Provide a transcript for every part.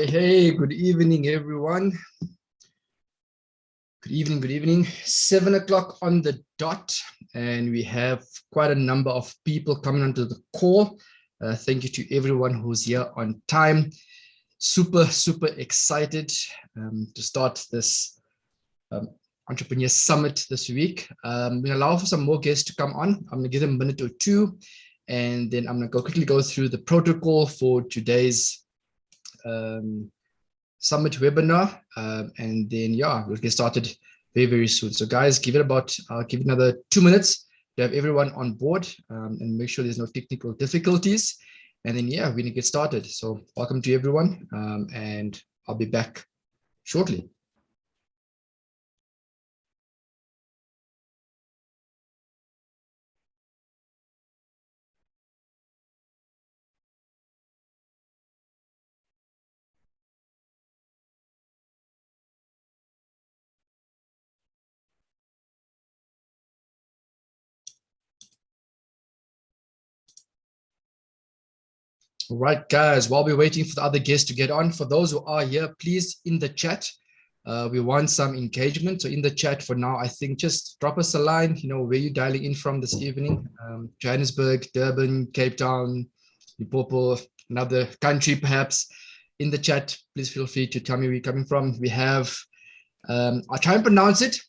Hey, good evening, everyone. Good evening, good evening. 7 o'clock on the dot, and we have quite a number of people coming onto the call. Thank you to everyone who's here on time. Super excited to start this Entrepreneur Summit this week. We'll allow for some more guests to come on. I'm going to give them a minute or two, and then I'm going to quickly go through the protocol for today's summit webinar, and then we'll get started very soon. So guys, give it I'll give it another 2 minutes to have everyone on board, and make sure there's no technical difficulties, and then we're gonna get started. So welcome to everyone, and I'll be back shortly. All right, guys, while we're waiting for the other guests to get on, for those who are here, please, in the chat, we want some engagement. So in the chat for now, I think just drop us a line, where you're dialing in from this evening. Johannesburg, Durban, Cape Town, Limpopo, another country perhaps. In the chat, please feel free to tell me where you're coming from. We have, I'll try and pronounce it,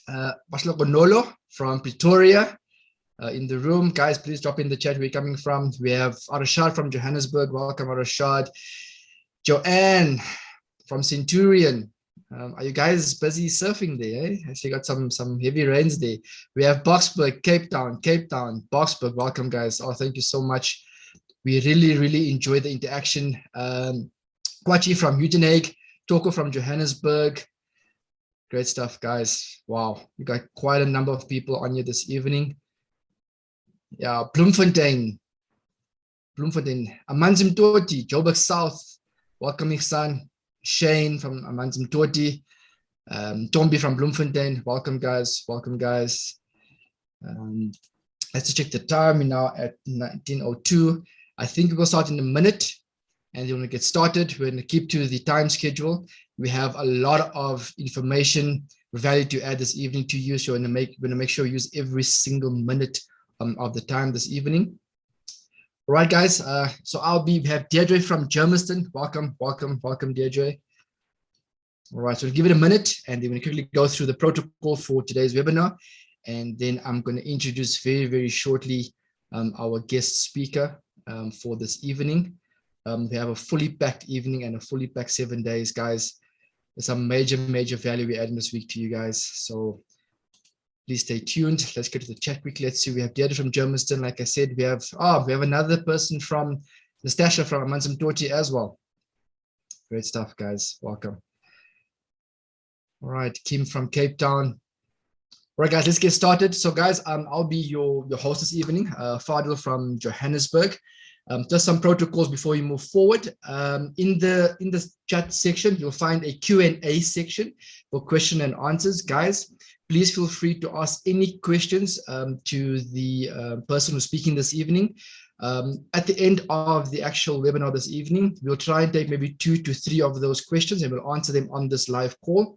Baslokonolo from Pretoria. In the room, guys, please drop in the chat where you're coming from. We have Arashad from Johannesburg. Welcome, Arashad. Joanne from Centurion. Are you guys busy surfing there? Eh? I see got some heavy rains there. We have Boksburg, Cape Town, Boksburg. Welcome, guys. Oh, thank you so much. We really enjoy the interaction. Kwachi from Uitenhage, Toko from Johannesburg. Great stuff, guys. Wow, we got quite a number of people on here this evening. Yeah, Bloemfontein, Amanzi Mtoti, Joburg South, welcome Ihsan, Shane from Amanzi Mtoti, Tombi from Bloemfontein, welcome guys. Let's check the time. We're now at 19:02. I think we'll start in a minute, and then we'll get started. We're going to keep to the time schedule. We have a lot of information, value to add this evening to you, so we're going to make sure we use every single minute of the time this evening. All right, guys. So we have Deirdre from Germiston. Welcome, Deirdre. All right, so we'll give it a minute, and then we'll quickly go through the protocol for today's webinar, and then I'm going to introduce very shortly our guest speaker for this evening. We have a fully packed evening and a fully packed 7 days, guys. There's some major value we're adding this week to you guys. So please stay tuned. Let's get to the chat quickly. Let's see. We have Deirdre from Germiston. Like I said, we have another person from Nastasha from Amanzi Mtoti as well. Great stuff, guys. Welcome. All right, Kim from Cape Town. All right, guys, let's get started. So, guys, I'll be your host this evening. Fadil from Johannesburg. Just some protocols before you move forward. In the chat section, you'll find a Q&A section for question and answers, guys. Please feel free to ask any questions to the person who's speaking this evening. At the end of the actual webinar this evening, we'll try and take maybe 2 to 3 of those questions, and we'll answer them on this live call.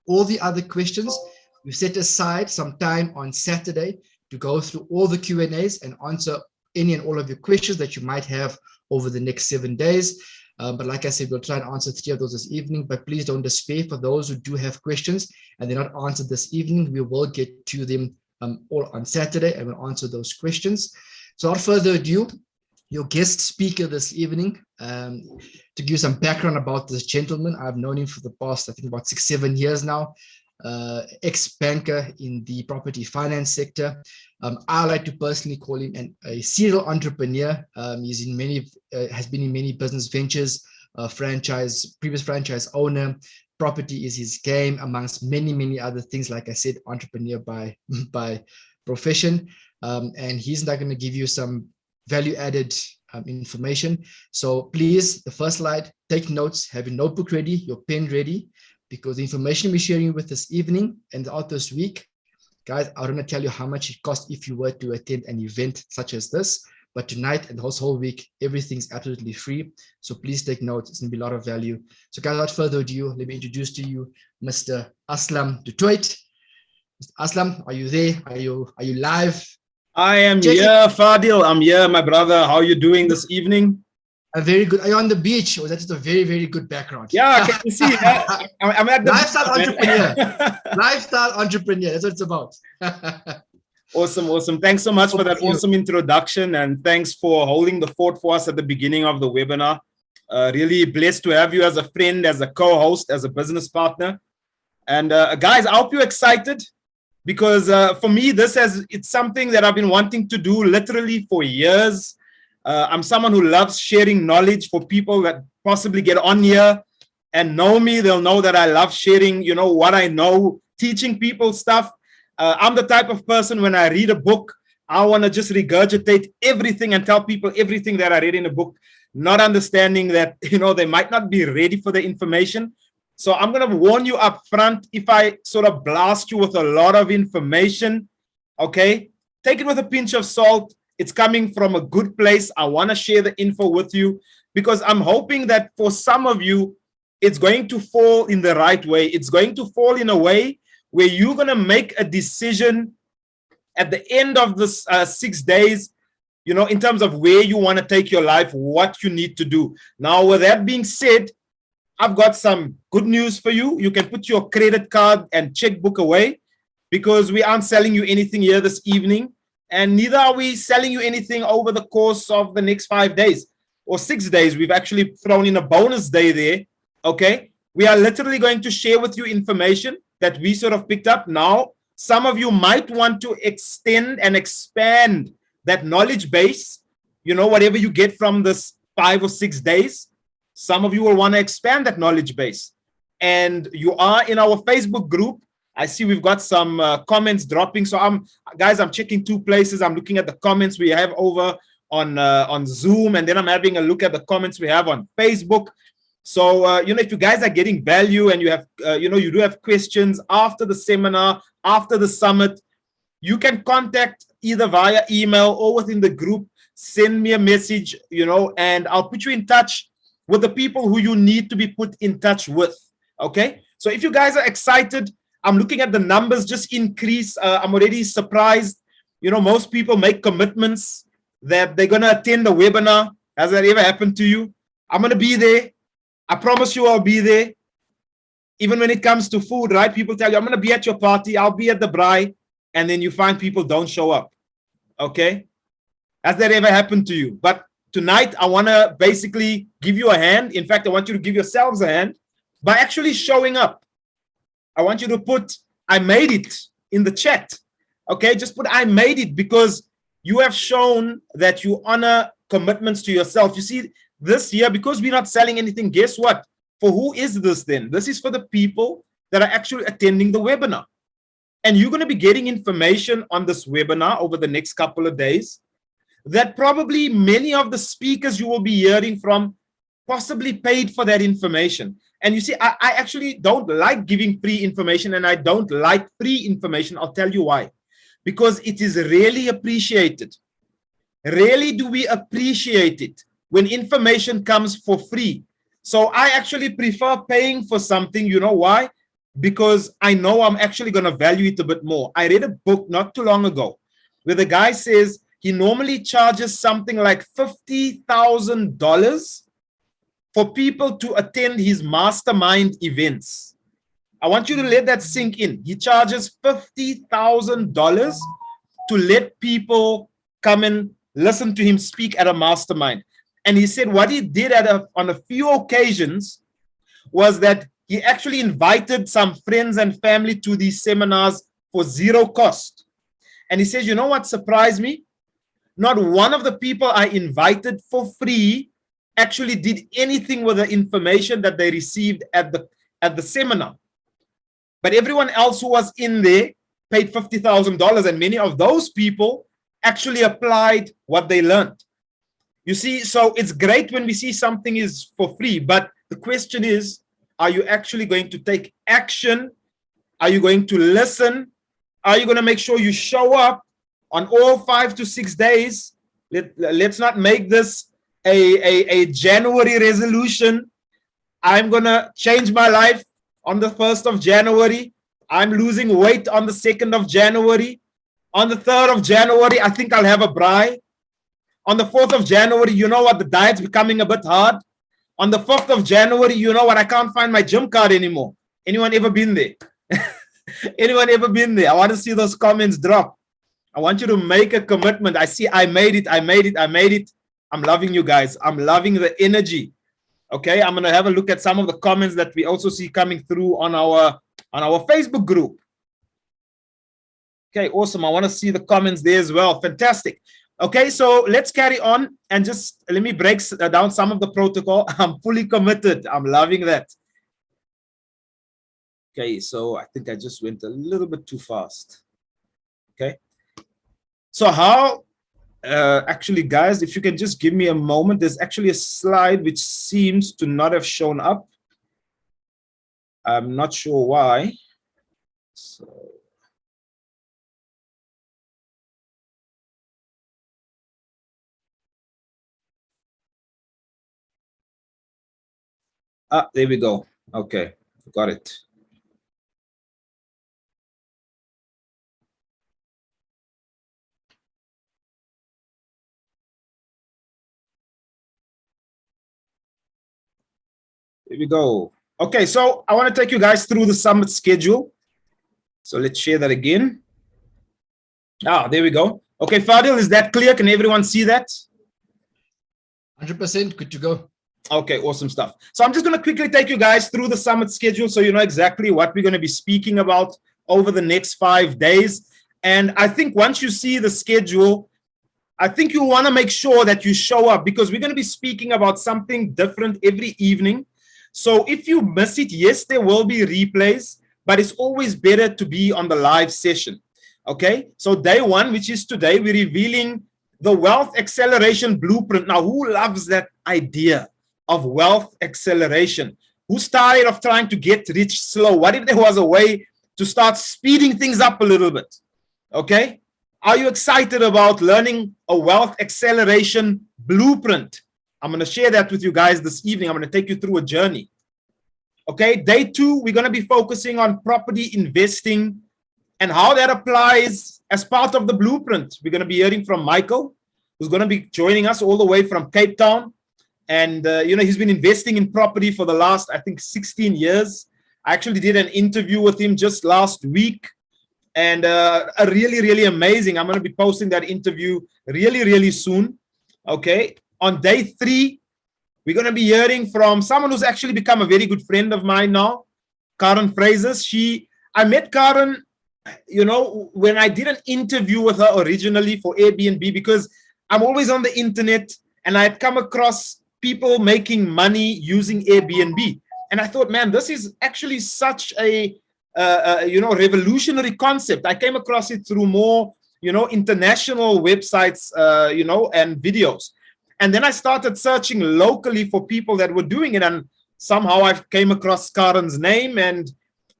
All the other questions, we've set aside some time on Saturday to go through all the Q&As and answer any and all of your questions that you might have over the next 7 days. But like I said, we'll try and answer 3 of those this evening, but please don't despair. For those who do have questions and they're not answered this evening, we will get to them all on Saturday, and we'll answer those questions. So without further ado, your guest speaker this evening, to give you some background about this gentleman. I've known him for the past, I think, about 6-7 years now. Ex-banker in the property finance sector. I like to personally call him a serial entrepreneur. He's has been in many business ventures, previous franchise owner. Property is his game, amongst many other things. Like I said, entrepreneur by profession. And he's not going to give you some value-added information. So please, the first slide, take notes, have your notebook ready, your pen ready, because the information we're sharing with this evening and out this week, guys, I don't want to tell you how much it costs if you were to attend an event such as this. But tonight and this whole week, everything's absolutely free. So please take note. It's going to be a lot of value. So guys, without further ado, let me introduce to you Mr. Aslam Du Toit. Mr. Aslam, are you there? Are you live? I am here, Fadil. I'm here, my brother. How are you doing this evening? I'm very good. Are you on the beach? Or is that just a very, very good background? Yeah, can you see? I'm at the lifestyle entrepreneur. Lifestyle entrepreneur. That's what it's about. Awesome, awesome. Thanks so much for that awesome introduction, and thanks for holding the fort for us at the beginning of the webinar. Really blessed to have you as a friend, as a co-host, as a business partner. And guys, I hope you're excited, because for me, it's something that I've been wanting to do literally for years. I'm someone who loves sharing knowledge for people that possibly get on here and know me. They'll know that I love sharing, what I know, teaching people stuff. I'm the type of person, when I read a book, I want to just regurgitate everything and tell people everything that I read in a book, not understanding that, they might not be ready for the information. So I'm going to warn you up front, if I sort of blast you with a lot of information, okay, take it with a pinch of salt. It's coming from a good place. I want to share the info with you, because I'm hoping that for some of you, it's going to fall in the right way. It's going to fall in a way where you're going to make a decision at the end of this 6 days, in terms of where you want to take your life, what you need to do. Now, with that being said, I've got some good news for you. You can put your credit card and checkbook away, because we aren't selling you anything here this evening. And neither are we selling you anything over the course of the next 5 days or 6 days. We've actually thrown in a bonus day there, okay? We are literally going to share with you information that we sort of picked up. Now, some of you might want to extend and expand that knowledge base, whatever you get from this 5 or 6 days. Some of you will want to expand that knowledge base. And you are in our Facebook group. I see we've got some comments dropping. So I'm checking 2 places. I'm looking at the comments we have over on Zoom, and then I'm having a look at the comments we have on Facebook. So, if you guys are getting value and you have, you do have questions after the seminar, after the summit, you can contact either via email or within the group. Send me a message, and I'll put you in touch with the people who you need to be put in touch with. Okay. So if you guys are excited, I'm looking at the numbers just increase. I'm already surprised. Most people make commitments that they're going to attend the webinar. Has that ever happened to you? I'm going to be there. I promise you I'll be there. Even when it comes to food, right? People tell you, I'm going to be at your party. I'll be at the braai. And then you find people don't show up. Okay. Has that ever happened to you? But tonight, I want to basically give you a hand. In fact, I want you to give yourselves a hand by actually showing up. I want you to put, I made it in the chat. Okay. Just put, I made it, because you have shown that you honor commitments to yourself. You see, this year, because we're not selling anything, guess what? For who is this then? This is for the people that are actually attending the webinar. And you're going to be getting information on this webinar over the next couple of days that probably many of the speakers you will be hearing from possibly paid for that information. And you see, I actually don't like giving free information, and I don't like free information. I'll tell you why. Because it is really appreciated. Rarely do we appreciate it when information comes for free. So I actually prefer paying for something. You know why? Because I know I'm actually going to value it a bit more. I read a book not too long ago where the guy says he normally charges something like $50,000 for people to attend his mastermind events. I want you to let that sink in. He charges $50,000 to let people come and listen to him speak at a mastermind. And he said what he did on a few occasions was that he actually invited some friends and family to these seminars for zero cost. And he says, you know what surprised me? Not one of the people I invited for free actually did anything with the information that they received at the seminar. But everyone else who was in there paid $50,000, and many of those people actually applied what they learned. You see, so it's great when we see something is for free, but the question is, Are you actually going to take action? Are you going to listen? Are you going to make sure you show up on all 5 to 6 days? Let's not make this a January resolution. I'm going to change my life on the 1st of January. I'm losing weight on the 2nd of January. On the 3rd of January, I think I'll have a braai. On the 4th of January, you know what? The diet's becoming a bit hard. On the 5th of January, you know what? I can't find my gym card anymore. Anyone ever been there? Anyone ever been there? I want to see those comments drop. I want you to make a commitment. I see I made it. I made it. I made it. I'm loving you guys. I'm loving the energy. Okay, I'm going to have a look at some of the comments that we also see coming through on our Facebook group. Okay, awesome. I want to see the comments there as well. Fantastic. Okay, so let's carry on and just let me break down some of the protocol. I'm fully committed. I'm loving that. Okay, so I think I just went a little bit too fast. Okay, so how, actually, guys, if you can just give me a moment, there's actually a slide which seems to not have shown up. I'm not sure why. So. Ah, there we go. Okay, got it. Here we go. Okay, so I want to take you guys through the summit schedule. So let's share that again. Ah, there we go. Okay, Fadil, is that clear? Can everyone see that? 100% good to go. Okay, awesome stuff. So I'm just going to quickly take you guys through the summit schedule so you know exactly what we're going to be speaking about over the next 5 days. And I think once you see the schedule, I think you want to make sure that you show up because we're going to be speaking about something different every evening. So if you miss it, yes, there will be replays, but it's always better to be on the live session. Okay, so day 1, which is today, we're revealing the wealth acceleration blueprint. Now, who loves that idea of wealth acceleration? Who's tired of trying to get rich slow? What if there was a way to start speeding things up a little bit? Okay, are you excited about learning a wealth acceleration blueprint? I'm going to share that with you guys this evening. I'm going to take you through a journey. Okay, day 2, we're going to be focusing on property investing and how that applies as part of the blueprint. We're going to be hearing from Michael, who's going to be joining us all the way from Cape Town. And, you know, he's been investing in property for the last, I think, 16 years. I actually did an interview with him just last week. And a really, really amazing. I'm going to be posting that interview really, really soon. Okay. On day 3, we're going to be hearing from someone who's actually become a very good friend of mine now, Karen Frazers. I met Karen, you know, when I did an interview with her originally for Airbnb, because I'm always on the internet and I had come across people making money using Airbnb. And I thought, man, this is actually such a, you know, revolutionary concept. I came across it through more, you know, international websites, you know, and videos. And then I started searching locally for people that were doing it. And somehow I came across Karen's name and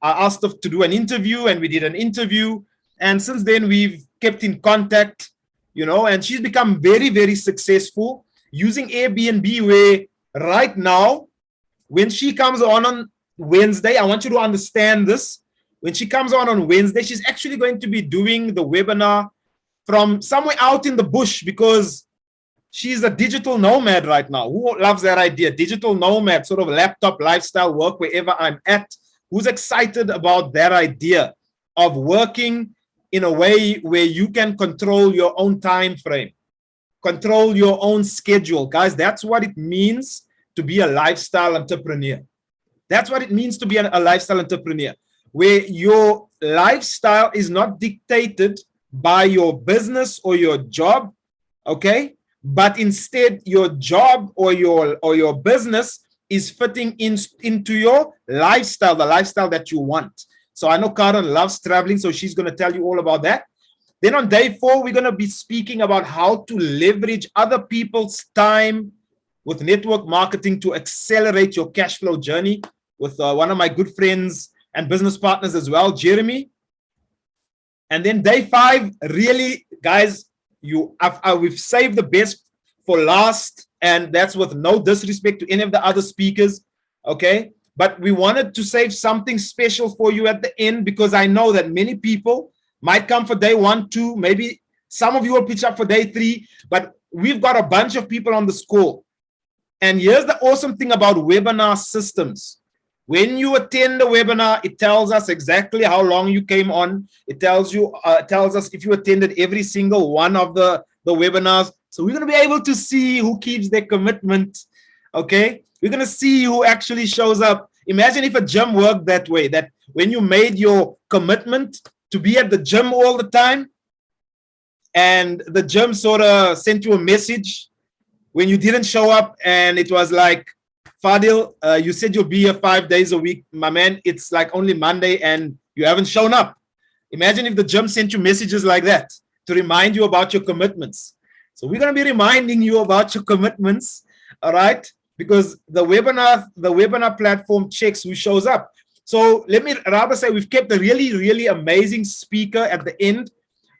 I asked her to do an interview and we did an interview. And since then we've kept in contact, you know, and she's become very, very successful using Airbnb, where right now, when she comes on Wednesday, I want you to understand this. When she comes on Wednesday, she's actually going to be doing the webinar from somewhere out in the bush because she's a digital nomad right now. Who loves that idea? Digital nomad, sort of laptop lifestyle, work wherever I'm at. Who's excited about that idea of working in a way where you can control your own time frame, control your own schedule? Guys, that's what it means to be a lifestyle entrepreneur. That's what it means to be a lifestyle entrepreneur, where your lifestyle is not dictated by your business or your job, okay? But instead your job or your business is fitting into your lifestyle, the lifestyle that you want. So I know Karen loves traveling, so she's going to tell you all about that. Then on day 4, we're going to be speaking about how to leverage other people's time with network marketing to accelerate your cash flow journey. with one of my good friends and business partners as well, Jeremy. And then day 5, really, guys, we've saved the best for last, and that's with no disrespect to any of the other speakers, okay? But we wanted to save something special for you at the end, because I know that many people might come for day 1, 2, maybe some of you will pitch up for day 3, but we've got a bunch of people on this call. And here's the awesome thing about webinar systems. When you attend a webinar, it tells us exactly how long you came on. It tells us if you attended every single one of the webinars. So we're going to be able to see who keeps their commitment. Okay, we're going to see who actually shows up. Imagine if a gym worked that way, that when you made your commitment to be at the gym all the time, and the gym sort of sent you a message when you didn't show up, and it was like, Fadil, you said you'll be here 5 days a week. My man, it's like only Monday and you haven't shown up. Imagine if the gym sent you messages like that to remind you about your commitments. So we're going to be reminding you about your commitments, all right? Because the webinar platform checks who shows up. So let me rather say we've kept a really, really amazing speaker at the end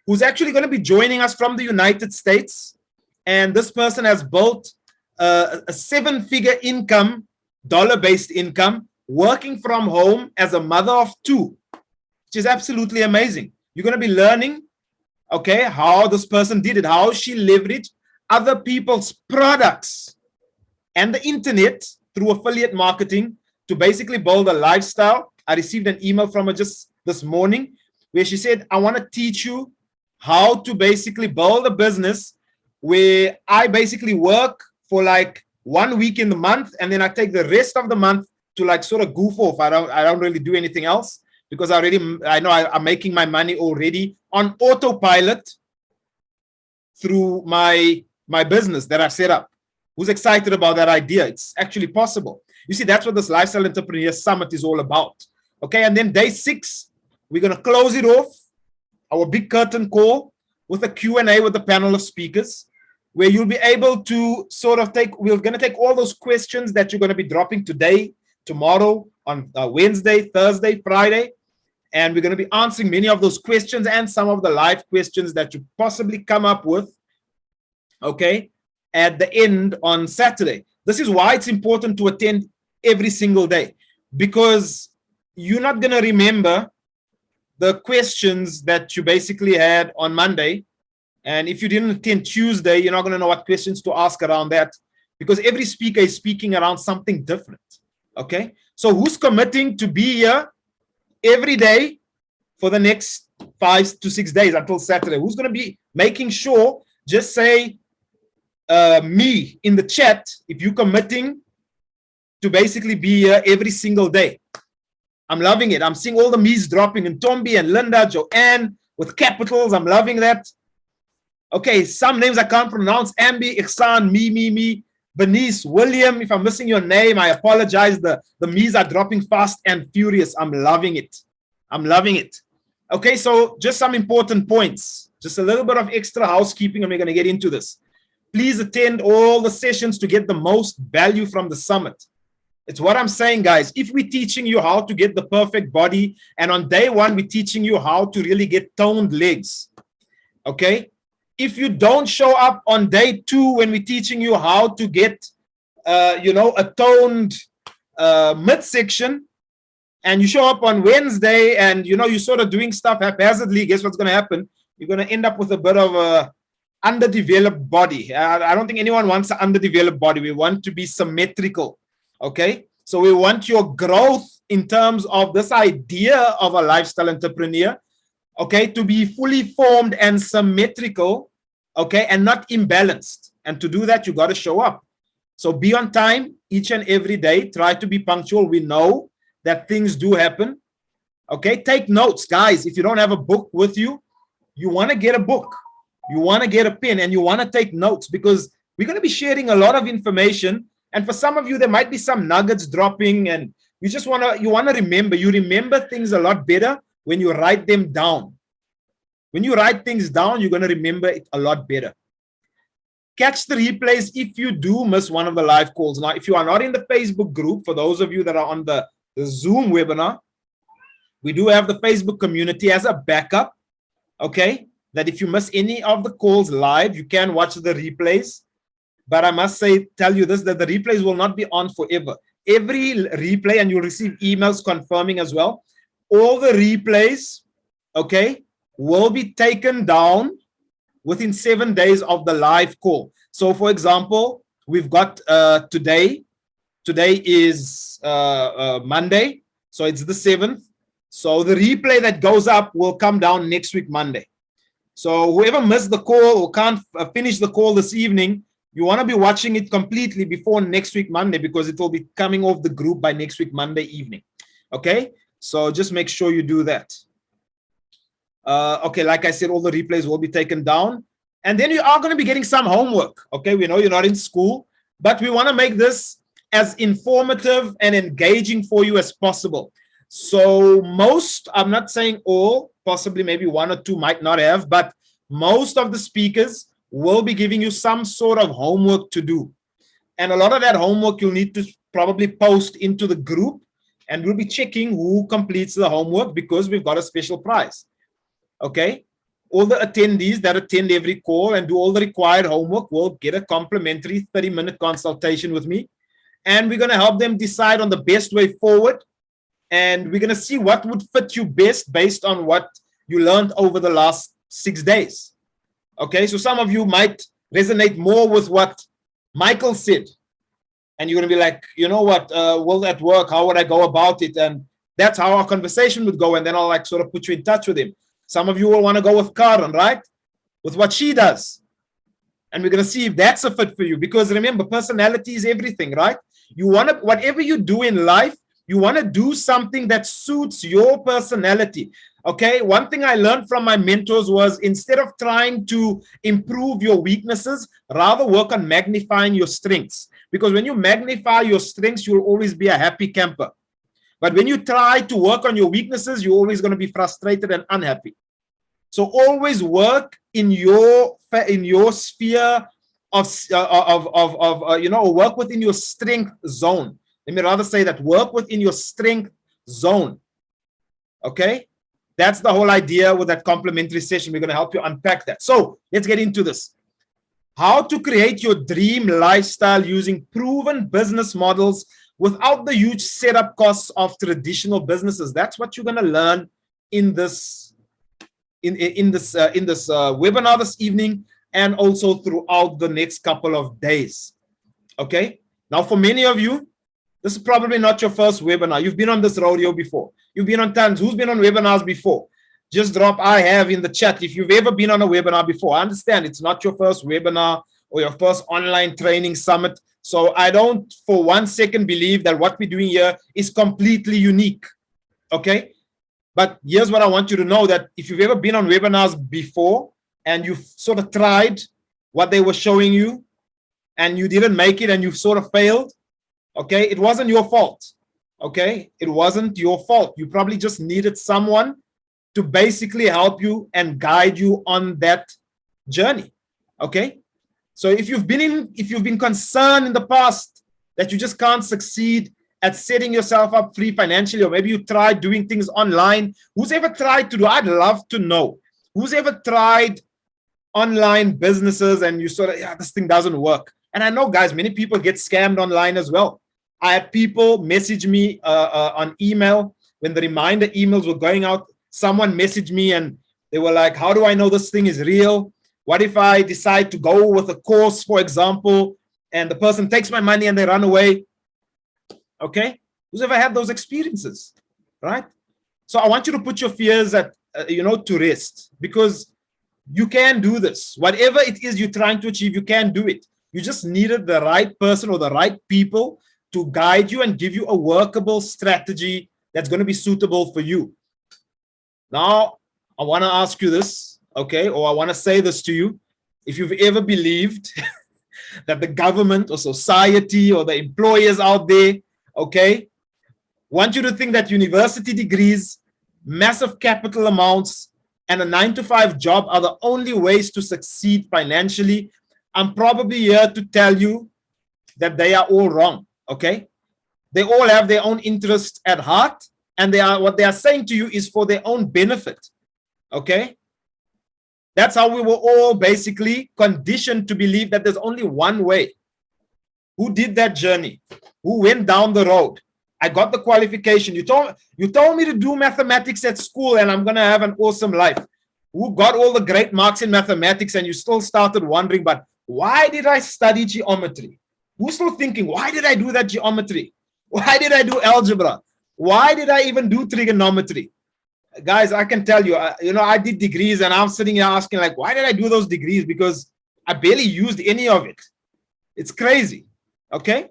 who's actually going to be joining us from the United States. And this person has built a 7-figure income, dollar-based income, working from home as a mother of 2, which is absolutely amazing. You're going to be learning, okay, how this person did it, how she leveraged other people's products and the internet through affiliate marketing to basically build a lifestyle. I received an email from her just this morning where she said, I want to teach you how to basically build a business where I basically work for like 1 week in the month, and then I take the rest of the month to like sort of goof off. I don't really do anything else because I know I'm making my money already on autopilot through my business that I set up. Who's excited about that idea? It's actually possible. You see, that's what this Lifestyle Entrepreneur Summit is all about. Okay, and then day 6, we're going to close it off, our big curtain call with a Q&A with a panel of speakers, where you'll be able to sort of we're going to take all those questions that you're going to be dropping today, tomorrow, on Wednesday, Thursday, Friday, and we're going to be answering many of those questions and some of the live questions that you possibly come up with, okay, at the end on Saturday. This is why it's important to attend every single day, because you're not going to remember the questions that you basically had on Monday. And if you didn't attend Tuesday, you're not going to know what questions to ask around that, because every speaker is speaking around something different. Okay. So who's committing to be here every day for the next 5 to 6 days until Saturday? Who's going to be making sure? Just say me in the chat if you're committing to basically be here every single day. I'm loving it. I'm seeing all the me's dropping, and Tombi and Linda, Joanne with capitals. I'm loving that. Okay, some names I can't pronounce. Ambi, Iksan, me, Benice, William. If I'm missing your name, I apologize. The me's are dropping fast and furious. I'm loving it. I'm loving it. Okay, so just some important points. Just a little bit of extra housekeeping, and we're going to get into this. Please attend all the sessions to get the most value from the summit. It's what I'm saying, guys. If we're teaching you how to get the perfect body, and on day 1, we're teaching you how to really get toned legs, okay? If you don't show up on day 2 when we're teaching you how to get, a toned midsection, and you show up on Wednesday and, you're sort of doing stuff haphazardly, guess what's going to happen? You're going to end up with a bit of a underdeveloped body. I don't think anyone wants an underdeveloped body. We want to be symmetrical, okay? So we want your growth in terms of this idea of a lifestyle entrepreneur, okay, to be fully formed and symmetrical, okay, and not imbalanced. And to do that, you got to show up. So be on time each and every day. Try to be punctual. We know that things do happen, okay? Take notes, guys. If you don't have a book with you, you want to get a book. You want to get a pen, and you want to take notes, because we're going to be sharing a lot of information. And for some of you, there might be some nuggets dropping, and you want to remember. You remember things a lot better when you write them down. When you write things down, you're going to remember it a lot better. Catch the replays if you do miss one of the live calls. Now, if you are not in the Facebook group, for those of you that are on the the Zoom webinar. We do have the Facebook community as a backup, okay? That if you miss any of the calls live, you can watch the replays. But I must tell you this, that the replays will not be on forever. Every replay, and you'll receive emails confirming as well, all the replays, okay, will be taken down within 7 days of the live call. So for example, we've got today is Monday, so it's the 7th. So the replay that goes up will come down next week, Monday. So whoever missed the call or can't finish the call this evening, you want to be watching it completely before next week, Monday, because it will be coming off the group by next week, Monday evening. Okay, so just make sure you do that. Okay, like I said, all the replays will be taken down. And then you are going to be getting some homework. Okay, we know you're not in school, but we want to make this as informative and engaging for you as possible. So most, I'm not saying all, possibly maybe one or two might not have, but most of the speakers will be giving you some sort of homework to do. And a lot of that homework you'll need to probably post into the group, and we'll be checking who completes the homework because we've got a special prize. Okay, all the attendees that attend every call and do all the required homework will get a complimentary 30-minute consultation with me, and we're going to help them decide on the best way forward, and we're going to see what would fit you best based on what you learned over the last 6 days. Okay, so some of you might resonate more with what Michael said, and you're going to be like, you know what, will that work? How would I go about it? And that's how our conversation would go, and then I'll like sort of put you in touch with him. Some of you will want to go with Karen, right? With what she does. And we're going to see if that's a fit for you. Because remember, personality is everything, right? You want to, whatever you do in life, you want to do something that suits your personality. Okay, one thing I learned from my mentors was instead of trying to improve your weaknesses, rather work on magnifying your strengths. Because when you magnify your strengths, you'll always be a happy camper. But when you try to work on your weaknesses, you're always going to be frustrated and unhappy. So always work in your sphere of you know, work within your strength zone. Let me rather say that, work within your strength zone. Okay, that's the whole idea with that complimentary session. We're going to help you unpack that. So let's get into this. How to create your dream lifestyle using proven business models without the huge setup costs of traditional businesses. That's what you're going to learn in this webinar this evening, and also throughout the next couple of days. Okay, now for many of you, this is probably not your first webinar. You've been on this rodeo before. You've been on tons. Who's been on webinars before? Just drop I have in the chat if you've ever been on a webinar before. I understand it's not your first webinar or your first online training summit. So I don't for 1 second believe that what we're doing here is completely unique. Okay, but here's what I want you to know, that if you've ever been on webinars before and you've sort of tried what they were showing you and you didn't make it and you sort of failed, okay, it wasn't your fault. Okay, it wasn't your fault. You probably just needed someone to basically help you and guide you on that journey. Okay, so if you've been concerned in the past that you just can't succeed at setting yourself up free financially, or maybe you tried doing things online, who's ever tried to do, I'd love to know, who's ever tried online businesses and you sort of, yeah, this thing doesn't work. And I know, guys, many people get scammed online as well. I had people message me on email when the reminder emails were going out. Someone messaged me and they were like, how do I know this thing is real? What if I decide to go with a course, for example, and the person takes my money and they run away? Okay, who's ever had those experiences, right? So I want you to put your fears at, to rest, because you can do this. Whatever it is you're trying to achieve, you can do it. You just needed the right person or the right people to guide you and give you a workable strategy that's going to be suitable for you. Now, I want to ask you this, okay, or I want to say this to you. If you've ever believed that the government or society or the employers out there, okay, want you to think that university degrees, massive capital amounts, and a 9-to-5 job are the only ways to succeed financially, I'm probably here to tell you that they are all wrong, okay? They all have their own interest at heart, and what they are saying to you is for their own benefit. Okay? That's how we were all basically conditioned to believe that there's only one way. Who did that journey? Who went down the road? I got the qualification. You told me to do mathematics at school and I'm going to have an awesome life. Who got all the great marks in mathematics, and you still started wondering, but why did I study geometry? Who's still thinking, why did I do that geometry? Why did I do algebra? Why did I even do trigonometry? Guys, I can tell you, I did degrees, and I'm sitting here asking, like, why did I do those degrees? Because I barely used any of it. It's crazy. Okay?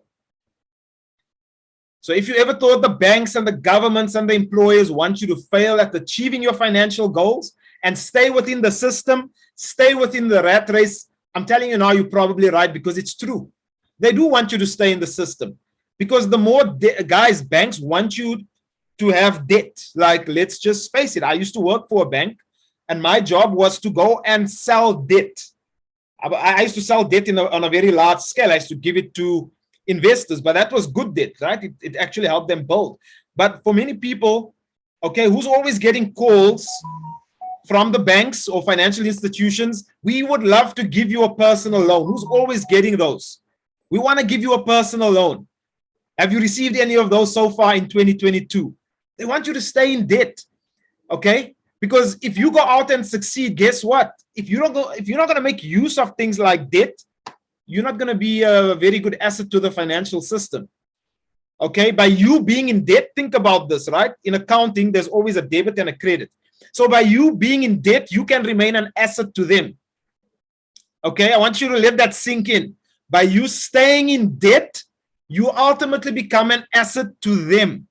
So if you ever thought the banks and the governments and the employers want you to fail at achieving your financial goals and stay within the system, stay within the rat race, I'm telling you now, you're probably right, because it's true. They do want you to stay in the system, because the more guys, banks want you to have debt. Like, let's just face it. I used to work for a bank, and my job was to go and sell debt. I used to sell debt on a very large scale. I used to give it to investors, but that was good debt, right? It actually helped them build. But for many people, okay, who's always getting calls from the banks or financial institutions? We would love to give you a personal loan. Who's always getting those? We want to give you a personal loan. Have you received any of those so far in 2022? They want you to stay in debt, okay? Because if you go out and succeed, guess what? If you're not going to make use of things like debt, you're not going to be a very good asset to the financial system. Okay, by you being in debt, think about this, right? In accounting, there's always a debit and a credit. So by you being in debt, you can remain an asset to them. Okay, I want you to let that sink in. By you staying in debt, you ultimately become an asset to them.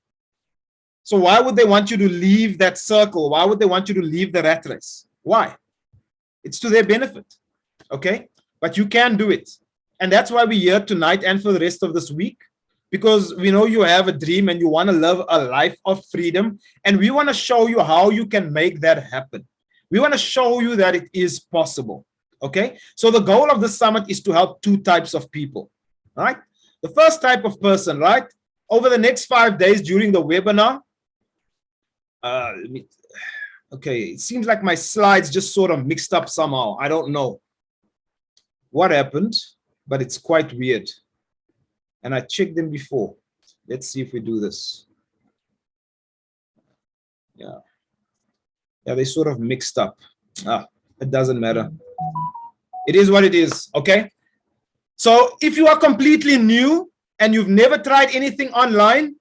So why would they want you to leave that circle? Why would they want you to leave the rat race? Why? It's to their benefit. Okay, but you can do it. And that's why we're here tonight and for the rest of this week, because we know you have a dream and you want to live a life of freedom. And we want to show you how you can make that happen. We want to show you that it is possible. Okay, so the goal of this summit is to help two types of people. All right, the first type of person, right, over the next 5 days during the webinar. Okay, it seems like my slides just sort of mixed up somehow. I don't know what happened, but it's quite weird. And I checked them before. Let's see if we do this. Yeah, they sort of mixed up. It doesn't matter. It is what it is, okay? So if you are completely new and you've never tried anything online,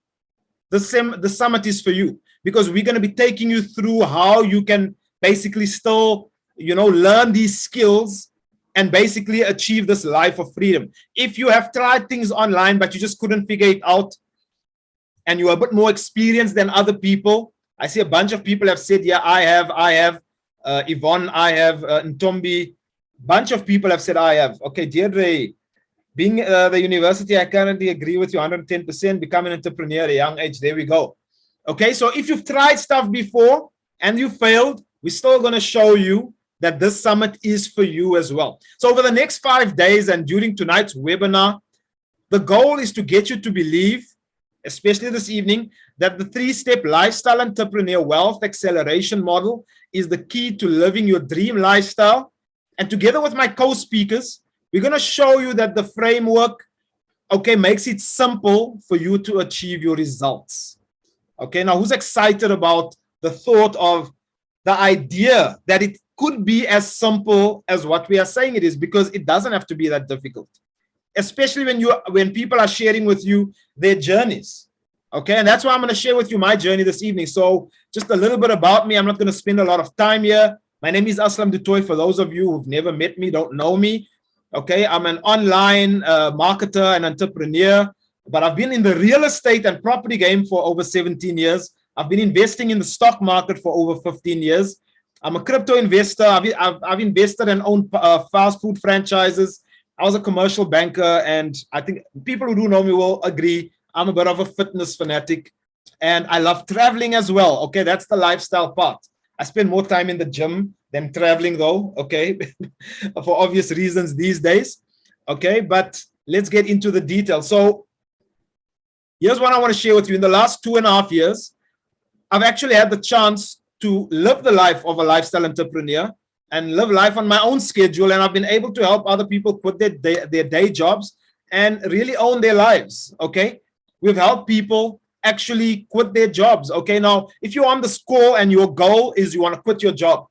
the summit is for you, because we're going to be taking you through how you can basically still, learn these skills and basically achieve this life of freedom. If you have tried things online, but you just couldn't figure it out, and you're a bit more experienced than other people, I see a bunch of people have said, yeah, I have, Yvonne, I have, Ntombi, bunch of people have said, I have. Okay, Deirdre, being the university, I currently agree with you 110%, become an entrepreneur at a young age. There we go. Okay, so if you've tried stuff before and you failed, we're still going to show you that this summit is for you as well. So over the next 5 days and during tonight's webinar, the goal is to get you to believe, especially this evening, that the 3-step lifestyle entrepreneur wealth acceleration model is the key to living your dream lifestyle. And together with my co-speakers, we're going to show you that the framework, okay, makes it simple for you to achieve your results. Okay, now who's excited about the thought of the idea that it could be as simple as what we are saying it is, because it doesn't have to be that difficult, especially when people are sharing with you their journeys. Okay, and that's why I'm going to share with you my journey this evening. So just a little bit about me. I'm not going to spend a lot of time here. My name is Aslam Du Toit. For those of you who've never met me, don't know me, okay, I'm an online marketer and entrepreneur, but I've been in the real estate and property game for over 17 years. I've been investing in the stock market for over 15 years. I'm a crypto investor. I've invested and owned fast food franchises. I was a commercial banker, and I think people who do know me will agree I'm a bit of a fitness fanatic, and I love traveling as well. Okay, that's the lifestyle part. I spend more time in the gym than traveling, though, okay, for obvious reasons these days. Okay, but let's get into the details. So Here's what I want to share with you. In the last 2.5 years, I've actually had the chance to live the life of a lifestyle entrepreneur and live life on my own schedule. And I've been able to help other people quit their day jobs and really own their lives. Okay. We've helped people actually quit their jobs. Okay. Now, if you're on this call and your goal is you want to quit your job,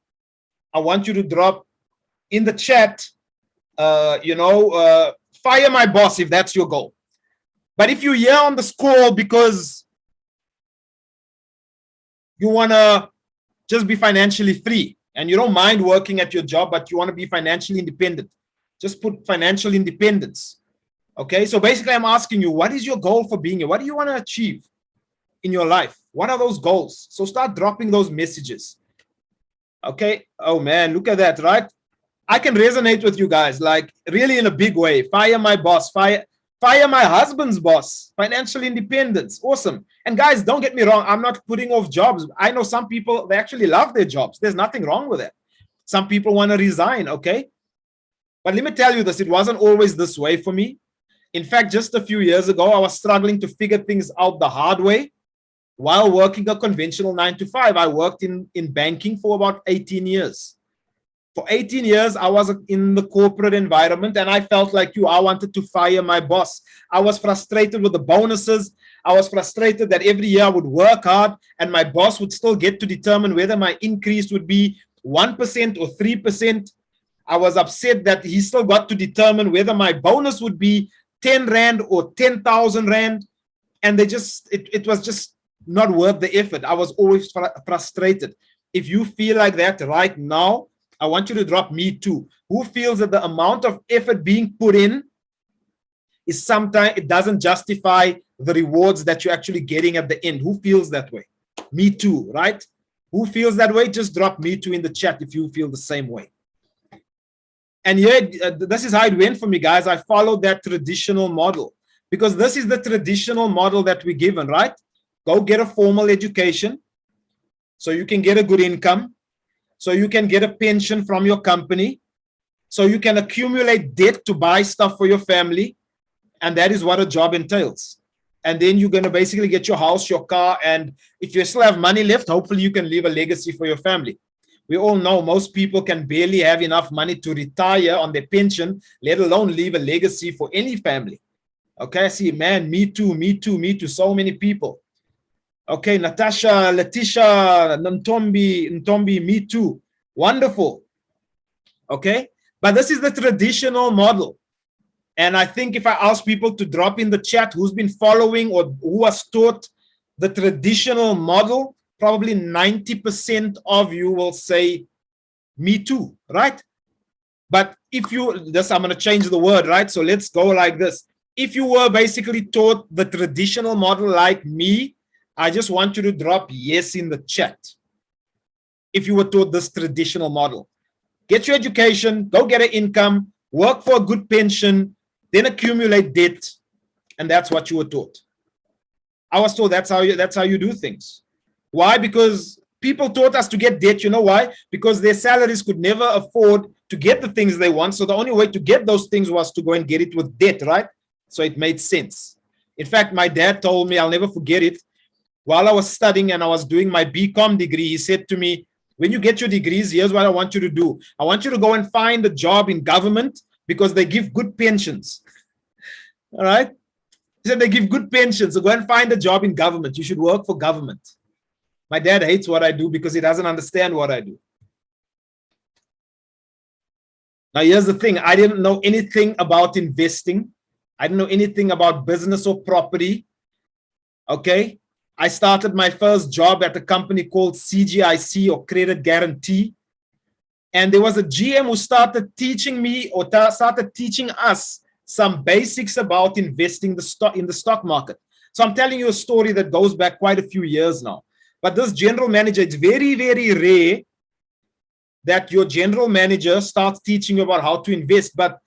I want you to drop in the chat, fire my boss if that's your goal. But if you're here on this call because you want to just be financially free and you don't mind working at your job, but you want to be financially independent, just put financial independence. Okay, so basically I'm asking you, what is your goal for being here? What do you want to achieve in your life? What are those goals? So start dropping those messages. Okay, oh man, look at that, right? I can resonate with you guys, like really in a big way. Fire my boss, fire my husband's boss, financial independence, awesome. And guys, don't get me wrong, I'm not putting off jobs. I know some people, they actually love their jobs. There's nothing wrong with it. Some people want to resign, okay? But let me tell you this, it wasn't always this way for me. In fact, just a few years ago, I was struggling to figure things out the hard way. While working a conventional 9-to-5, I worked in banking for about 18 years. For 18 years, I was in the corporate environment and I felt like I wanted to fire my boss. I was frustrated with the bonuses. I was frustrated that every year I would work hard and my boss would still get to determine whether my increase would be 1% or 3%. I was upset that he still got to determine whether my bonus would be 10 Rand or 10,000 Rand. And it was just not worth the effort. I was always frustrated. If you feel like that right now, I want you to drop me too. Who feels that the amount of effort being put in is sometimes it doesn't justify the rewards that you're actually getting at the end? Who feels that way? Me too, right? Who feels that way? Just drop me too in the chat if you feel the same way. And this is how it went for me, guys. I followed that traditional model because this is the traditional model that we're given, right? Go get a formal education so you can get a good income, so you can get a pension from your company, so you can accumulate debt to buy stuff for your family. And that is what a job entails. And then you're going to basically get your house, your car, and if you still have money left, hopefully you can leave a legacy for your family. We all know most people can barely have enough money to retire on their pension, let alone leave a legacy for any family. Okay, see, man, me too, me too, me too, so many people. Okay, Natasha, Letitia, Ntombi, me too. Wonderful. Okay, but this is the traditional model. And I think if I ask people to drop in the chat who's been following or who has taught the traditional model, probably 90% of you will say, me too, right? But if I'm going to change the word, right? So let's go like this. If you were basically taught the traditional model like me, I just want you to drop yes in the chat. If you were taught this traditional model, get your education, go get an income, work for a good pension, then accumulate debt, and that's what you were taught. I was told that's how you do things. Why? Because people taught us to get debt. You know why? Because their salaries could never afford to get the things they want. So the only way to get those things was to go and get it with debt, right? So it made sense. In fact, my dad told me, I'll never forget it. While I was studying and I was doing my BCom degree, he said to me, when you get your degrees, here's what I want you to do. I want you to go and find a job in government because they give good pensions. All right? He said they give good pensions. So go and find a job in government. You should work for government. My dad hates what I do because he doesn't understand what I do. Now, here's the thing. I didn't know anything about investing. I didn't know anything about business or property. Okay? I started my first job at a company called CGIC or Credit Guarantee. And there was a GM who started teaching me or started teaching us some basics about investing in the stock market. So I'm telling you a story that goes back quite a few years now. But this general manager, it's very, very rare that your general manager starts teaching you about how to invest. But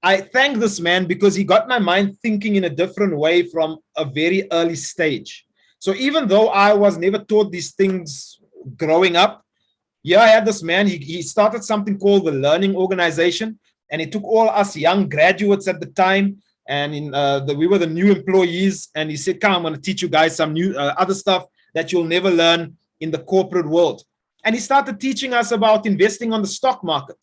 I thank this man because he got my mind thinking in a different way from a very early stage. So even though I was never taught these things growing up, yeah, I had this man, he started something called the Learning Organization, and he took all us young graduates at the time and we were the new employees, and he said, come, I'm going to teach you guys some new other stuff that you'll never learn in the corporate world. And he started teaching us about investing on the stock market.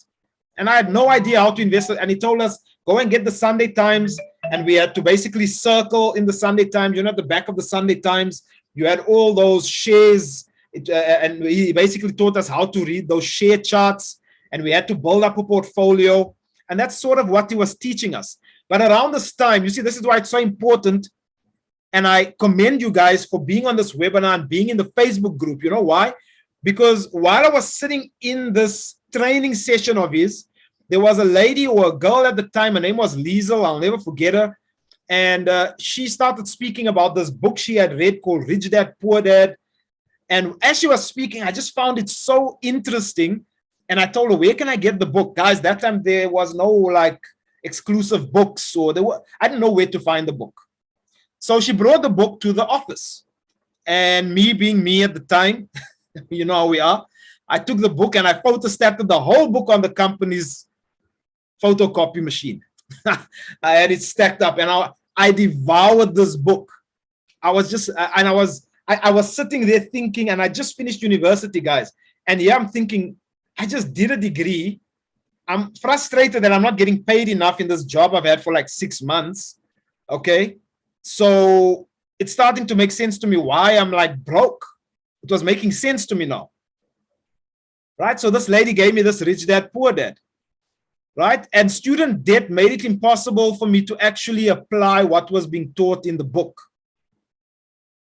And I had no idea how to invest. And he told us, go and get the Sunday Times. And we had to basically circle in the Sunday Times, at the back of the Sunday Times, you had all those shares. And he basically taught us how to read those share charts. And we had to build up a portfolio. And that's sort of what he was teaching us. But around this time, you see, this is why it's so important. And I commend you guys for being on this webinar and being in the Facebook group. You know why? Because while I was sitting in this training session of his, there was a lady or a girl at the time, her name was Liesel, I'll never forget her. And she started speaking about this book she had read called Rich Dad, Poor Dad. And as she was speaking, I just found it so interesting. And I told her, where can I get the book? Guys, that time there was no like exclusive books, or I didn't know where to find the book. So she brought the book to the office. And me being me at the time, you know how we are, I took the book and I photostated the whole book on the company's photocopy machine. I had it stacked up, and I devoured this book. I was just, and I was sitting there thinking, and I just finished university, guys. And yeah, I'm thinking, I just did a degree. I'm frustrated that I'm not getting paid enough in this job I've had for like 6 months. Okay. So it's starting to make sense to me why I'm like broke. It was making sense to me now. Right. So this lady gave me this Rich Dad, Poor Dad. Right. And student debt made it impossible for me to actually apply what was being taught in the book.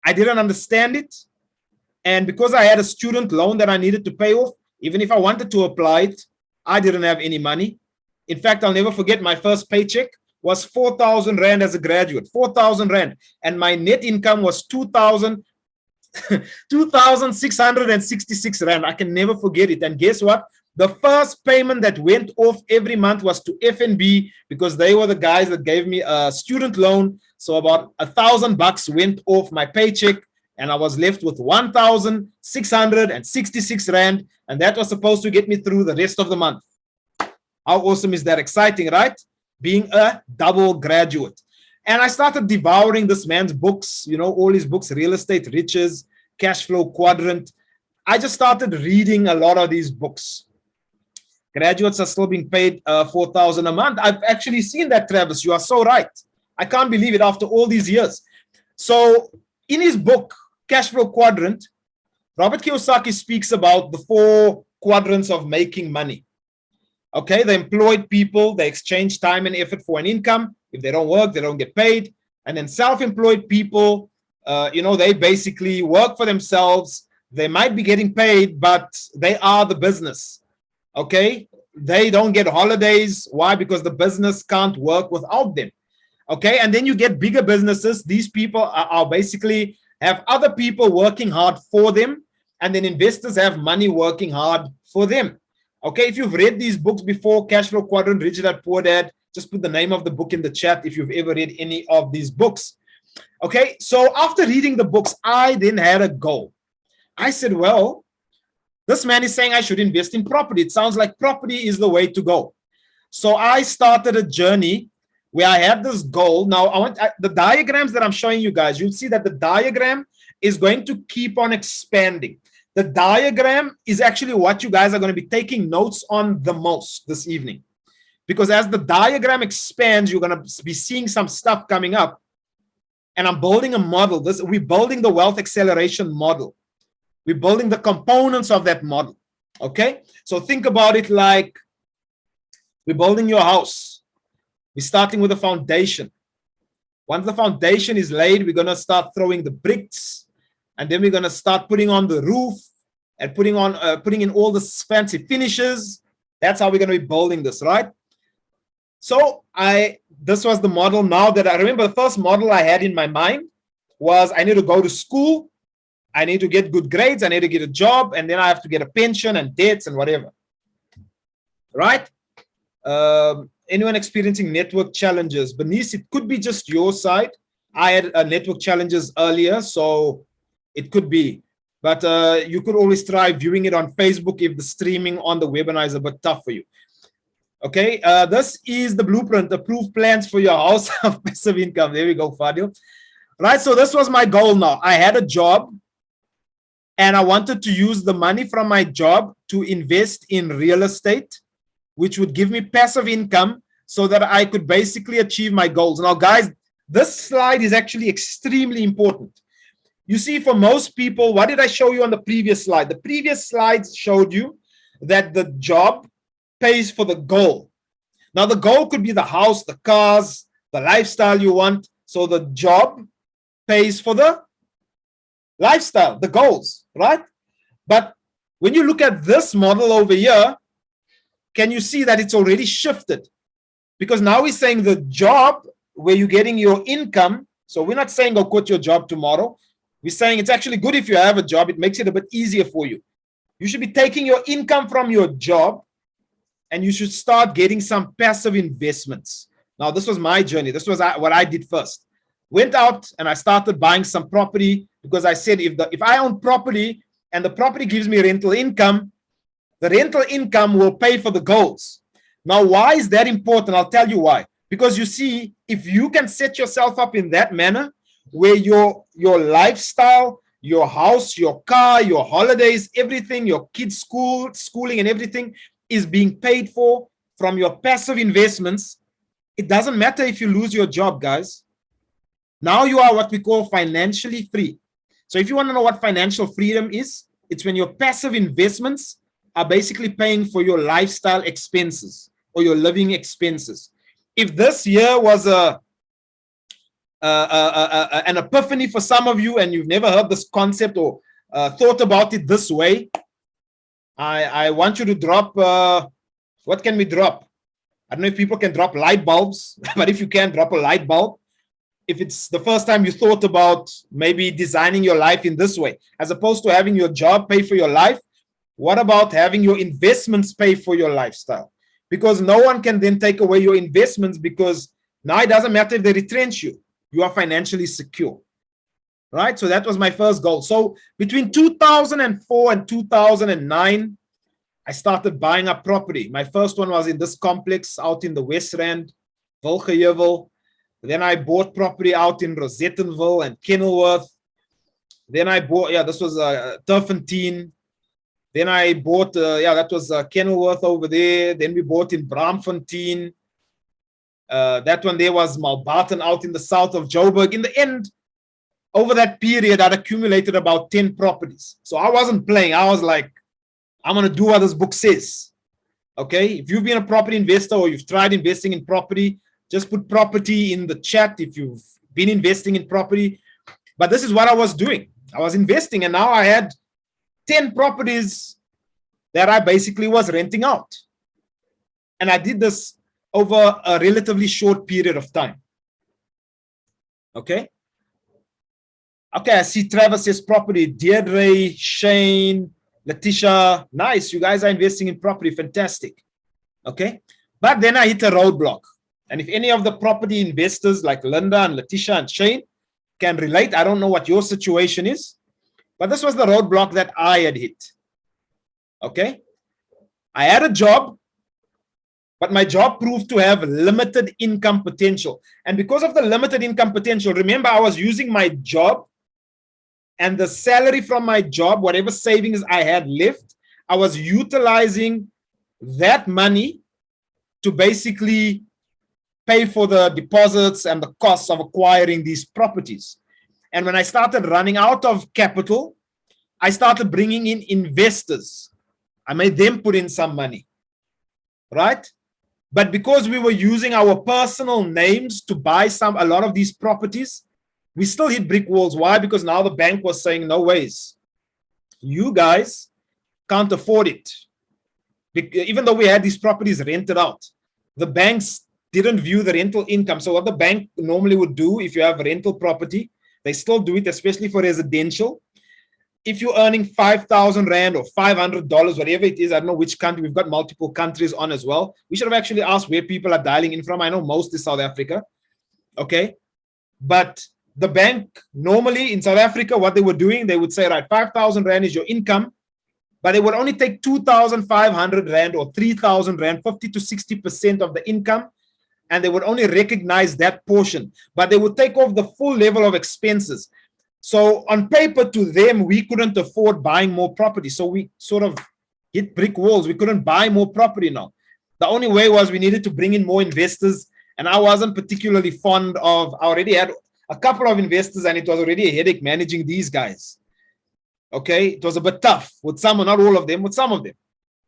I didn't understand it. And because I had a student loan that I needed to pay off, even if I wanted to apply it, I didn't have any money. In fact, I'll never forget, my first paycheck was 4,000 Rand as a graduate, 4,000 Rand. And my net income was 2,666 Rand. I can never forget it. And guess what? The first payment that went off every month was to FNB, because they were the guys that gave me a student loan. So about $1,000 went off my paycheck, and I was left with 1,666 Rand. And that was supposed to get me through the rest of the month. How awesome is that? Exciting, right? Being a double graduate. And I started devouring this man's books, all his books, Real Estate Riches, Cash Flow Quadrant. I just started reading a lot of these books. Graduates are still being paid 4,000 a month. I've actually seen that, Travis. You are so right. I can't believe it after all these years. So in his book, Cash Flow Quadrant, Robert Kiyosaki speaks about the 4 quadrants of making money. Okay, the employed people, they exchange time and effort for an income. If they don't work, they don't get paid. And then self-employed people, they basically work for themselves. They might be getting paid, but they are the business. Okay, they don't get holidays. Why? Because the business can't work without them. Okay, and then you get bigger businesses. These people are basically have other people working hard for them, and then investors have money working hard for them. Okay, if you've read these books before, Cash Flow Quadrant, Rich Dad, Poor Dad, just put the name of the book in the chat if you've ever read any of these books. Okay, so after reading the books, I then had a goal. I said, well, this man is saying I should invest in property. It sounds like property is the way to go. So I started a journey where I had this goal. Now, I want the diagrams that I'm showing you guys, you'll see that the diagram is going to keep on expanding. The diagram is actually what you guys are going to be taking notes on the most this evening. Because as the diagram expands, you're going to be seeing some stuff coming up. And I'm building a model. We're building the wealth acceleration model. We're building the components of that model. Okay? So think about it like we're building your house. We're starting with a foundation. Once the foundation is laid, we're going to start throwing the bricks. And then we're going to start putting on the roof and putting in all the fancy finishes. That's how we're going to be building this, right? So this was the model. Now that I remember, the first model I had in my mind was I need to go to school. I need to get good grades. I need to get a job. And then I have to get a pension and debts and whatever. Right? Anyone experiencing network challenges? Bernice, it could be just your side. I had network challenges earlier, so it could be. But you could always try viewing it on Facebook if the streaming on the webinar is a bit tough for you. Okay, this is the blueprint, approved plans for your house of passive income. There we go, Fadil. Right, so this was my goal now. I had a job and I wanted to use the money from my job to invest in real estate, which would give me passive income so that I could basically achieve my goals. Now, guys, this slide is actually extremely important. You see, for most people, what did I show you on the previous slide? The previous slides showed you that the job pays for the goal. Now, the goal could be the house, the cars, the lifestyle you want. So the job pays for the lifestyle, the goals, right? But when you look at this model over here, can you see that it's already shifted? Because now we're saying the job where you're getting your income. So we're not saying go quit your job tomorrow. We're saying it's actually good if you have a job. It makes it a bit easier for you. You should be taking your income from your job and you should start getting some passive investments. Now, this was my journey. This was what I did first. Went out and I started buying some property because I said if I own property and the property gives me rental income, the rental income will pay for the goals. Now, why is that important? I'll tell you why. Because you see, if you can set yourself up in that manner where your lifestyle, your house, your car, your holidays, everything, your kids' schooling and everything is being paid for from your passive investments, it doesn't matter if you lose your job, guys. Now you are what we call financially free. So if you want to know what financial freedom is, it's when your passive investments are basically paying for your lifestyle expenses or your living expenses. If this year was an epiphany for some of you and you've never heard this concept or thought about it this way, I want you to drop, what can we drop? I don't know if people can drop light bulbs, but if you can, drop a light bulb. If it's the first time you thought about maybe designing your life in this way, as opposed to having your job pay for your life, what about having your investments pay for your lifestyle? Because no one can then take away your investments, because now it doesn't matter if they retrench you. You are financially secure, right? So that was my first goal. So between 2004 and 2009, I started buying up property. My first one was in this complex out in the West Rand, Vilgeheuvel. Then I bought property out in Rosettenville and Kenilworth. Then I bought, this was Turfentine. Then I bought, that was Kenilworth over there. Then we bought in Braamfontein. That one there was Malbatten out in the south of Joburg. In the end, over that period, I'd accumulated about 10 properties. So I wasn't playing. I was like, I'm going to do what this book says. Okay? If you've been a property investor or you've tried investing in property, just put property in the chat if you've been investing in property. But this is what I was doing. I was investing, and now I had 10 properties that I basically was renting out. And I did this over a relatively short period of time. Okay? Okay, I see Travis says property. Deirdre, Shane, Letitia. Nice, you guys are investing in property. Fantastic. Okay? But then I hit a roadblock. And if any of the property investors like Linda and Letitia and Shane can relate, I don't know what your situation is, but this was the roadblock that I had hit. Okay? I had a job, but my job proved to have limited income potential. And because of the limited income potential, remember, I was using my job and the salary from my job, whatever savings I had left, I was utilizing that money to basically pay for the deposits and the costs of acquiring these properties. And when I started running out of capital, I started bringing in investors. I made them put in some money, right? But because we were using our personal names to buy a lot of these properties, we still hit brick walls. Why? Because now the bank was saying, no ways. You guys can't afford it. Even though we had these properties rented out, the banks didn't view the rental income. So what the bank normally would do, if you have rental property, they still do it, especially for residential. If you're earning 5,000 Rand or $500, whatever it is, I don't know which country, we've got multiple countries on as well. We should have actually asked where people are dialing in from. I know most is South Africa. Okay. But the bank normally in South Africa, what they were doing, they would say, right, 5,000 Rand is your income, but they would only take 2,500 Rand or 3,000 Rand, 50 to 60% of the income, and they would only recognize that portion, but they would take off the full level of expenses. So on paper, to them, we couldn't afford buying more property. So we sort of hit brick walls. We couldn't buy more property now. The only way was we needed to bring in more investors, and I wasn't particularly fond of, I already had a couple of investors, and it was already a headache managing these guys. Okay, it was a bit tough with some, not all of them, with some of them.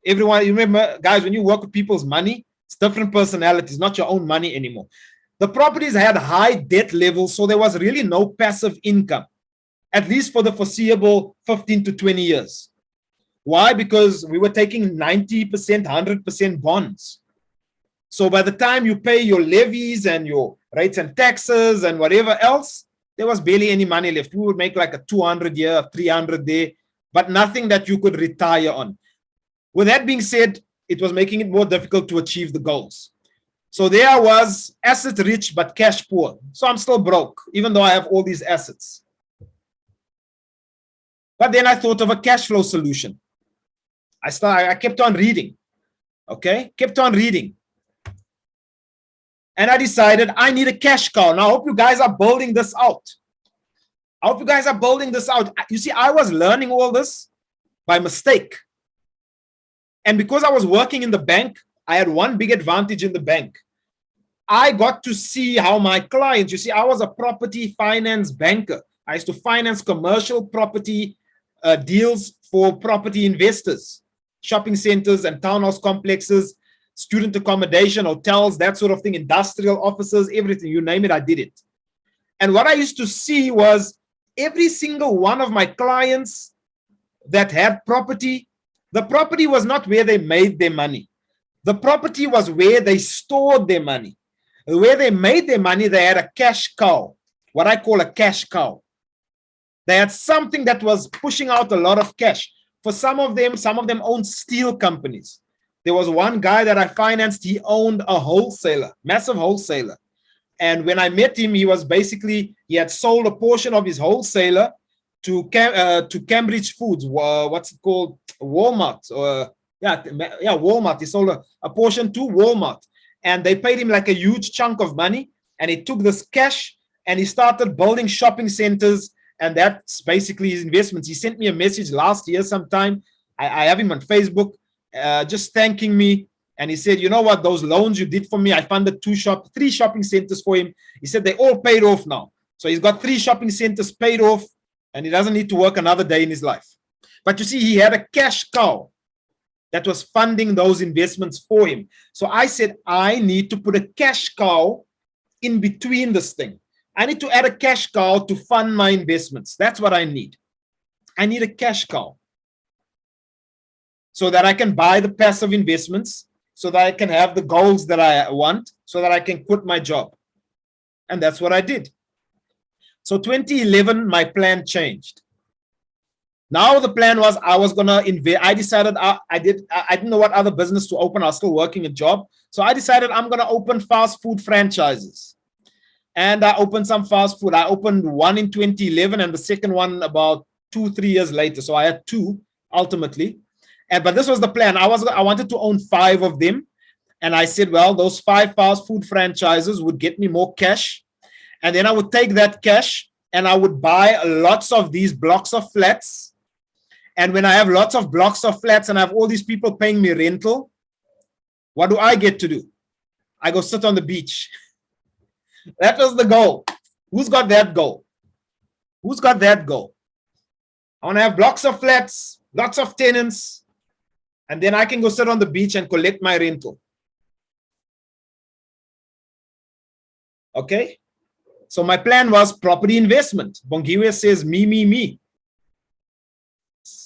Everyone, you remember, guys, when you work with people's money, it's different personalities, not your own money anymore. The properties had high debt levels, so there was really no passive income, at least for the foreseeable 15 to 20 years. Why? Because we were taking 90%, 100% bonds. So by the time you pay your levies and your rates and taxes and whatever else, there was barely any money left. We would make like a 200 here, 300 there, but nothing that you could retire on. With that being said, it was making it more difficult to achieve the goals. So there I was, asset rich, but cash poor. So I'm still broke, even though I have all these assets. But then I thought of a cash flow solution. I kept on reading, okay? Kept on reading. And I decided I need a cash cow. Now, I hope you guys are building this out. I hope you guys are building this out. You see, I was learning all this by mistake. And because I was working in the bank, I had one big advantage in the bank. I got to see how my clients, you see, I was a property finance banker. I used to finance commercial property deals for property investors, shopping centers and townhouse complexes, student accommodation, hotels, that sort of thing, industrial offices, everything, you name it, I did it. And what I used to see was every single one of my clients that had property, the property was not where they made their money. The property was where they stored their money. Where they made their money, they had a cash cow, what I call a cash cow. They had something that was pushing out a lot of cash. For some of them owned steel companies. There was one guy that I financed, he owned a wholesaler, massive wholesaler. And when I met him, he had sold a portion of his wholesaler to Cambridge Foods, what's it called? Walmart. Walmart. He sold a portion to Walmart. And they paid him like a huge chunk of money. And he took this cash and he started building shopping centers. And that's basically his investments. He sent me a message last year sometime. I have him on Facebook, just thanking me. And he said, you know what, those loans you did for me, I funded 3 shopping centers for him. He said they all paid off now. So he's got 3 shopping centers paid off and he doesn't need to work another day in his life. But you see, he had a cash cow that was funding those investments for him. So I said, I need to put a cash cow in between this thing. I need to add a cash cow to fund my investments. That's what I need. I need a cash cow so that I can buy the passive investments, so that I can have the goals that I want, so that I can quit my job. And that's what I did. So 2011, my plan changed. Now the plan was I was gonna invest. I decided I didn't know what other business to open. I was still working a job. So I decided I'm gonna open fast food franchises. And I opened some fast food. I opened one in 2011 and the second one about 2-3 years later. So I had 2 ultimately. But this was the plan. I wanted to own 5 of them. And I said, well, those 5 fast food franchises would get me more cash. And then I would take that cash and I would buy lots of these blocks of flats. And when I have lots of blocks of flats and I have all these people paying me rental, what do I get to do? I go sit on the beach. That was the goal. Who's got that goal? Who's got that goal? I want to have blocks of flats, lots of tenants, and then I can go sit on the beach and collect my rental. Okay? So my plan was property investment. Bongiwe says me.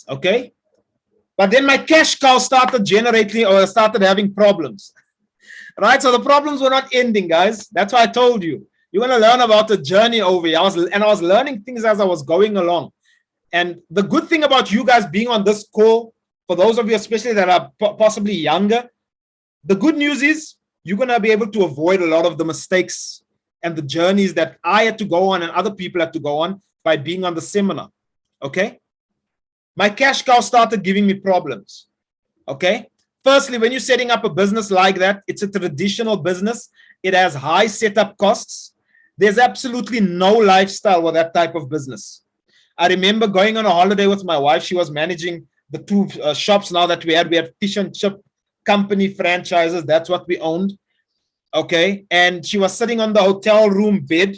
Okay? But then my cash cow started generating or started having problems. Right? So the problems were not ending, guys. That's why I told you. You're going to learn about the journey over here. I was learning things as I was going along. And the good thing about you guys being on this call, for those of you especially that are possibly younger, the good news is you're going to be able to avoid a lot of the mistakes and the journeys that I had to go on and other people had to go on by being on the seminar. Okay? My cash cow started giving me problems. Okay. Firstly, when you're setting up a business like that, it's a traditional business. It has high setup costs. There's absolutely no lifestyle with that type of business. I remember going on a holiday with my wife. She was managing the two shops now that we had. We had fish and chip company franchises. That's what we owned. Okay. And she was sitting on the hotel room bed,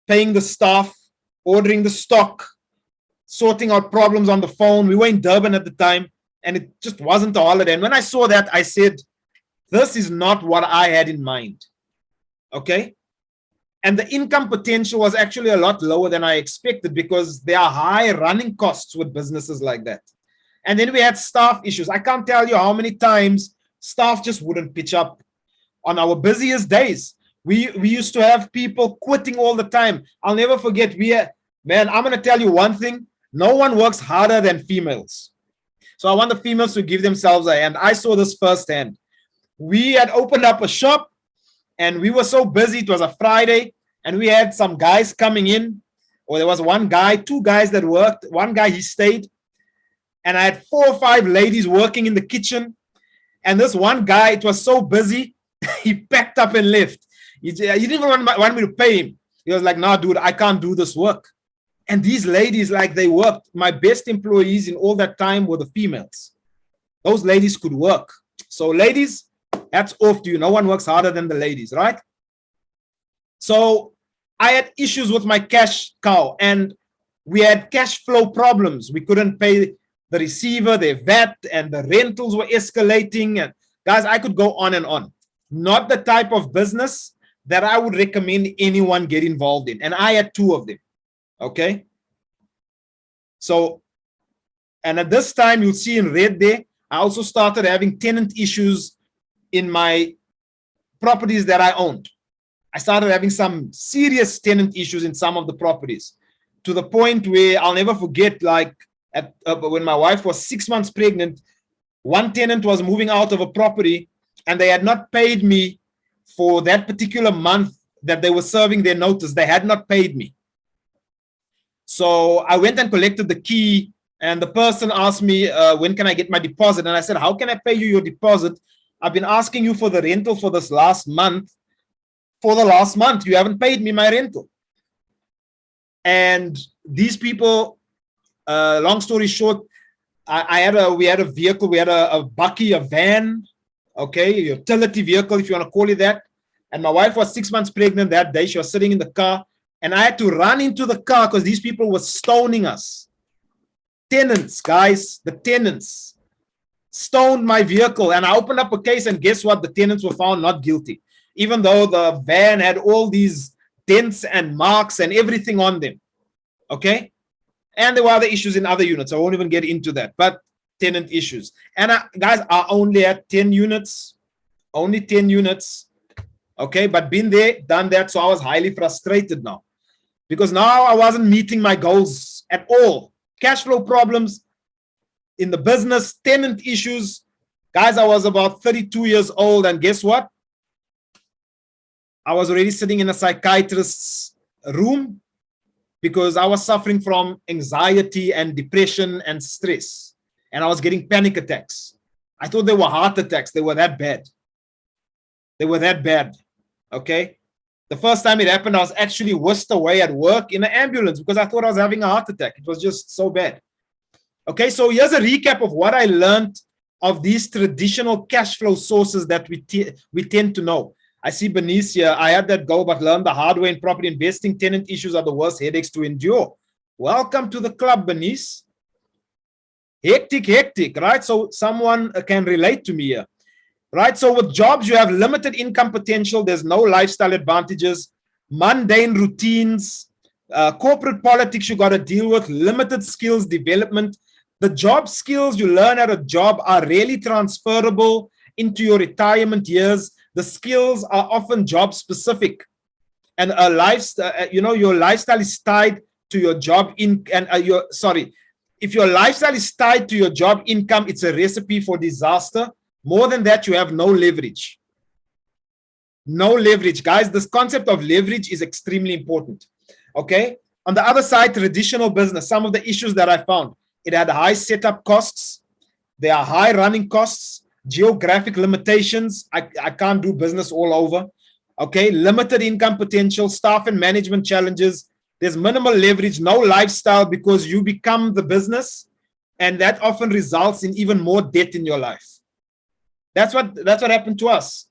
paying the staff, ordering the stock, sorting out problems on the phone. We were in Durban at the time, and it just wasn't a holiday. And when I saw that, I said, this is not what I had in mind. Okay. And the income potential was actually a lot lower than I expected because there are high running costs with businesses like that. And then we had staff issues. I can't tell you how many times staff just wouldn't pitch up on our busiest days. We used to have people quitting all the time. I'll never forget. Man, I'm going to tell you one thing. No one works harder than females. So I want the females to give themselves a hand. I saw this firsthand. We had opened up a shop and we were so busy. It was a Friday and we had some guys coming in, or there was one guy, two guys that worked. One guy, he stayed, and I had 4 or 5 ladies working in the kitchen. And this one guy, it was so busy, he packed up and left. He didn't even want me to pay him. He was like, "No, dude, I can't do this work." And these ladies, like, they worked. My best employees in all that time were the females. Those ladies could work. So ladies, hats off to you. No one works harder than the ladies, right? So I had issues with my cash cow, and we had cash flow problems. We couldn't pay the receiver, their VAT, and the rentals were escalating. And guys, I could go on and on. Not the type of business that I would recommend anyone get involved in. And I had 2 of them. Okay. So, and at this time, you'll see in red there, I also started having tenant issues in my properties that I owned. I started having some serious tenant issues in some of the properties, to the point where I'll never forget, like when my wife was 6 months pregnant, one tenant was moving out of a property and they had not paid me for that particular month that they were serving their notice. They had not paid me. So I went and collected the key, and the person asked me, when can I get my deposit? And I said, how can I pay you your deposit? I've been asking you for the rental for this last month. For the last month, you haven't paid me my rental. And these people, long story short, we had a vehicle, we had a bucky, a van, okay, a utility vehicle, if you want to call it that. And my wife was 6 months pregnant that day. She was sitting in the car, and I had to run into the car because these people were stoning us. Tenants, guys, the tenants stoned my vehicle. And I opened up a case, and guess what? The tenants were found not guilty, even though the van had all these dents and marks and everything on them. Okay. And there were other issues in other units. I won't even get into that, but tenant issues. And guys, I only had 10 units, only 10 units. Okay. But been there, done that. So I was highly frustrated now, because now I wasn't meeting my goals at all. Cash flow problems in the business, tenant issues. Guys, I was about 32 years old, and guess what? I was already sitting in a psychiatrist's room because I was suffering from anxiety and depression and stress, and I was getting panic attacks. I thought they were heart attacks. They were that bad. They were that bad. Okay. The first time it happened, I was actually whisked away at work in an ambulance because I thought I was having a heart attack. It was just so bad. Okay, so here's a recap of what I learned of these traditional cash flow sources that we tend to know. I see Bernice here. I had that go, but learned the hard way in property investing. Tenant issues are the worst headaches to endure. Welcome to the club, Bernice. Hectic, right? So someone can relate to me here. Right, so with jobs, you have limited income potential. There's no lifestyle advantages, mundane routines, corporate politics you got to deal with, limited skills development. The job skills you learn at a job are rarely transferable into your retirement years. The skills are often job specific, and a lifestyle, your lifestyle is tied to your job if your lifestyle is tied to your job income, it's a recipe for disaster. More than that, you have no leverage. No leverage, guys. This concept of leverage is extremely important. Okay. On the other side, traditional business, some of the issues that I found. It had high setup costs. There are high running costs, geographic limitations. I can't do business all over. Okay, limited income potential, staff and management challenges. There's minimal leverage, no lifestyle because you become the business, and that often results in even more debt in your life. That's what happened to us.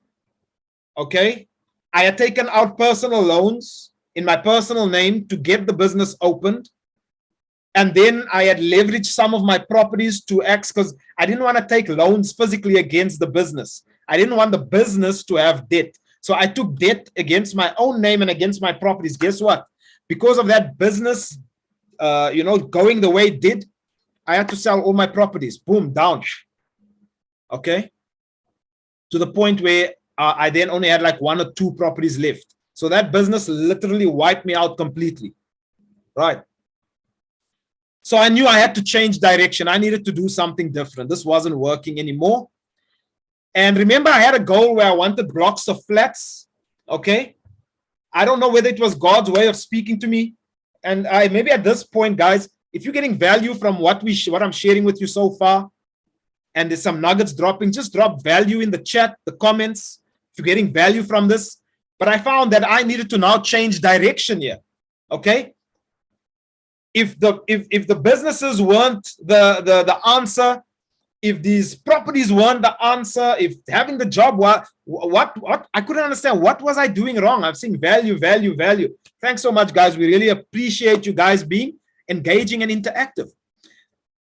Okay, I had taken out personal loans in my personal name to get the business opened. And then I had leveraged some of my properties to because I didn't want to take loans physically against the business. I didn't want the business to have debt. So I took debt against my own name and against my properties. Guess what? Because of that business, going the way it did, I had to sell all my properties. Boom, down. Okay. To the point where I then only had like 1 or 2 properties left. So that business literally wiped me out completely. Right. So I knew I had to change direction. I needed to do something different. This wasn't working anymore. And remember, I had a goal where I wanted blocks of flats. Okay. I don't know whether it was God's way of speaking to me. And maybe at this point, guys, if you're getting value from what I'm sharing with you so far, and there's some nuggets dropping, just drop value in the chat, the comments, if you're getting value from this. But I found that I needed to now change direction here. Okay. If the businesses weren't the answer, if these properties weren't the answer, if having the job, what I couldn't understand. What was I doing wrong? I've seen value. Thanks so much, guys. We really appreciate you guys being engaging and interactive.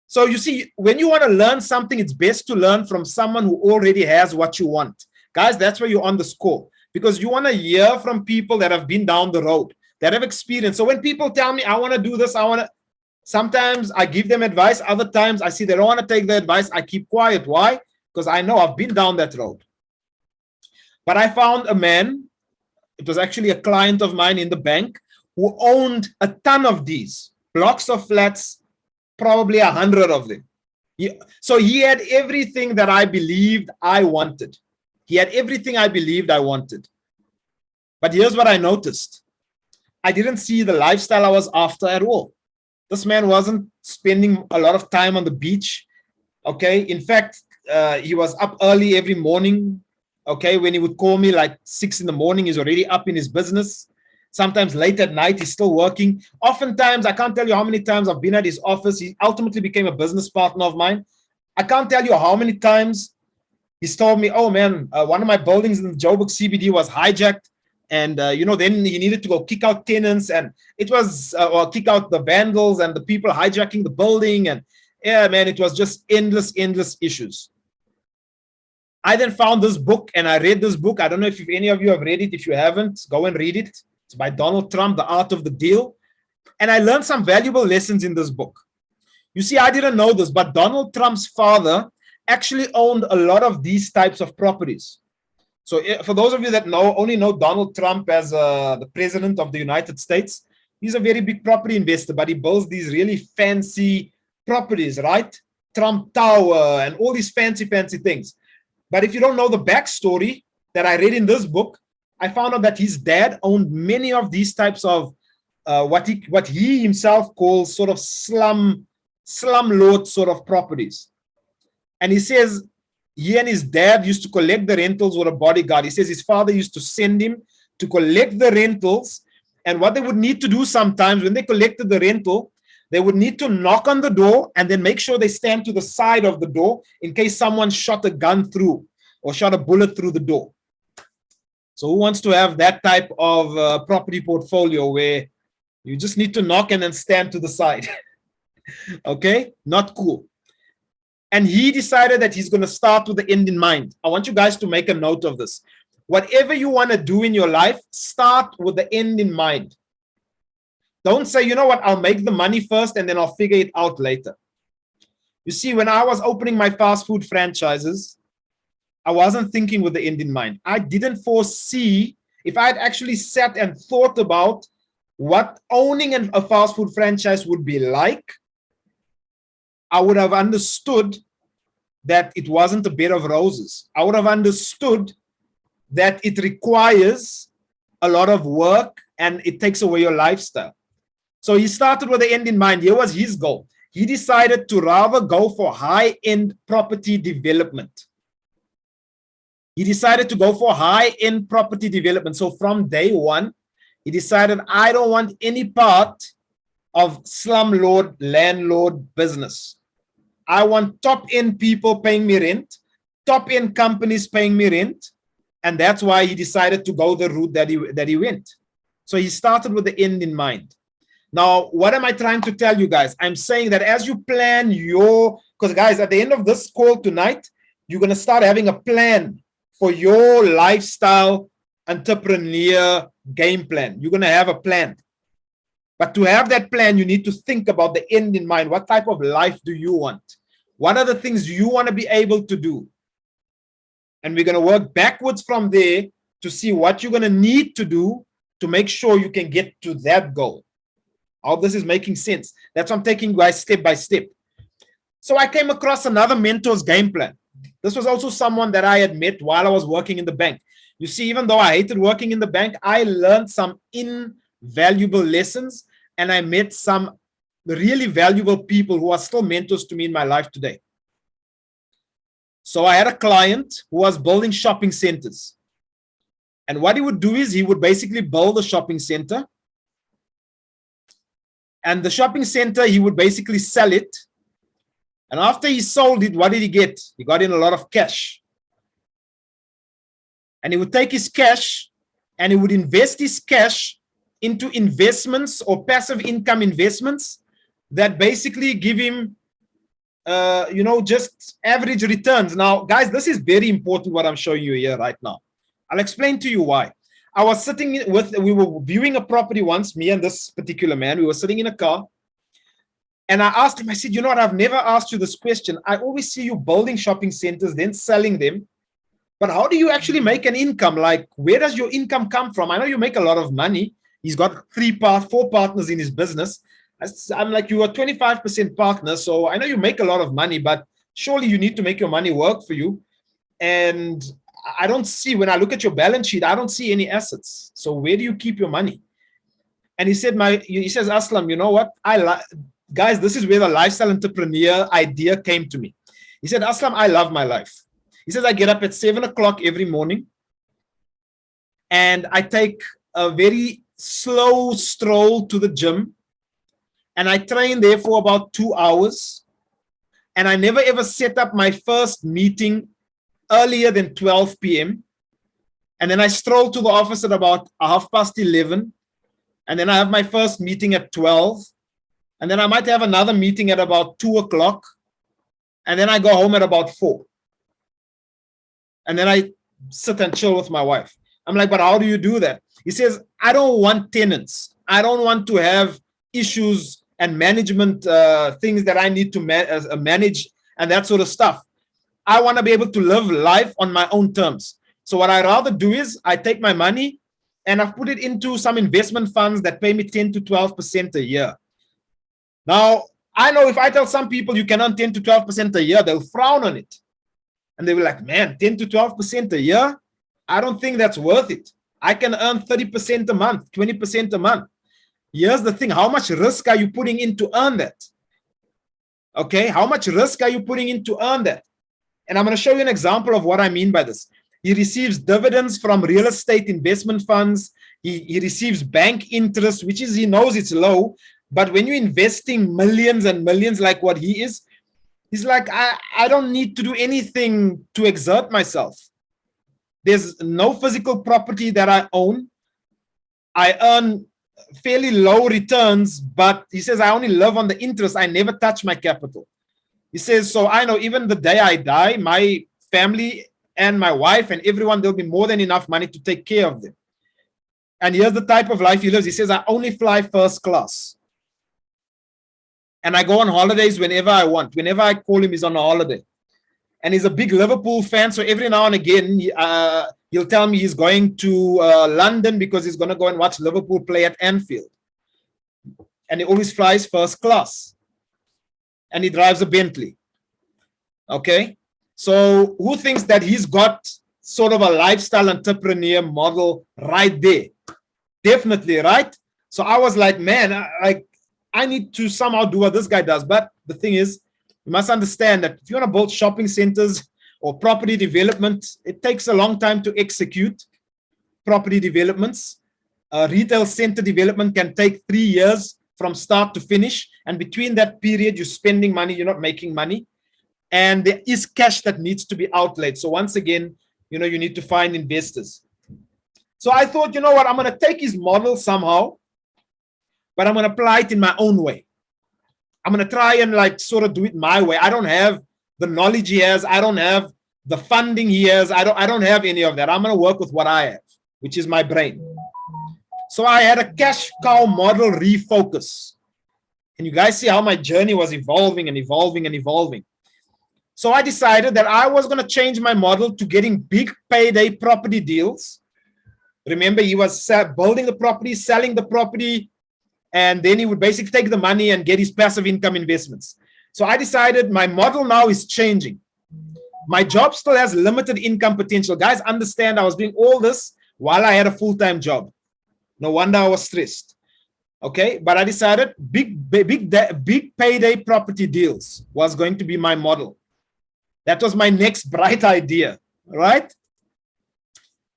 So you see, when you want to learn something, it's best to learn from someone who already has what you want. Guys, that's where you're on the score, because you want to hear from people that have been down the road, that have experience. So when people tell me, I want to do this, sometimes I give them advice. Other times I see they don't want to take the advice. I keep quiet. Why? Because I know I've been down that road. But I found a man, it was actually a client of mine in the bank, who owned a ton of these blocks of flats, probably 100 of them. So he had everything that I believed I wanted. He had everything I believed I wanted. But here's what I noticed. I didn't see the lifestyle I was after at all. This man wasn't spending a lot of time on the beach. Okay. In fact, he was up early every morning. Okay. When he would call me like 6 in the morning, he's already up in his business. Sometimes late at night, he's still working. Oftentimes, I can't tell you how many times I've been at his office. He ultimately became a business partner of mine. I can't tell you how many times he's told me, oh man, one of my buildings in the Joburg CBD was hijacked. And, then he needed to go kick out tenants, and it was, or kick out the vandals and the people hijacking the building. And yeah, man, it was just endless issues. I then found this book and I read this book. I don't know if any of you have read it. If you haven't, go and read it. It's by Donald Trump, The Art of the Deal. And I learned some valuable lessons in this book. You see, I didn't know this, but Donald Trump's father actually owned a lot of these types of properties. So for those of you that only know Donald Trump as the president of the United States, he's a very big property investor, but he builds these really fancy properties, right? Trump Tower and all these fancy things. But if you don't know the backstory that I read in this book, I found out that his dad owned many of these types of what he himself calls sort of slum lord sort of properties. And he says he and his dad used to collect the rentals with a bodyguard. He says his father used to send him to collect the rentals. And what they would need to do sometimes when they collected the rental, they would need to knock on the door and then make sure they stand to the side of the door in case someone shot a gun through or shot a bullet through the door. So who wants to have that type of property portfolio where you just need to knock and then stand to the side? Okay, not cool. And he decided that he's going to start with the end in mind. I want you guys to make a note of this. Whatever you want to do in your life, start with the end in mind. Don't say, you know what, I'll make the money first and then I'll figure it out later. You see, when I was opening my fast food franchises, I wasn't thinking with the end in mind. I didn't foresee, if I had actually sat and thought about what owning a fast food franchise would be like, I would have understood that it wasn't a bed of roses. I would have understood that it requires a lot of work and it takes away your lifestyle. So he started with the end in mind. Here was his goal. he decided to rather go for high-end property development. He decided to go for high-end property development. So from day one, he decided, I don't want any part of slumlord, landlord business. I want top-end people paying me rent, top-end companies paying me rent, and that's why he decided to go the route that he went. So he started with the end in mind. Now, what am I trying to tell you guys? I'm saying that as you plan because guys, at the end of this call tonight, you're going to start having a plan for your lifestyle entrepreneur game plan. You're going to have a plan. But to have that plan, you need to think about the end in mind. What type of life do you want? What are the things you want to be able to do? And we're going to work backwards from there to see what you're going to need to do to make sure you can get to that goal. I hope this is making sense. That's why I'm taking you guys step by step. So I came across another mentor's game plan. This was also someone that I had met while I was working in the bank. You see, even though I hated working in the bank, I learned some invaluable lessons, and I met some really valuable people who are still mentors to me in my life today. So I had a client who was building shopping centers. And what he would do is he would basically build a shopping center. And the shopping center, he would basically sell it. And after he sold it, what did he get? He got in a lot of cash. And he would take his cash and he would invest his cash into investments or passive income investments that basically give him, just average returns. Now, guys, this is very important what I'm showing you here right now. I'll explain to you why. I was we were viewing a property once, me and this particular man. We were sitting in a car. And I asked him, I said, you know what, I've never asked you this question. I always see you building shopping centers, then selling them. But how do you actually make an income? Like, where does your income come from? I know you make a lot of money. He's got 4 partners in his business. I'm like, you are 25% partner. So I know you make a lot of money, but surely you need to make your money work for you. And I don't see, when I look at your balance sheet, I don't see any assets. So where do you keep your money? And he said, he says, Aslam, you know what? Guys, this is where the lifestyle entrepreneur idea came to me. He said, Aslam, I love my life. He says, I get up at 7 o'clock every morning and I take a very slow stroll to the gym and I train there for about 2 hours. And I never ever set up my first meeting earlier than 12 p.m. And then I stroll to the office at about 11:30. And then I have my first meeting at 12. And then I might have another meeting at about 2 o'clock. And then I go home at about 4. And then I sit and chill with my wife. I'm like, but how do you do that? He says, I don't want tenants. I don't want to have issues and management things that I need to manage and that sort of stuff. I want to be able to live life on my own terms. So what I rather do is I take my money and I've put it into some investment funds that pay me 10 to 12% a year. Now, I know if I tell some people you can earn 10 to 12% a year, they'll frown on it. And they were like, man, 10 to 12% a year? I don't think that's worth it. I can earn 30% a month, 20% a month. Here's the thing. How much risk are you putting in to earn that? Okay. How much risk are you putting in to earn that? And I'm going to show you an example of what I mean by this. He receives dividends from real estate investment funds. He receives bank interest, which is, he knows it's low. But when you're investing millions and millions like what he is, he's like, I don't need to do anything to exert myself. There's no physical property that I own. I earn fairly low returns, but he says, I only live on the interest. I never touch my capital. He says, so I know even the day I die, my family and my wife and everyone, there'll be more than enough money to take care of them. And here's the type of life he lives. He says, I only fly first class. And I go on holidays whenever I want. Whenever I call him, he's on a holiday. And he's a big Liverpool fan. So every now and again, he'll tell me he's going to London because he's going to go and watch Liverpool play at Anfield. And he always flies first class. And he drives a Bentley. Okay? So who thinks that he's got sort of a lifestyle entrepreneur model right there? Definitely, right? So I was like, man, I need to somehow do what this guy does. But the thing is, you must understand that if you want to build shopping centers or property development, it takes a long time to execute property developments. Retail center development can take 3 years from start to finish. And between that period, you're spending money, you're not making money. And there is cash that needs to be outlaid. So once again, you need to find investors. So I thought, you know what, I'm going to take his model somehow, but I'm going to apply it in my own way. I'm going to try and like sort of do it my way. I don't have the knowledge he has. I don't have the funding he has. I don't have any of that. I'm going to work with what I have, which is my brain. So I had a cash cow model refocus. And you guys see how my journey was evolving and evolving and evolving. So I decided that I was going to change my model to getting big payday property deals. Remember, he was building the property, selling the property, and then he would basically take the money and get his passive income investments. So I decided my model now is changing. My job still has limited income potential. Guys, understand I was doing all this while I had a full-time job. No wonder I was stressed. Okay, but I decided big payday property deals was going to be my model. That was my next bright idea, right?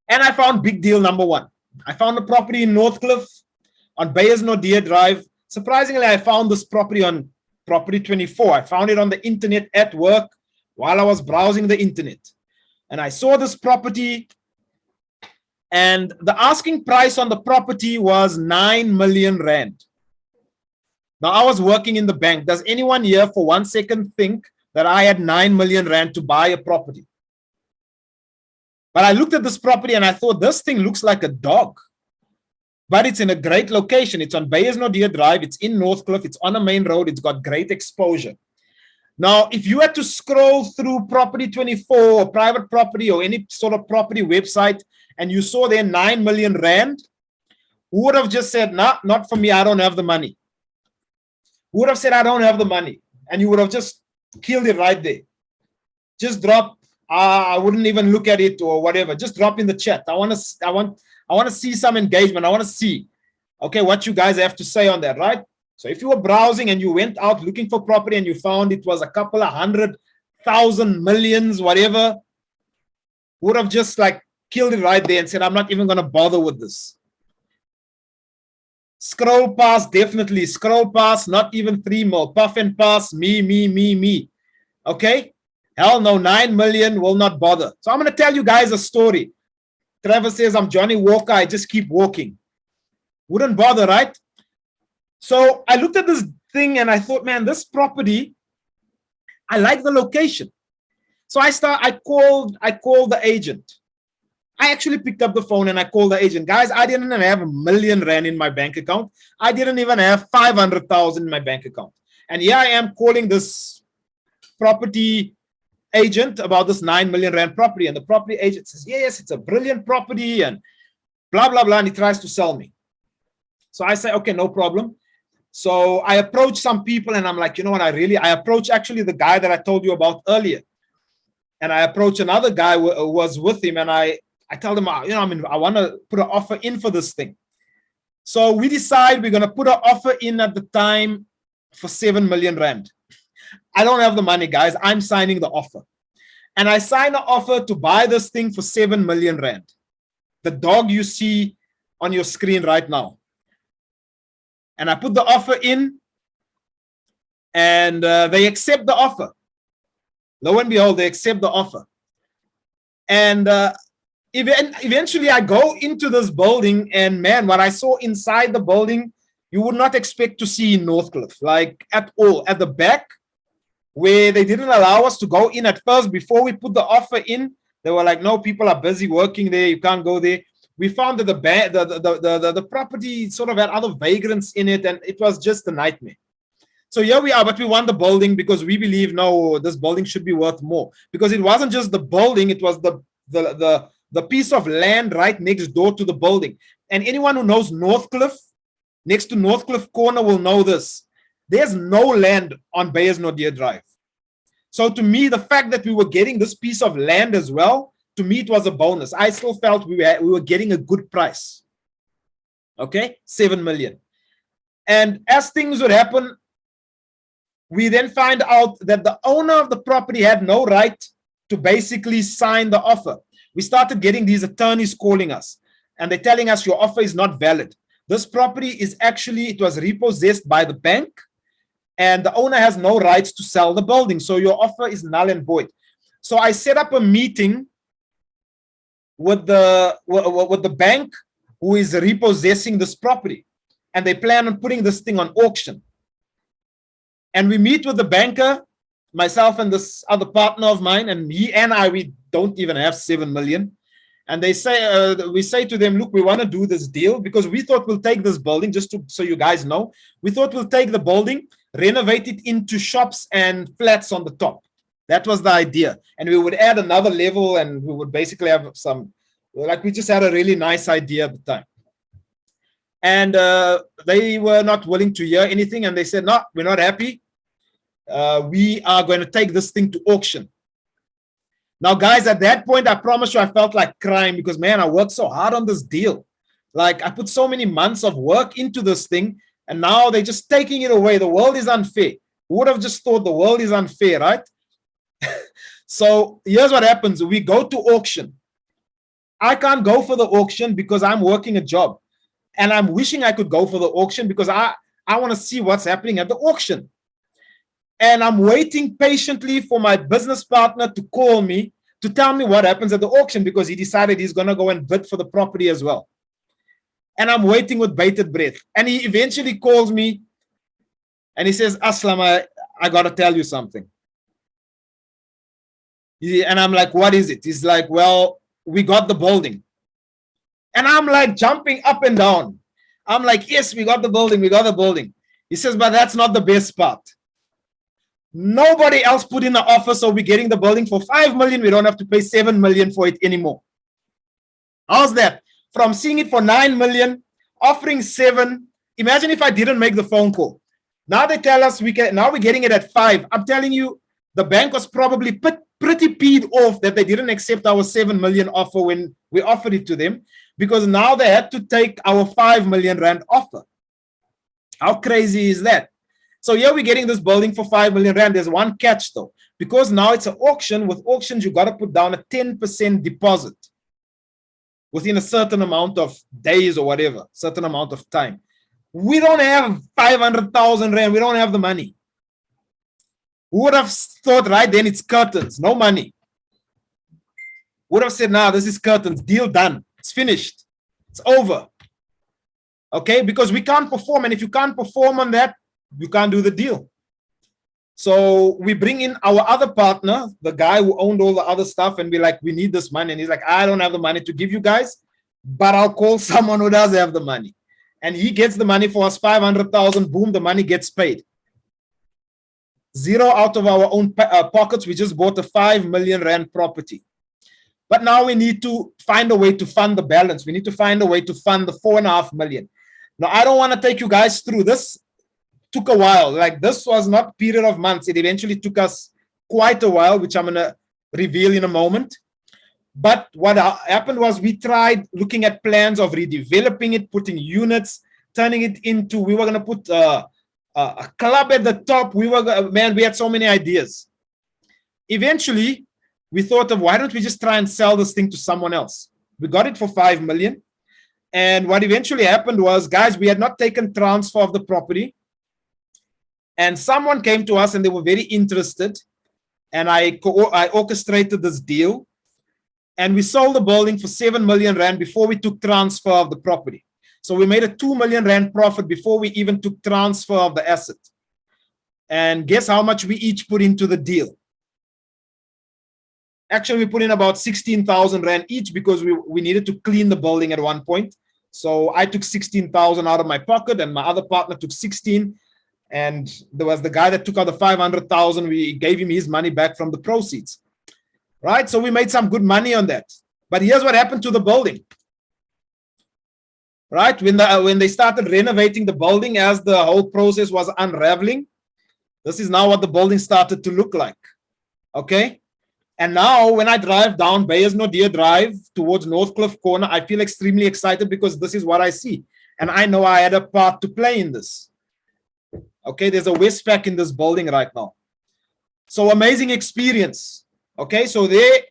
And I found big deal number one. I found a property in Northcliffe on Bayers Nordia Drive. Surprisingly, I found this property on Property 24. I found it on the internet at work while I was browsing the internet. And I saw this property, and the asking price on the property was 9 million rand. Now, I was working in the bank. Does anyone here for 1 second think that I had 9 million rand to buy a property? But I looked at this property and I thought, this thing looks like a dog. But it's in a great location. It's on Bayers Nordia Drive. It's in Northcliffe. It's on a main road. It's got great exposure. Now, if you had to scroll through Property 24 or private property or any sort of property website and you saw there 9 million rand, who would have just said, nah, not for me, I don't have the money? Who would have said, I don't have the money? And you would have just killed it right there. Just drop, I wouldn't even look at it or whatever. Just drop in the chat. I want to see some engagement. I want to see, okay, what you guys have to say on that, right? So if you were browsing and you went out looking for property and you found it was a couple of 100,000 millions, whatever, would have just like killed it right there and said, I'm not even going to bother with this. Scroll past, definitely. Scroll past, not even 3 mil. Puff and pass, me. Okay? Hell no, 9 million will not bother. So I'm going to tell you guys a story. Trevor says, I'm Johnny Walker, I just keep walking. Wouldn't bother, right? So I looked at this thing and I thought, man, this property, I like the location. So I called the agent. I actually picked up the phone and I called the agent. Guys, I didn't even have 1 million rand in my bank account. I didn't even have 500,000 in my bank account. And here I am calling this property agent about this 9 million rand property. And the property agent says, yes, it's a brilliant property and blah, blah, blah. And he tries to sell me. So I say, okay, no problem. So I approach some people and I'm like, you know what, I approach actually the guy that I told you about earlier. And I approach another guy who was with him and I tell them, I want to put an offer in for this thing. So we decide we're going to put an offer in at the time for 7 million rand. I don't have the money, guys. I'm signing the offer. And I sign an offer to buy this thing for 7 million rand. The dog you see on your screen right now. And I put the offer in and they accept the offer. Lo and behold, they accept the offer. And eventually I go into this building and man, what I saw inside the building, you would not expect to see in Northcliffe, like at all. At the back, where they didn't allow us to go in at first, before we put the offer in, they were like, no, people are busy working there, you can't go there. We found that the property sort of had other vagrants in it, and it was just a nightmare. So here we are, but we won the building because we believe, no, this building should be worth more. Because it wasn't just the building, it was the piece of land right next door to the building. And anyone who knows Northcliffe, next to Northcliffe Corner will know this. There's no land on Bayers Nordia Drive. So to me, the fact that we were getting this piece of land as well, to me, it was a bonus. I still felt we were getting a good price. Okay, 7 million. And as things would happen, we then find out that the owner of the property had no right to basically sign the offer. We started getting these attorneys calling us, and they're telling us your offer is not valid. This property is actually, it was repossessed by the bank, and the owner has no rights to sell the building. So your offer is null and void. So I set up a meeting with the bank who is repossessing this property, and they plan on putting this thing on auction. And we meet with the banker, myself and this other partner of mine, and he and I, we don't even have 7 million. And they say, we say to them, look, we want to do this deal because we thought we'll take this building, just to, so you guys know, we thought we'll take the building, renovate it into shops and flats on the top. That was the idea. And we would add another level, and we would basically have some, like, we just had a really nice idea at the time. And they were not willing to hear anything. And they said, no, we're not happy. We are going to take this thing to auction. Now, guys, at that point, I promise you, I felt like crying because, man, I worked so hard on this deal. Like, I put so many months of work into this thing, and now they're just taking it away. The world is unfair. Who would have just thought the world is unfair, right? So here's what happens. We go to auction. I can't go for the auction because I'm working a job. And I'm wishing I could go for the auction because I want to see what's happening at the auction. And I'm waiting patiently for my business partner to call me to tell me what happens at the auction because he decided he's going to go and bid for the property as well. And I'm waiting with bated breath. And he eventually calls me and he says, Aslam, I got to tell you something. And I'm like, what is it? He's like, well, we got the building. And I'm like jumping up and down. I'm like, yes, we got the building. We got the building. He says, but that's not the best part. Nobody else put in an offer, so we're getting the building for 5 million. We don't have to pay 7 million for it anymore. How's that? From seeing it for 9 million, offering 7. Imagine if I didn't make the phone call. Now they tell us now we're getting it at 5. I'm telling you, the bank was probably pretty peed off that they didn't accept our 7 million offer when we offered it to them, because now they had to take our 5 million rand offer. How crazy is that? So here we're getting this building for 5 million rand. There's one catch though, because now it's an auction. With auctions, you got to put down a 10% deposit within a certain amount of days or whatever, certain amount of time. We don't have 500,000 rand. We don't have the money. Who would have thought right then it's curtains, no money? Would have said, nah, this is curtains, deal done. It's finished. It's over. Okay, because we can't perform. And if you can't perform on that, you can't do the deal. So we bring in our other partner, the guy who owned all the other stuff, and we're like, we need this money. And he's like, I don't have the money to give you guys, but I'll call someone who does have the money. And he gets the money for us, 500,000, boom, the money gets paid. 0 out of our own pockets. We just bought a 5 million rand property. But now we need to find a way to fund the balance. We need to find a way to fund the 4.5 million. Now, I don't want to take you guys through this. Took a while. Like, this was not a period of months. It eventually took us quite a while, which I'm going to reveal in a moment. But what happened was we tried looking at plans of redeveloping it, putting units, turning it into, we were going to put a club at the top. We had so many ideas. Eventually, we thought of, why don't we just try and sell this thing to someone else? We got it for 5 million. And what eventually happened was, guys, we had not taken transfer of the property. And someone came to us and they were very interested. And I orchestrated this deal. And we sold the building for 7 million rand before we took transfer of the property. So we made a 2 million rand profit before we even took transfer of the asset. And guess how much we each put into the deal? Actually, we put in about 16,000 rand each because we needed to clean the building at one point. So I took 16,000 out of my pocket and my other partner took 16. And there was the guy that took out the 500,000. We gave him his money back from the proceeds. Right? So we made some good money on that. But here's what happened to the building. Right? When they started renovating the building, as the whole process was unraveling, this is now what the building started to look like. Okay? And now when I drive down Beyersnodie Drive towards Northcliffe Corner, I feel extremely excited because this is what I see. And I know I had a part to play in this. Okay, there's a Westpac in this building right now. So amazing experience. Okay, so there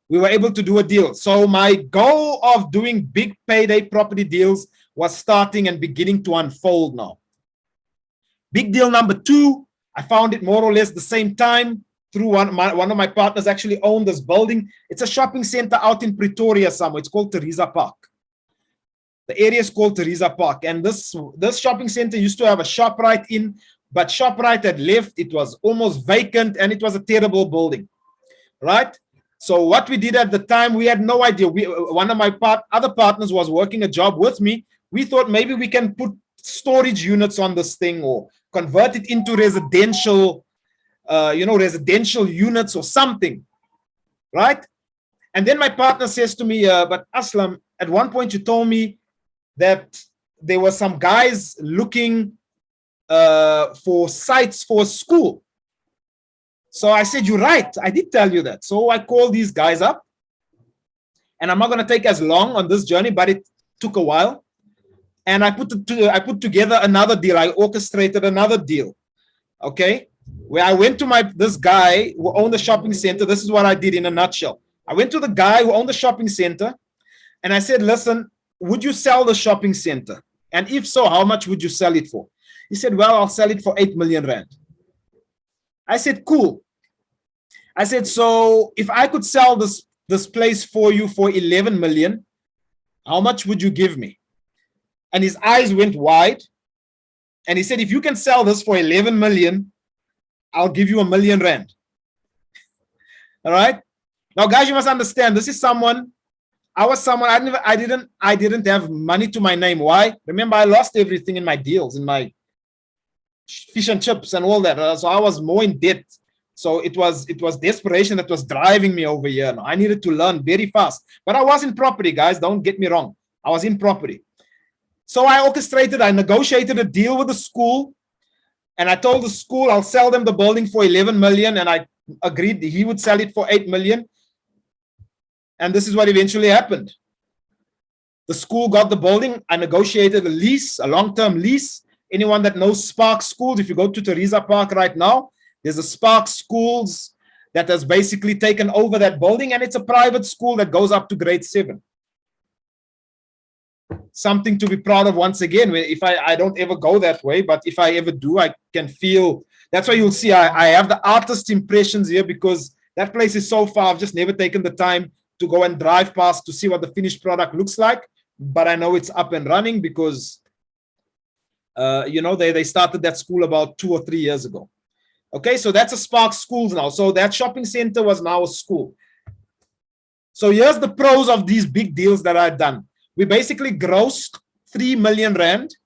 we were able to do a deal. So my goal of doing big payday property deals was starting and beginning to unfold now. Big deal number 2, I found it more or less the same time through one of my partners actually owned this building. It's a shopping center out in Pretoria somewhere. It's called Teresa Park. The area is called Teresa Park. And this shopping center used to have a ShopRite in, but ShopRite had left. It was almost vacant and it was a terrible building, right? So what we did at the time, we had no idea. One of my other partners was working a job with me. We thought maybe we can put storage units on this thing or convert it into residential, residential units or something, right? And then my partner says to me, but Aslam, at one point you told me that there were some guys looking for sites for a school. So I said, you're right. I did tell you that. So I called these guys up, and I'm not going to take as long on this journey, but it took a while. And I put together another deal. I orchestrated another deal. Okay, where I went to this guy who owned the shopping center. This is what I did in a nutshell. I went to the guy who owned the shopping center, and I said, listen, would you sell the shopping center? And if so, how much would you sell it for? He said, well, I'll sell it for 8 million rand. I said, cool. I said, so if I could sell this place for you for 11 million, how much would you give me? And his eyes went wide. And he said, if you can sell this for 11 million, I'll give you 1 million rand. All right. Now, guys, you must understand, this is someone, I didn't have money to my name. Why? Remember, I lost everything in my deals, in my fish and chips and all that. So I was more in debt. So it was desperation that was driving me over here. Now, I needed to learn very fast. But I was in property, guys. Don't get me wrong. I was in property. So I negotiated a deal with the school. And I told the school I'll sell them the building for 11 million. And I agreed he would sell it for 8 million. And this is what eventually happened. The school got the building. I negotiated a lease, a long-term lease. Anyone that knows Spark Schools, if you go to Teresa Park right now, there's a Spark Schools that has basically taken over that building, and it's a private school that goes up to grade 7. Something to be proud of once again. If I don't ever go that way, but if I ever do, I can feel. That's why you'll see I have the artist impressions here, because that place is so far. I've just never taken the time to go and drive past to see what the finished product looks like. But I know it's up and running because, they started that school about 2 or 3 years ago. Okay, so that's a Spark Schools now. So that shopping center was now a school. So here's the pros of these big deals that I've done. We basically grossed 3 million rand,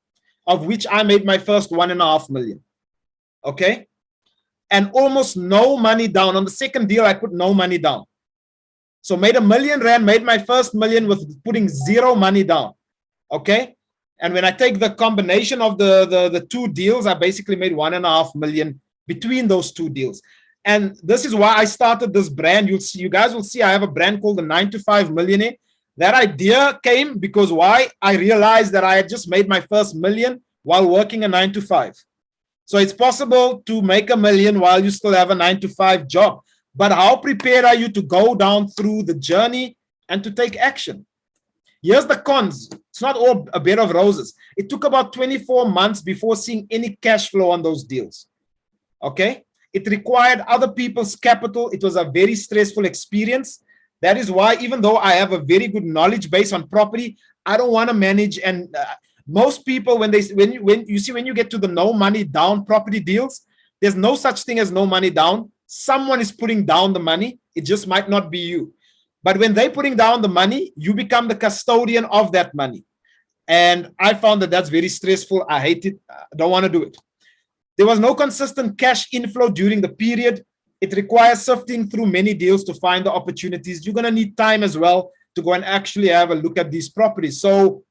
of which I made my first 1.5 million. Okay, and almost no money down. On the second deal, I put no money down. So made 1 million rand, made my first million with putting 0 money down. Okay, and when I take the combination of the two deals, I basically made 1.5 million between those two deals. And this is why I started this brand. You guys will see I have a brand called the 9 to 5 Millionaire. That idea came because why? I realized that I had just made my first million while working a 9 to 5. So it's possible to make 1 million while you still have a 9 to 5 job. But how prepared are you to go down through the journey and to take action? Here's the cons. It's not all a bed of roses. It took about 24 months before seeing any cash flow on those deals. Okay, it required other people's capital. It was a very stressful experience. That is why, even though I have a very good knowledge base on property, I don't want to manage. And most people, when you get to the no money down property deals, there's no such thing as no money down. Someone is putting down the money. It just might not be you. But when they're putting down the money, you become the custodian of that money. And I found that that's very stressful. I hate it. I don't want to do it. There was no consistent cash inflow during the period. It requires sifting through many deals to find the opportunities. You're going to need time as well to go and actually have a look at these properties. So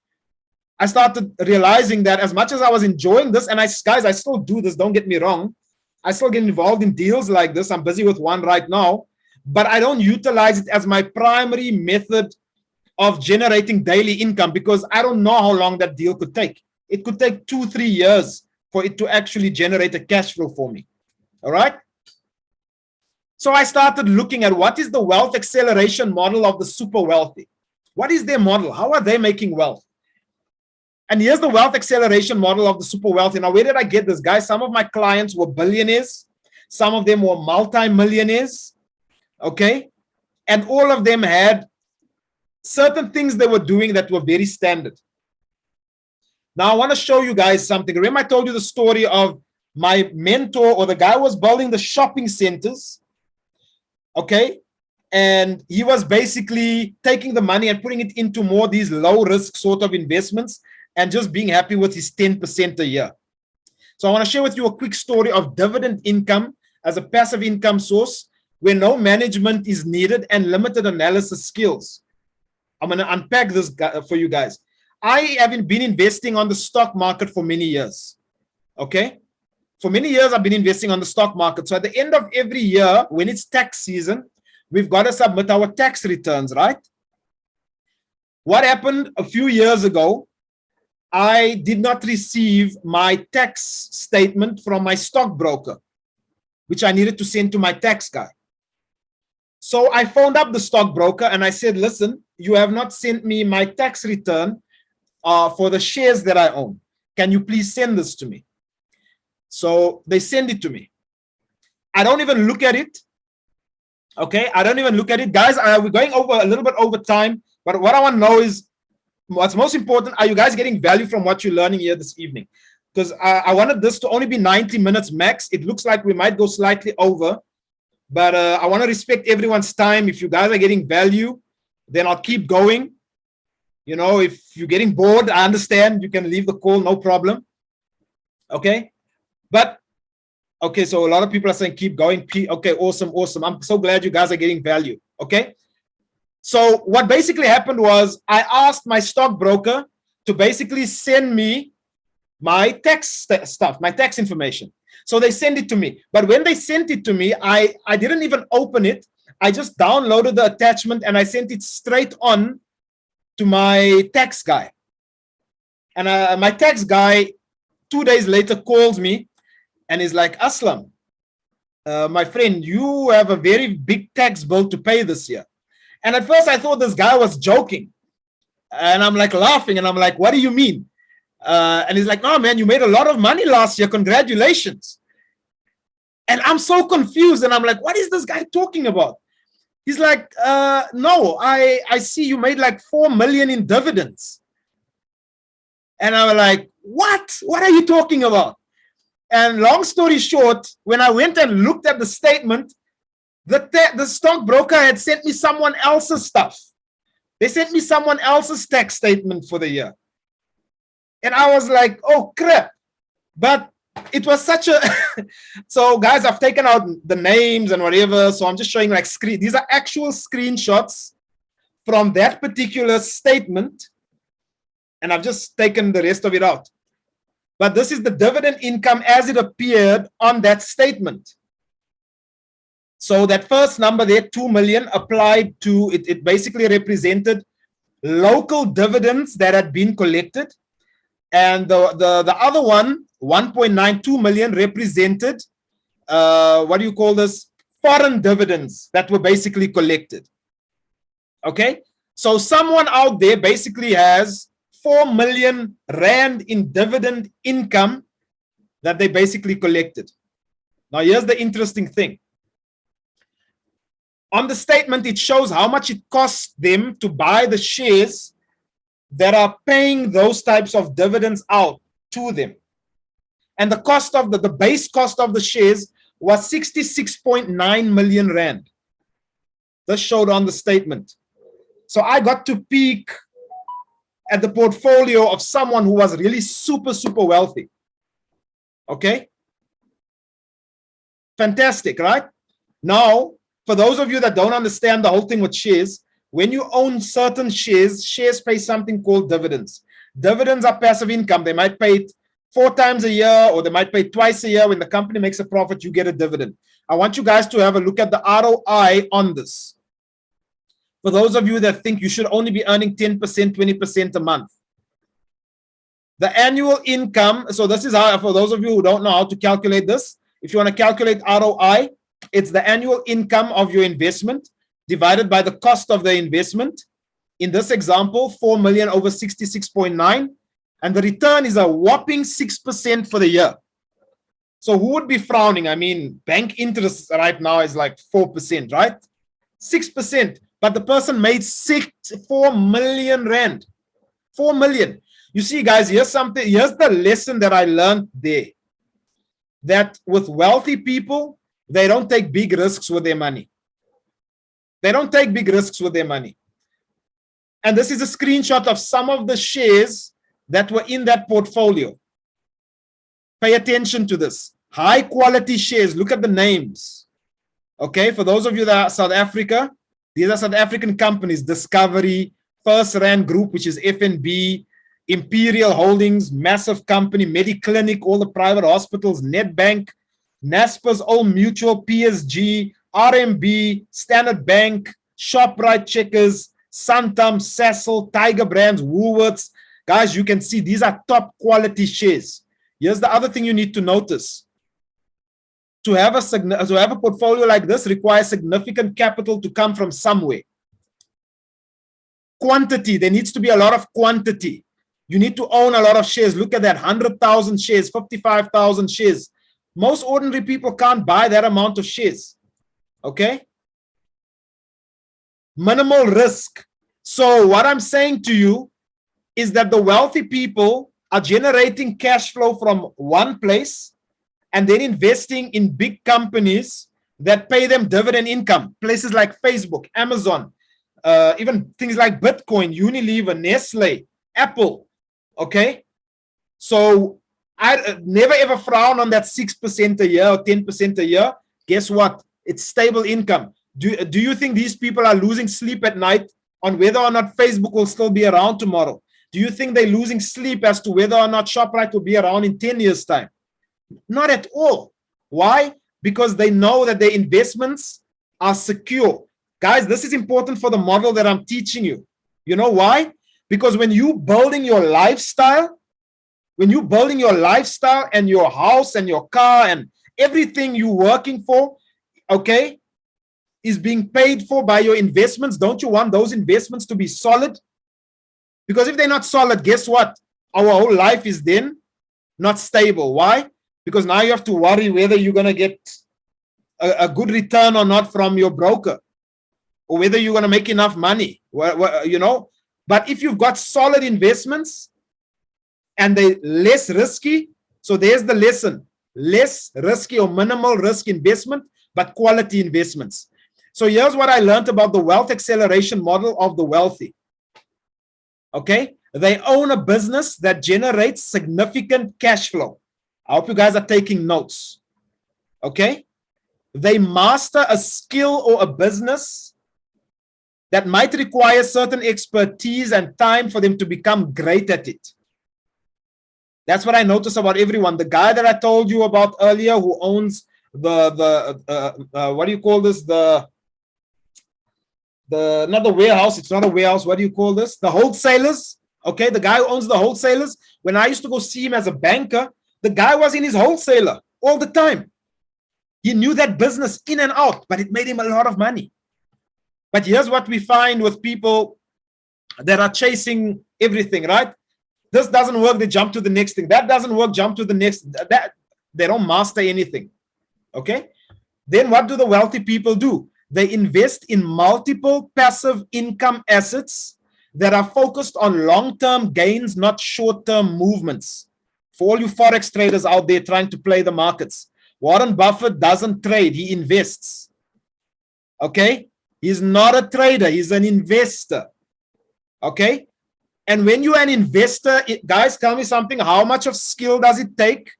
I started realizing that as much as I was enjoying this, and guys, I still do this, don't get me wrong. I still get involved in deals like this. I'm busy with one right now, but I don't utilize it as my primary method of generating daily income because I don't know how long that deal could take. It could take 2-3 years for it to actually generate a cash flow for me. All right. So I started looking at what is the wealth acceleration model of the super wealthy. What is their model? How are they making wealth? And here's the wealth acceleration model of the super wealthy. Now, where did I get this, guys? Some of my clients were billionaires. Some of them were multi-millionaires. Okay. And all of them had certain things they were doing that were very standard. Now, I want to show you guys something. Remember, I told you the story of my mentor, or the guy who was building the shopping centers. Okay. And he was basically taking the money and putting it into more these low risk sort of investments and just being happy with his 10% a year. So I want to share with you a quick story of dividend income as a passive income source where no management is needed and limited analysis skills. I'm going to unpack this for you guys. I haven't been investing on the stock market for many years. Okay. For many years, I've been investing on the stock market. So at the end of every year, when it's tax season, we've got to submit our tax returns, right? What happened a few years ago, I did not receive my tax statement from my stockbroker, which I needed to send to my tax guy. So I phoned up the stockbroker and I said, listen, you have not sent me my tax return for the shares that I own. Can you please send this to me? So they send it to me. I don't even look at it. Okay, I don't even look at it. Guys, we're going over a little bit over time, but what I want to know is what's most important. Are you guys getting value from what you're learning here this evening? Because I wanted this to only be 90 minutes max. It looks like we might go slightly over, but I want to respect everyone's time. If you guys are getting value, then I'll keep going. You know, if you're getting bored, I understand. You can leave the call, no problem. Okay, but okay, so a lot of people are saying keep going. Okay, awesome, awesome. I'm so glad you guys are getting value. Okay. So what basically happened was I asked my stockbroker to basically send me my tax stuff, my tax information. So they sent it to me. But when they sent it to me, I didn't even open it. I just downloaded the attachment and I sent it straight on to my tax guy. And my tax guy 2 days later calls me and is like, Aslam, my friend, you have a very big tax bill to pay this year. And at first I thought this guy was joking. And I'm like laughing and I'm like, what do you mean? And he's like, no, man, you made a lot of money last year. Congratulations. And I'm so confused. And I'm like, what is this guy talking about? He's like, no, I see you made like 4 million in dividends. And I'm like, what? What are you talking about? And long story short, when I went and looked at the statement, the stockbroker had sent me someone else's stuff. They sent me someone else's tax statement for the year. And I was like, oh, crap. But it was such a... So, guys, I've taken out the names and whatever. So I'm just showing like screen. These are actual screenshots from that particular statement. And I've just taken the rest of it out. But this is the dividend income as it appeared on that statement. So that first number there, 2 million, applied to it. It basically represented local dividends that had been collected. And the other one, 1.92 million, represented, what do you call this? Foreign dividends that were basically collected. Okay. So someone out there basically has 4 million rand in dividend income that they basically collected. Now, here's the interesting thing. On the statement, it shows how much it costs them to buy the shares that are paying those types of dividends out to them. And the cost of the base cost of the shares was 66.9 million rand. This showed on the statement. So I got to peek at the portfolio of someone who was really super, super wealthy. Okay. Fantastic, right? Now, for those of you that don't understand the whole thing with shares, when you own certain shares, shares pay something called dividends. Dividends are passive income. They might pay it 4 times a year, or they might pay twice a year. When the company makes a profit, you get a dividend. I want you guys to have a look at the ROI on this. For those of you that think you should only be earning 10%, 20% a month. The annual income, so this is how, for those of you who don't know how to calculate this, if you want to calculate ROI, it's the annual income of your investment divided by the cost of the investment. In this example, 4 million over 66.9, and the return is a whopping 6% for the year. So who would be frowning? I mean, bank interest right now is like 4%, right? 6%, but the person made 4 million rand. 4 million. You see, guys, here's something, here's the lesson that I learned there. That with wealthy people, they don't take big risks with their money. They don't take big risks with their money. And this is a screenshot of some of the shares that were in that portfolio. Pay attention to this. High quality shares. Look at the names. Okay, for those of you that are South Africa, these are South African companies. Discovery, First Rand Group, which is FNB, Imperial Holdings, massive company, Mediclinic, all the private hospitals, Nedbank, Naspers, Old Mutual, PSG, RMB, Standard Bank, ShopRite, Checkers, Santam, Cecil, Tiger Brands, Woolworths. Guys, you can see these are top quality shares. Here's the other thing you need to notice. To have a portfolio like this requires significant capital to come from somewhere. Quantity, there needs to be a lot of quantity. You need to own a lot of shares. Look at that, 100,000 shares, 55,000 shares. Most ordinary people can't buy that amount of shares. Okay? Minimal risk. So what I'm saying to you is that the wealthy people are generating cash flow from one place and then investing in big companies that pay them dividend income. Places like Facebook, Amazon, even things like Bitcoin, Unilever, Nestle, Apple. Okay? So I never ever frown on that 6% a year or 10% a year. Guess what? It's stable income. Do you think these people are losing sleep at night on whether or not Facebook will still be around tomorrow? Do you think they're losing sleep as to whether or not ShopRite will be around in 10 years' time? Not at all. Why? Because they know that their investments are secure. Guys, this is important for the model that I'm teaching you. You know why? Because when you're building your lifestyle, and your house and your car and everything you're working for, okay, is being paid for by your investments, don't you want those investments to be solid? Because if they're not solid, guess what? Our whole life is then not stable. Why? Because now you have to worry whether you're going to get a good return or not from your broker, or whether you're going to make enough money, you know. But if you've got solid investments and they're less risky, so there's the lesson: less risky or minimal risk investment, but quality investments. So here's what I learned about the wealth acceleration model of the wealthy. Okay, they own a business that generates significant cash flow. I hope you guys are taking notes. Okay, they master a skill or a business that might require certain expertise and time for them to become great at it. That's what I notice about everyone. The guy that I told you about earlier, who owns what do you call this? Not the warehouse. It's not a warehouse. What do you call this? The wholesalers. Okay, the guy who owns the wholesalers. When I used to go see him as a banker, the guy was in his wholesaler all the time. He knew that business in and out, but it made him a lot of money. But here's what we find with people that are chasing everything, right? This doesn't work, they jump to the next thing. That doesn't work, jump to the next. That they don't master anything. Okay? Then what do the wealthy people do? They invest in multiple passive income assets that are focused on long-term gains, not short-term movements. For all you forex traders out there trying to play the markets, Warren Buffett doesn't trade, he invests. Okay? He's not a trader, he's an investor. Okay? And when you're an investor, guys, tell me something. How much of skill does it take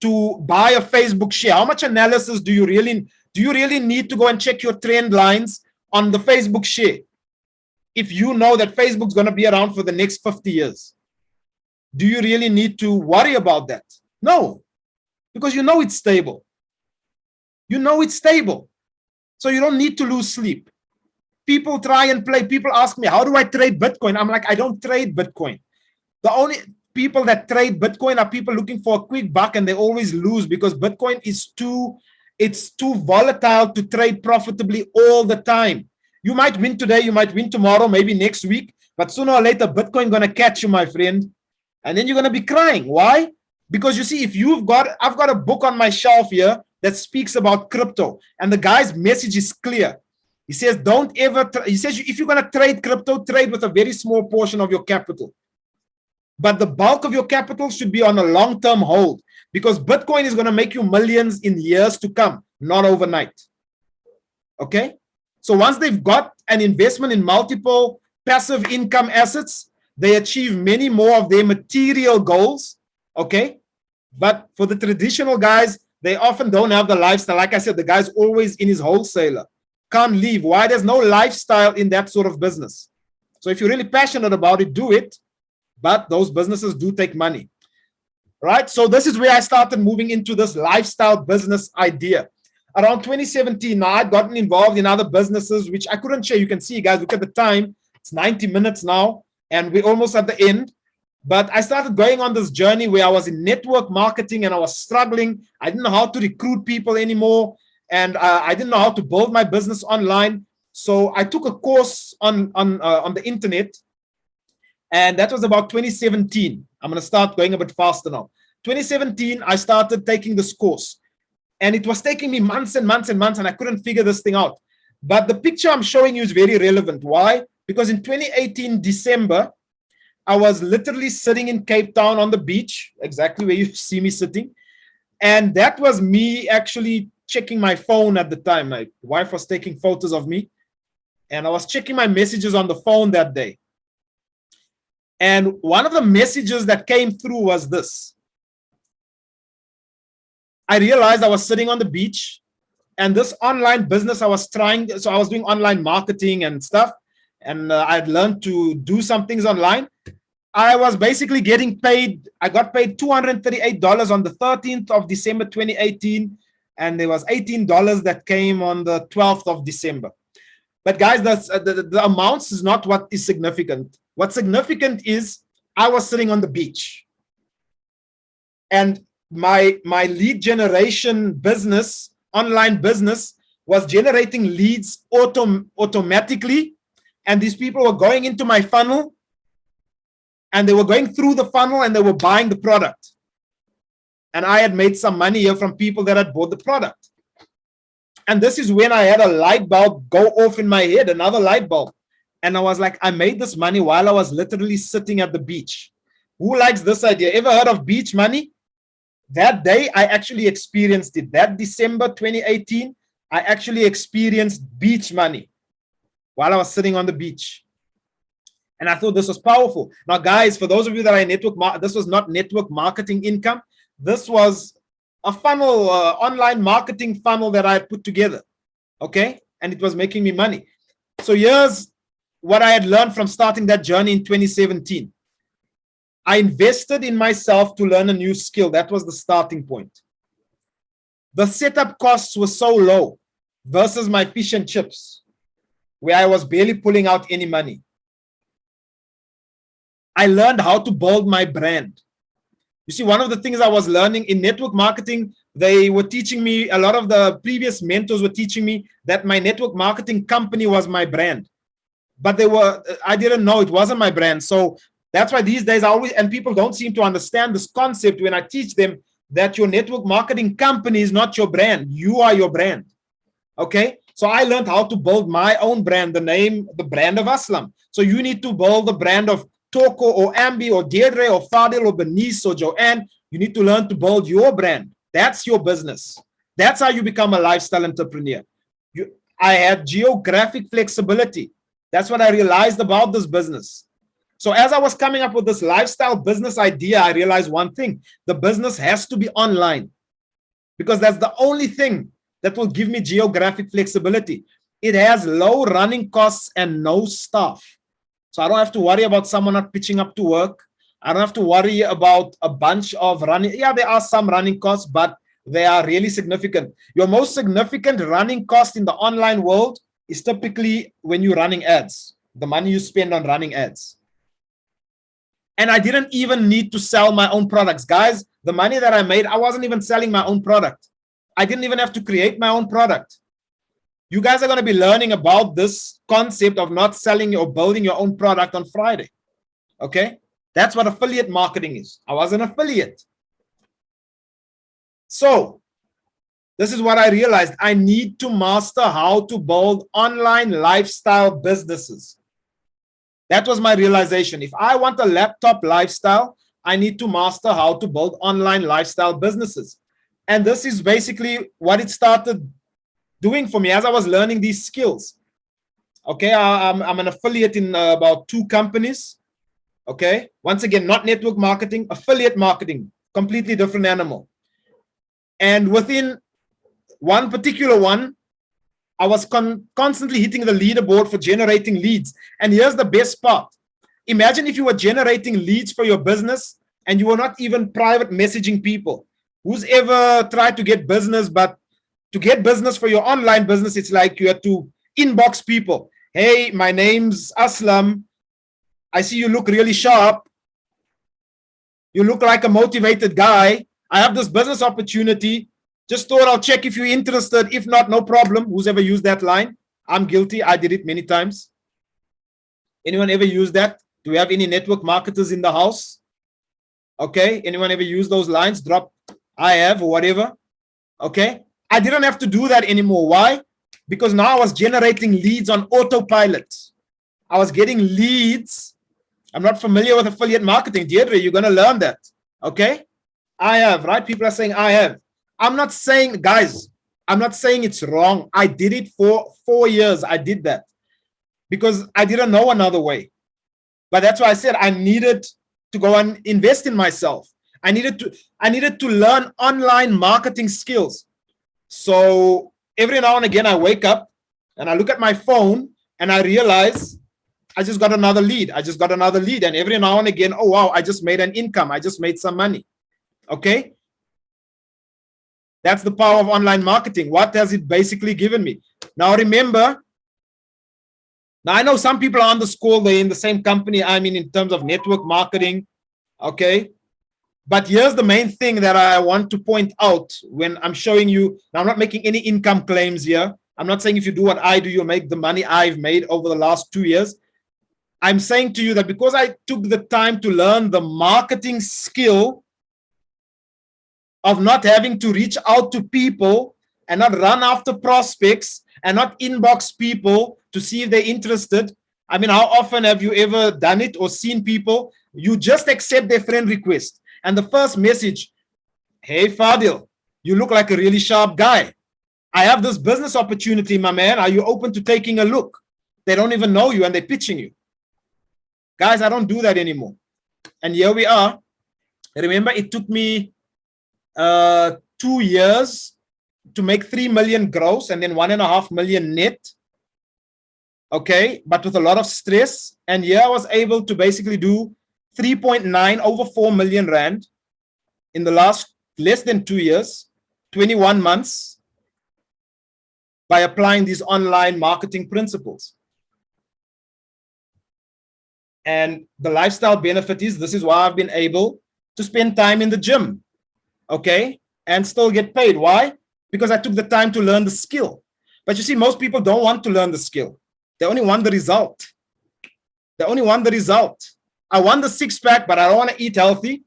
to buy a Facebook share? How much analysis do you really need to go and check your trend lines on the Facebook share if you know that Facebook's going to be around for the next 50 years? Do you really need to worry about that? No, because you know it's stable. You know it's stable. So you don't need to lose sleep. People try and play. People ask me, how do I trade Bitcoin? I'm like, I don't trade Bitcoin. people that trade Bitcoin are people looking for a quick buck, and they always lose because Bitcoin is it's too volatile to trade profitably all the time. You might win today, you might win tomorrow, maybe next week, but sooner or later, Bitcoin gonna catch you, my friend. And then you're gonna be crying. Why? Because you see, I've got a book on my shelf here that speaks about crypto, and the guy's message is clear. He says, he says, if you're gonna trade crypto, trade with a very small portion of your capital. But the bulk of your capital should be on a long-term hold, because Bitcoin is gonna make you millions in years to come, not overnight. Okay? So once they've got an investment in multiple passive income assets, they achieve many more of their material goals. Okay? But for the traditional guys, they often don't have the lifestyle. Like I said, the guy's always in his wholesaler. Can't leave. Why? There's no lifestyle in that sort of business. So if you're really passionate about it, do it. But those businesses do take money. Right? So this is where I started moving into this lifestyle business idea. Around 2017, now I'd gotten involved in other businesses, which I couldn't share. You can see, guys, look at the time. It's 90 minutes now, and we're almost at the end. But I started going on this journey where I was in network marketing and I was struggling. I didn't know how to recruit people anymore. And I didn't know how to build my business online. So I took a course on the internet. And that was about 2017. I'm going to start going a bit faster now. 2017, I started taking this course. And it was taking me months and months and months, and I couldn't figure this thing out. But the picture I'm showing you is very relevant. Why? Because in 2018, December, I was literally sitting in Cape Town on the beach, exactly where you see me sitting. And that was me actually checking my phone at the time. My wife was taking photos of me. And I was checking my messages on the phone that day. And one of the messages that came through was this. I realized I was sitting on the beach, and this online business I was trying, so I was doing online marketing and stuff. And I'd learned to do some things online. I was basically getting paid. I got paid $238 on the 13th of December 2018, and there was $18 that came on the 12th of December. But guys, the amounts is not what is significant. What's significant is I was sitting on the beach, and my lead generation business, online business, was generating leads automatically. And these people were going into my funnel, and they were going through the funnel, and they were buying the product. And I had made some money here from people that had bought the product. And this is when I had a light bulb go off in my head, another light bulb. And I was like, I made this money while I was literally sitting at the beach. Who likes this idea? Ever heard of beach money? That day, I actually experienced it. That December 2018, I actually experienced beach money while I was sitting on the beach. And I thought this was powerful. Now, guys, for those of you that are in network, this was not network marketing income. This was a funnel, online marketing funnel that I had put together. Okay? And it was making me money. So here's what I had learned from starting that journey in 2017. I invested in myself to learn a new skill. That was the starting point. The setup costs were so low versus my fish and chips, where I was barely pulling out any money. I learned how to build my brand. You see, one of the things I was learning in network marketing, they were teaching me, a lot of the previous mentors were teaching me that my network marketing company was my brand. But I didn't know it wasn't my brand. So that's why these days and people don't seem to understand this concept when I teach them that your network marketing company is not your brand. You are your brand. Okay? So I learned how to build my own brand, the brand of Aslam. So you need to build the brand of Toko or Ambi or Deirdre or Fadil or Benice or Joanne. You need to learn to build your brand. That's your business. That's how you become a lifestyle entrepreneur. I had geographic flexibility. That's what I realized about this business. So as I was coming up with this lifestyle business idea, I realized one thing. The business has to be online, because that's the only thing that will give me geographic flexibility. It has low running costs and no staff. So I don't have to worry about someone not pitching up to work. I don't have to worry about a bunch of running. Yeah, there are some running costs, but they are really significant. Your most significant running cost in the online world is typically when you're running ads, the money you spend on running ads. And I didn't even need to sell my own products. Guys, the money that I made, I wasn't even selling my own product. I didn't even have to create my own product. You guys are going to be learning about this concept of not selling or building your own product on Friday. Okay? That's what affiliate marketing is. I was an affiliate. So, this is what I realized. I need to master how to build online lifestyle businesses. That was my realization. If I want a laptop lifestyle, I need to master how to build online lifestyle businesses. And this is basically what it started doing for me as I was learning these skills. Okay, I'm an affiliate in about 2 companies. Okay, once again, not network marketing, affiliate marketing, completely different animal. And within one particular one, I was constantly hitting the leaderboard for generating leads. And here's the best part. Imagine if you were generating leads for your business and you were not even private messaging people. Who's ever tried to get business, but to get business for your online business, it's like you have to inbox people. Hey, my name's Aslam. I see you look really sharp. You look like a motivated guy. I have this business opportunity. Just thought I'll check if you're interested. If not, no problem. Who's ever used that line? I'm guilty. I did it many times. Anyone ever use that? Do we have any network marketers in the house? Okay. Anyone ever use those lines? Drop I have or whatever. Okay. I didn't have to do that anymore. Why? Because now I was generating leads on autopilot. I was getting leads. I'm not familiar with affiliate marketing. Deirdre, you're going to learn that. Okay. I have, right? People are saying I have. I'm not saying, guys, I'm not saying it's wrong. I did it for 4 years. I did that because I didn't know another way. But that's why I said I needed to go and invest in myself. I needed to learn online marketing skills. So every now and again, I wake up and I look at my phone and I realize I just got another lead. I just got another lead. And every now and again, oh, wow, I just made an income. I just made some money. Okay. That's the power of online marketing. What has it basically given me? Now, remember, now I know some people are on the call, they're in the same company I'm in terms of network marketing. Okay. But here's the main thing that I want to point out when I'm showing you. Now, I'm not making any income claims here. I'm not saying if you do what I do, you'll make the money I've made over the last 2 years. I'm saying to you that because I took the time to learn the marketing skill of not having to reach out to people and not run after prospects and not inbox people to see if they're interested. I mean, how often have you ever done it or seen people? You just accept their friend request. And the first message, hey, Fadil, you look like a really sharp guy. I have this business opportunity, my man. Are you open to taking a look? They don't even know you and they're pitching you. Guys, I don't do that anymore. And here we are. Remember, it took me 2 years to make 3 million gross and then 1.5 million net. Okay, but with a lot of stress. And here I was able to basically do 3.9 over 4 million rand in the last less than 2 years, 21 months, by applying these online marketing principles. And the lifestyle benefit is, this is why I've been able to spend time in the gym, okay, and still get paid. Why? Because I took the time to learn the skill. But you see, most people don't want to learn the skill. They only want the result. They only want the result. I want the six-pack, but I don't want to eat healthy.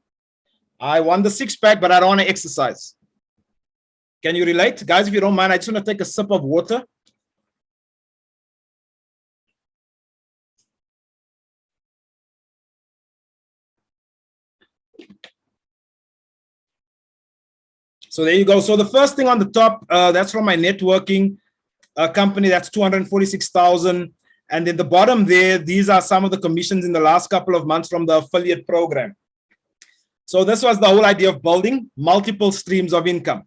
I want the six-pack, but I don't want to exercise. Can you relate? Guys, if you don't mind, I just want to take a sip of water. So there you go. So the first thing on the top, that's from my networking company. That's 246,000. And then the bottom there, these are some of the commissions in the last couple of months from the affiliate program. So this was the whole idea of building multiple streams of income.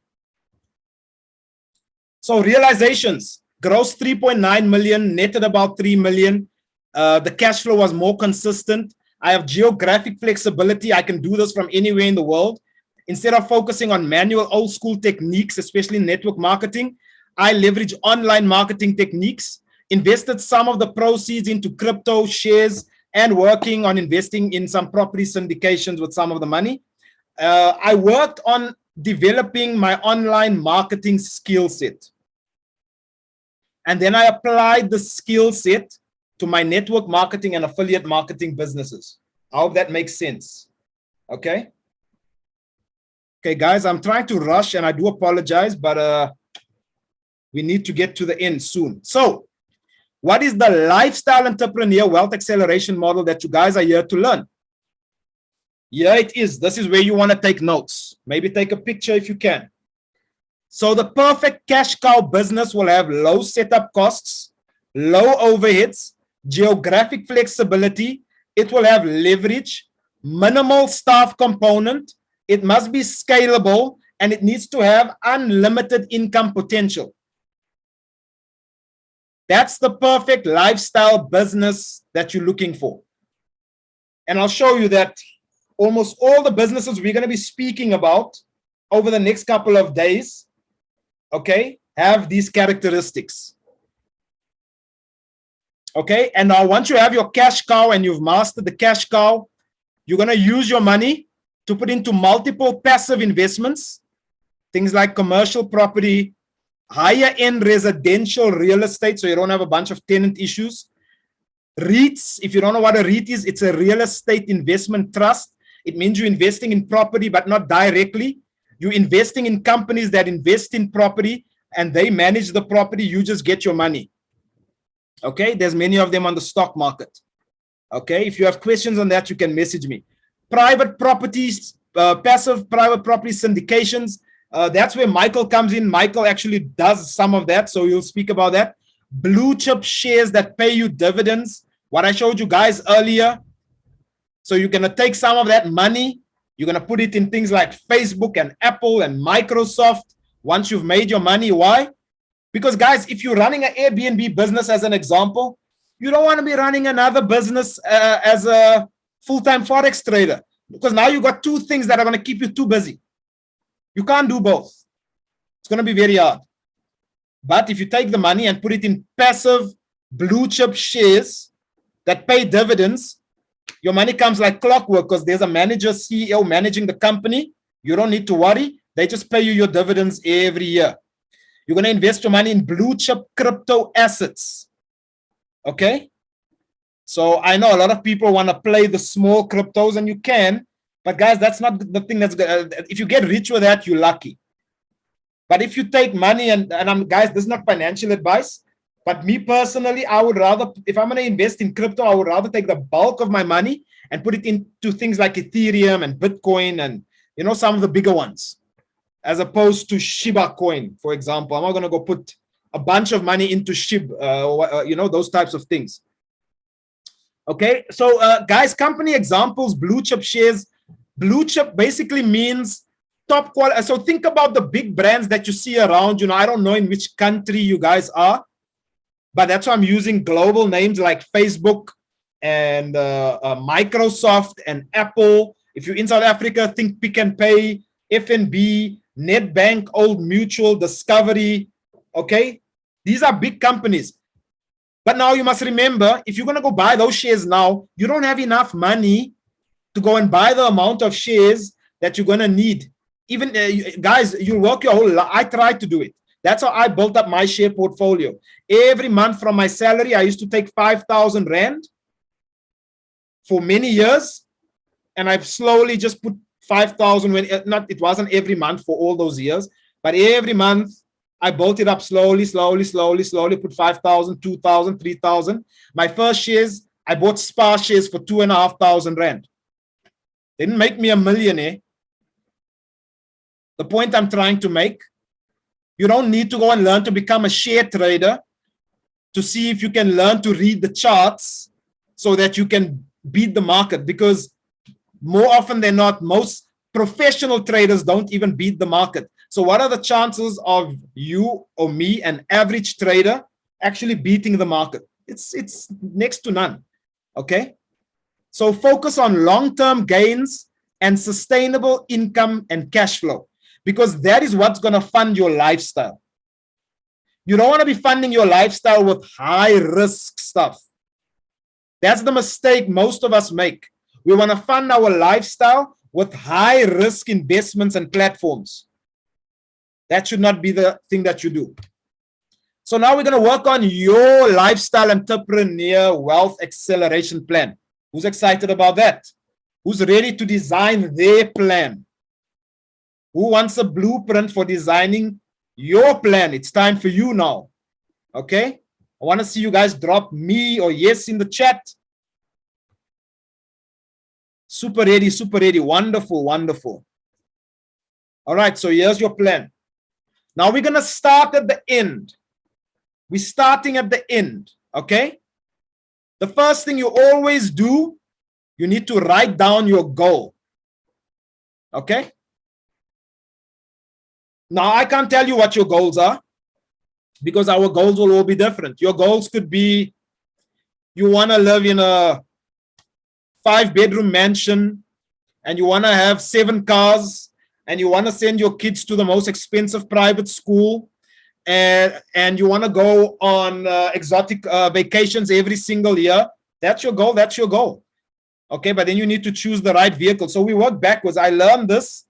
So realizations, gross 3.9 million, netted about 3 million. The cash flow was more consistent. I have geographic flexibility. I can do this from anywhere in the world. Instead of focusing on manual old school techniques, especially in network marketing, I leverage online marketing techniques, invested some of the proceeds into crypto, shares, and working on investing in some property syndications with some of the money. I worked on developing my online marketing skill set. And then I applied the skill set to my network marketing and affiliate marketing businesses. I hope that makes sense. Okay. Okay, guys, I'm trying to rush and I do apologize, but we need to get to the end soon. So what is the lifestyle entrepreneur wealth acceleration model that you guys are here to learn? Here it is. This is where you want to take notes. Maybe take a picture if you can. So the perfect cash cow business will have low setup costs, low overheads, geographic flexibility. It will have leverage, minimal staff component. It must be scalable, and it needs to have unlimited income potential. That's the perfect lifestyle business that you're looking for. And I'll show you that almost all the businesses we're going to be speaking about over the next couple of days, okay, have these characteristics. Okay, and now once you have your cash cow and you've mastered the cash cow, you're going to use your money to put into multiple passive investments, things like commercial property, higher end residential real estate, so you don't have a bunch of tenant issues. REITs, if you don't know what a REIT is, it's a real estate investment trust. It means you're investing in property, but not directly. You're investing in companies that invest in property and they manage the property. You just get your money. Okay, there's many of them on the stock market. Okay, if you have questions on that, you can message me. Private properties, passive private property syndications. That's where Michael comes in. Michael actually does some of that, so he'll speak about that. Blue chip shares that pay you dividends, what I showed you guys earlier. So you're going to take some of that money, you're going to put it in things like Facebook and Apple and Microsoft once you've made your money. Why? Because guys, if you're running an Airbnb business as an example, you don't want to be running another business as a full-time Forex trader, because now you've got two things that are going to keep you too busy. You can't do both. It's going to be very hard. But if you take the money and put it in passive blue chip shares that pay dividends, your money comes like clockwork because there's a manager, CEO managing the company. You don't need to worry. They just pay you your dividends every year. You're going to invest your money in blue chip crypto assets. Okay? So I know a lot of people want to play the small cryptos, and you can. But guys, that's not the thing that's good. If you get rich with that, you're lucky. But if you take money, and guys, this is not financial advice, but me personally, I would rather, if I'm going to invest in crypto, I would rather take the bulk of my money and put it into things like Ethereum and Bitcoin and, you know, some of the bigger ones, as opposed to Shiba coin, for example. I'm not going to go put a bunch of money into SHIB, you know, those types of things. Okay, so guys, company examples, blue chip shares. Blue chip basically means top quality. So think about the big brands that you see around. You know, I don't know in which country you guys are, but that's why I'm using global names like Facebook and Microsoft and Apple. If you're in South Africa, think Pick and Pay, FNB, Nedbank, Old Mutual, Discovery. Okay, these are big companies. But now you must remember, if you're going to go buy those shares now, you don't have enough money to go and buy the amount of shares that you're going to need. Even guys, you work your whole life. I tried to do it. That's how I built up my share portfolio. Every month from my salary, I used to take 5,000 Rand for many years. And I've slowly just put 5,000 when it wasn't every month for all those years, but every month I built it up slowly, put 5,000, 2,000, 3,000. My first shares, I bought SPAR shares for 2,500 Rand. Didn't make me a millionaire. The point I'm trying to make, you don't need to go and learn to become a share trader to see if you can learn to read the charts so that you can beat the market, because more often than not, most professional traders don't even beat the market. So what are the chances of you or me, an average trader, actually beating the market? It's next to none. Okay? So focus on long-term gains and sustainable income and cash flow, because that is what's going to fund your lifestyle. You don't want to be funding your lifestyle with high risk stuff. That's the mistake most of us make. We want to fund our lifestyle with high risk investments and platforms. That should not be the thing that you do. So now we're going to work on your lifestyle entrepreneur wealth acceleration plan. Who's excited about that? Who's ready to design their plan? Who wants a blueprint for designing your plan? It's time for you now. Okay? I want to see you guys drop me or yes in the chat. Super ready, super ready. Wonderful, wonderful. All right, so here's your plan. Now we're going to start at the end. We're starting at the end, okay? The first thing you always do, you need to write down your goal, okay? Now, I can't tell you what your goals are because our goals will all be different. Your goals could be you want to live in a 5-bedroom mansion and you want to have 7 cars and you want to send your kids to the most expensive private school and you want to go on exotic vacations every single year. That's your goal. That's your goal. Okay, but then you need to choose the right vehicle. So we work backwards. I learned this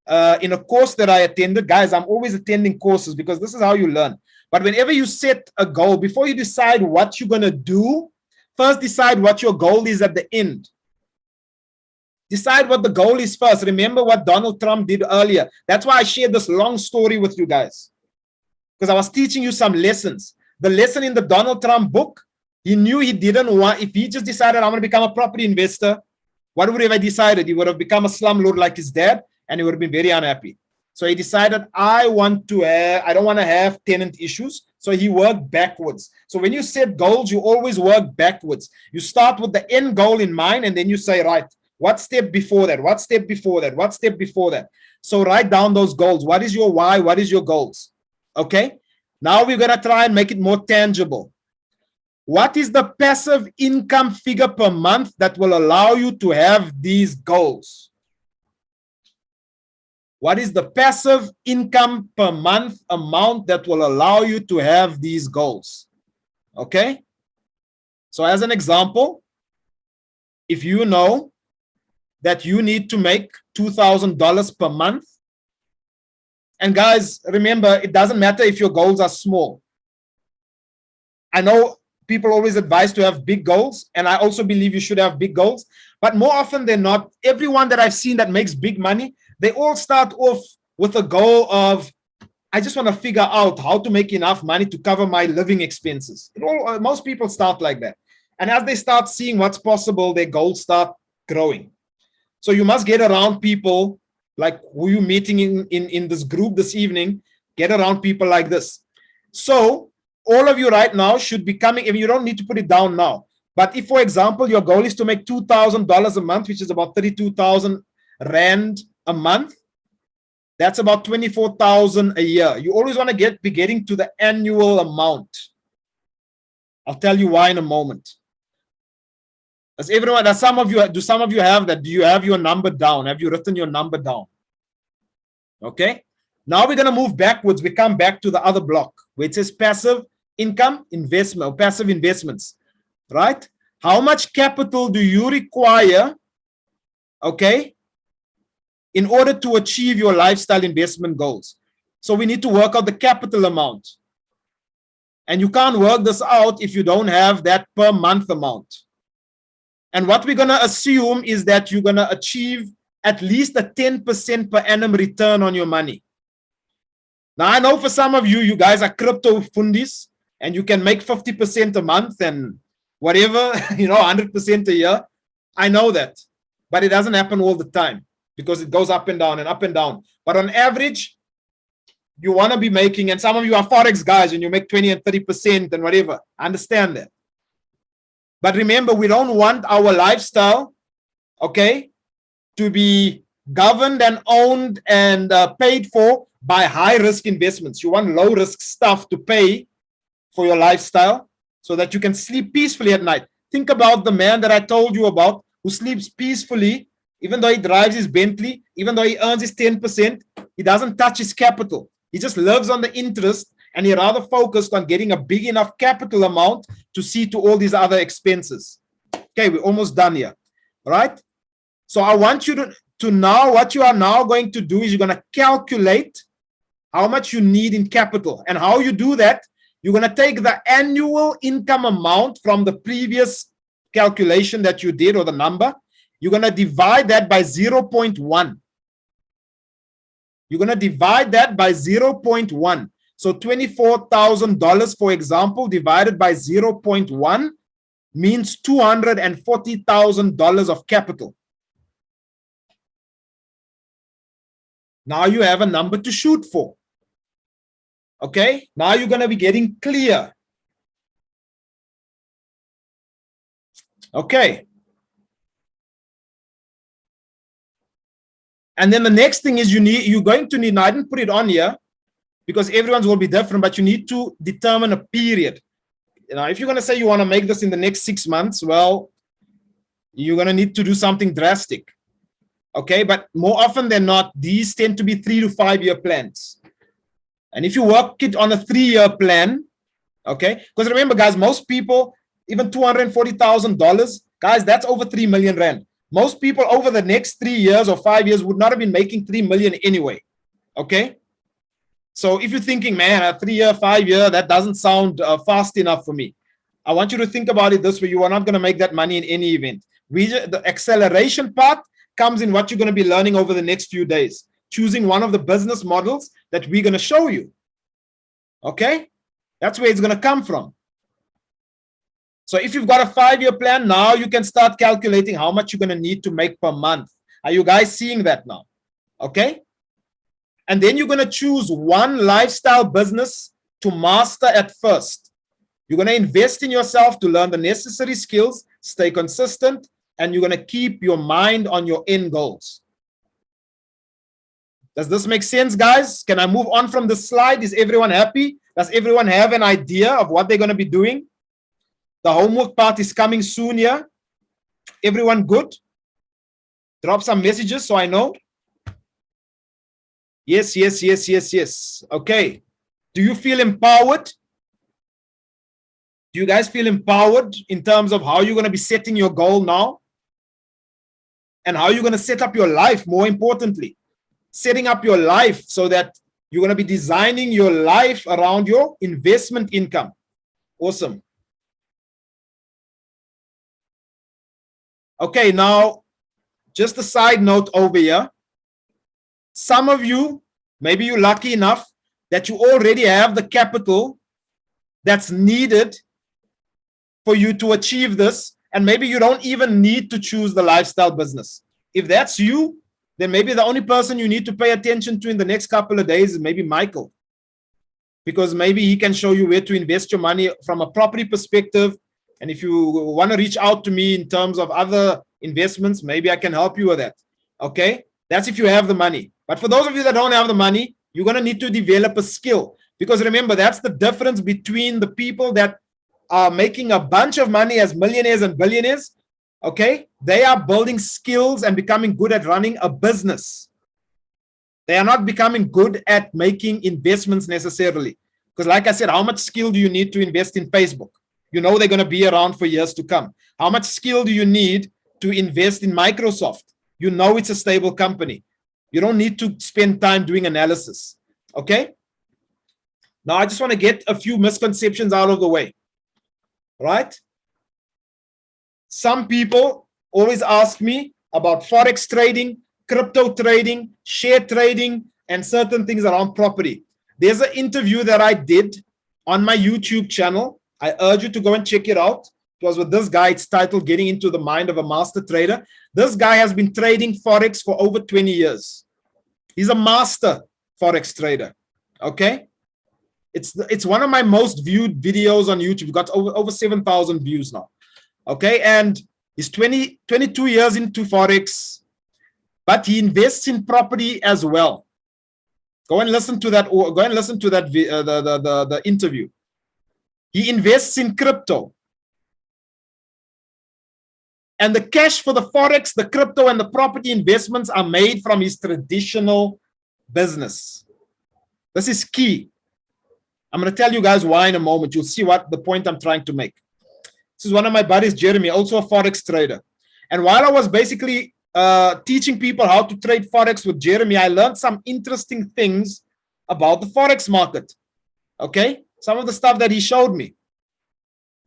in a course that I attended. Guys, I'm always attending courses because this is how you learn. But whenever you set a goal, before you decide what you're going to do, first decide what your goal is at the end. Decide what the goal is first. Remember what Donald Trump did earlier. That's why I shared this long story with you guys, because I was teaching you some lessons. The lesson in the Donald Trump book, he knew he didn't want, if he just decided I'm going to become a property investor, what would he have decided? He would have become a slumlord like his dad, and he would have been very unhappy. So he decided, I don't want to have tenant issues. So he worked backwards. So when you set goals, you always work backwards. You start with the end goal in mind, and then you say, right, what step before that? What step before that? What step before that? So write down those goals. What is your why? What is your goals? Okay. Now we're going to try and make it more tangible. What is the passive income figure per month that will allow you to have these goals? What is the passive income per month amount that will allow you to have these goals? Okay. So as an example, if you know that you need to make $2,000 per month, and guys, remember, it doesn't matter if your goals are small. I know people always advise to have big goals, and I also believe you should have big goals, but more often than not, everyone that I've seen that makes big money, they all start off with a goal of, I just want to figure out how to make enough money to cover my living expenses. Most people start like that. And as they start seeing what's possible, their goals start growing. So you must get around people like who you're meeting in this group this evening. Get around people like this. So all of you right now should be coming, if you don't need to put it down now, but if, for example, your goal is to make $2,000 a month, which is about 32,000 Rand a month, that's about 24,000 a year. You always want to be getting to the annual amount. I'll tell you why in a moment. Do some of you have that? Do you have your number down? Have you written your number down? Okay. Now we're going to move backwards. We come back to the other block where it says passive income investment or passive investments, right? How much capital do you require, okay, in order to achieve your lifestyle investment goals? So we need to work out the capital amount. And you can't work this out if you don't have that per month amount. And what we're going to assume is that you're going to achieve at least a 10% per annum return on your money. Now, I know for some of you, you guys are crypto fundis and you can make 50% a month and whatever, 100% a year. I know that, but it doesn't happen all the time because it goes up and down and up and down. But on average, you want to be making, and some of you are Forex guys and you make 20 and 30% and whatever. I understand that. But remember, we don't want our lifestyle, okay, to be governed and owned and paid for by high-risk investments. You want low-risk stuff to pay for your lifestyle so that you can sleep peacefully at night. Think about the man that I told you about who sleeps peacefully, even though he drives his Bentley, even though he earns his 10%, he doesn't touch his capital. He just lives on the interest, and he rather focused on getting a big enough capital amount to see to all these other expenses. Okay, we're almost done here, right? So I want you to now, what you are now going to do is you're going to calculate how much you need in capital. And how you do that, you're going to take the annual income amount from the previous calculation that you did, or the number. You're going to divide that by 0.1. You're going to divide that by 0.1. So $24,000, for example, divided by 0.1 means $240,000 of capital. Now you have a number to shoot for. Okay, now you're going to be getting clear. Okay. And then the next thing is you're going to need, now I didn't put it on here because everyone's will be different, but you need to determine a period. Now, if you're going to say you want to make this in the next 6 months, well, you're going to need to do something drastic. Okay, but more often than not, these tend to be 3 to 5 year plans. And if you work it on a 3-year plan, okay, because remember, guys, most people, even $240,000, guys, that's over 3 million rand. Most people over the next 3 years or 5 years would not have been making 3 million anyway. Okay, so if you're thinking, man, a 3-year, 5-year, that doesn't sound fast enough for me, I want you to think about it this way. You are not going to make that money in any event. The acceleration part comes in what you're going to be learning over the next few days, choosing one of the business models that we're going to show you. Okay, that's where it's going to come from. So if you've got a 5-year plan, now you can start calculating how much you're going to need to make per month. Are you guys seeing that now? Okay, and then you're going to choose one lifestyle business to master at first. You're going to invest in yourself to learn the necessary skills, stay consistent, and you're going to keep your mind on your end goals. Does this make sense, guys? Can I move on from this slide? Is everyone happy? Does everyone have an idea of what they're going to be doing? The homework part is coming soon here. Everyone good? Drop some messages so I know. Yes, yes, yes, yes, yes. Okay. Do you feel empowered? Do you guys feel empowered in terms of how you're going to be setting your goal now? And how you're going to set up your life, more importantly. Setting up your life so that you're going to be designing your life around your investment income. Awesome. Okay, now, just a side note over here. Some of you, maybe you're lucky enough that you already have the capital that's needed for you to achieve this, and maybe you don't even need to choose the lifestyle business. If that's you, then maybe the only person you need to pay attention to in the next couple of days is maybe Michael, because maybe he can show you where to invest your money from a property perspective. And if you want to reach out to me in terms of other investments, maybe I can help you with that. Okay, that's if you have the money. But for those of you that don't have the money, you're going to need to develop a skill, because remember, that's the difference between the people that are making a bunch of money as millionaires and billionaires. Okay, they are building skills and becoming good at running a business. They are not becoming good at making investments necessarily, because like I said, how much skill do you need to invest in Facebook? You know they're going to be around for years to come. How much skill do you need to invest in Microsoft? You know it's a stable company. You don't need to spend time doing analysis. Okay, now I just want to get a few misconceptions out of the way. Right? Some people always ask me about forex trading, crypto trading, share trading, and certain things around property. There's an interview that I did on my YouTube channel. I urge you to go and check it out. It was with this guy. It's titled Getting into the Mind of a Master Trader. This guy has been trading forex for over 20 years. He's a master forex trader. Okay, it's one of my most viewed videos on YouTube. We've got over 7,000 views now. Okay, and he's 22 years into forex, but he invests in property as well. Go and listen to that. Go and listen to that the interview. He invests in crypto, and the cash for the forex, the crypto, and the property investments are made from his traditional business. This is key. I'm going to tell you guys why in a moment. You'll see what the point I'm trying to make. This is one of my buddies, Jeremy, also a Forex trader. And while I was basically teaching people how to trade Forex with Jeremy, I learned some interesting things about the Forex market. Okay? Some of the stuff that he showed me.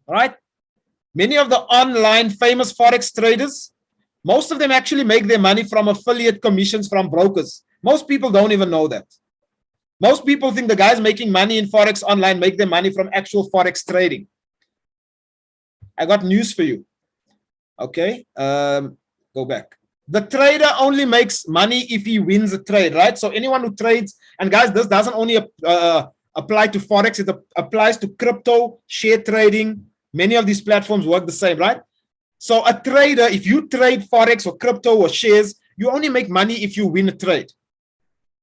All right? Many of the online famous Forex traders, most of them actually make their money from affiliate commissions from brokers. Most people don't even know that. Most people think the guys making money in Forex online make their money from actual Forex trading. I got news for you. Okay, go back. The trader only makes money if he wins a trade, right? So anyone who trades, and guys, this doesn't only apply to Forex, it applies to crypto, share trading. Many of these platforms work the same, right? So a trader, if you trade Forex or crypto or shares, you only make money if you win a trade.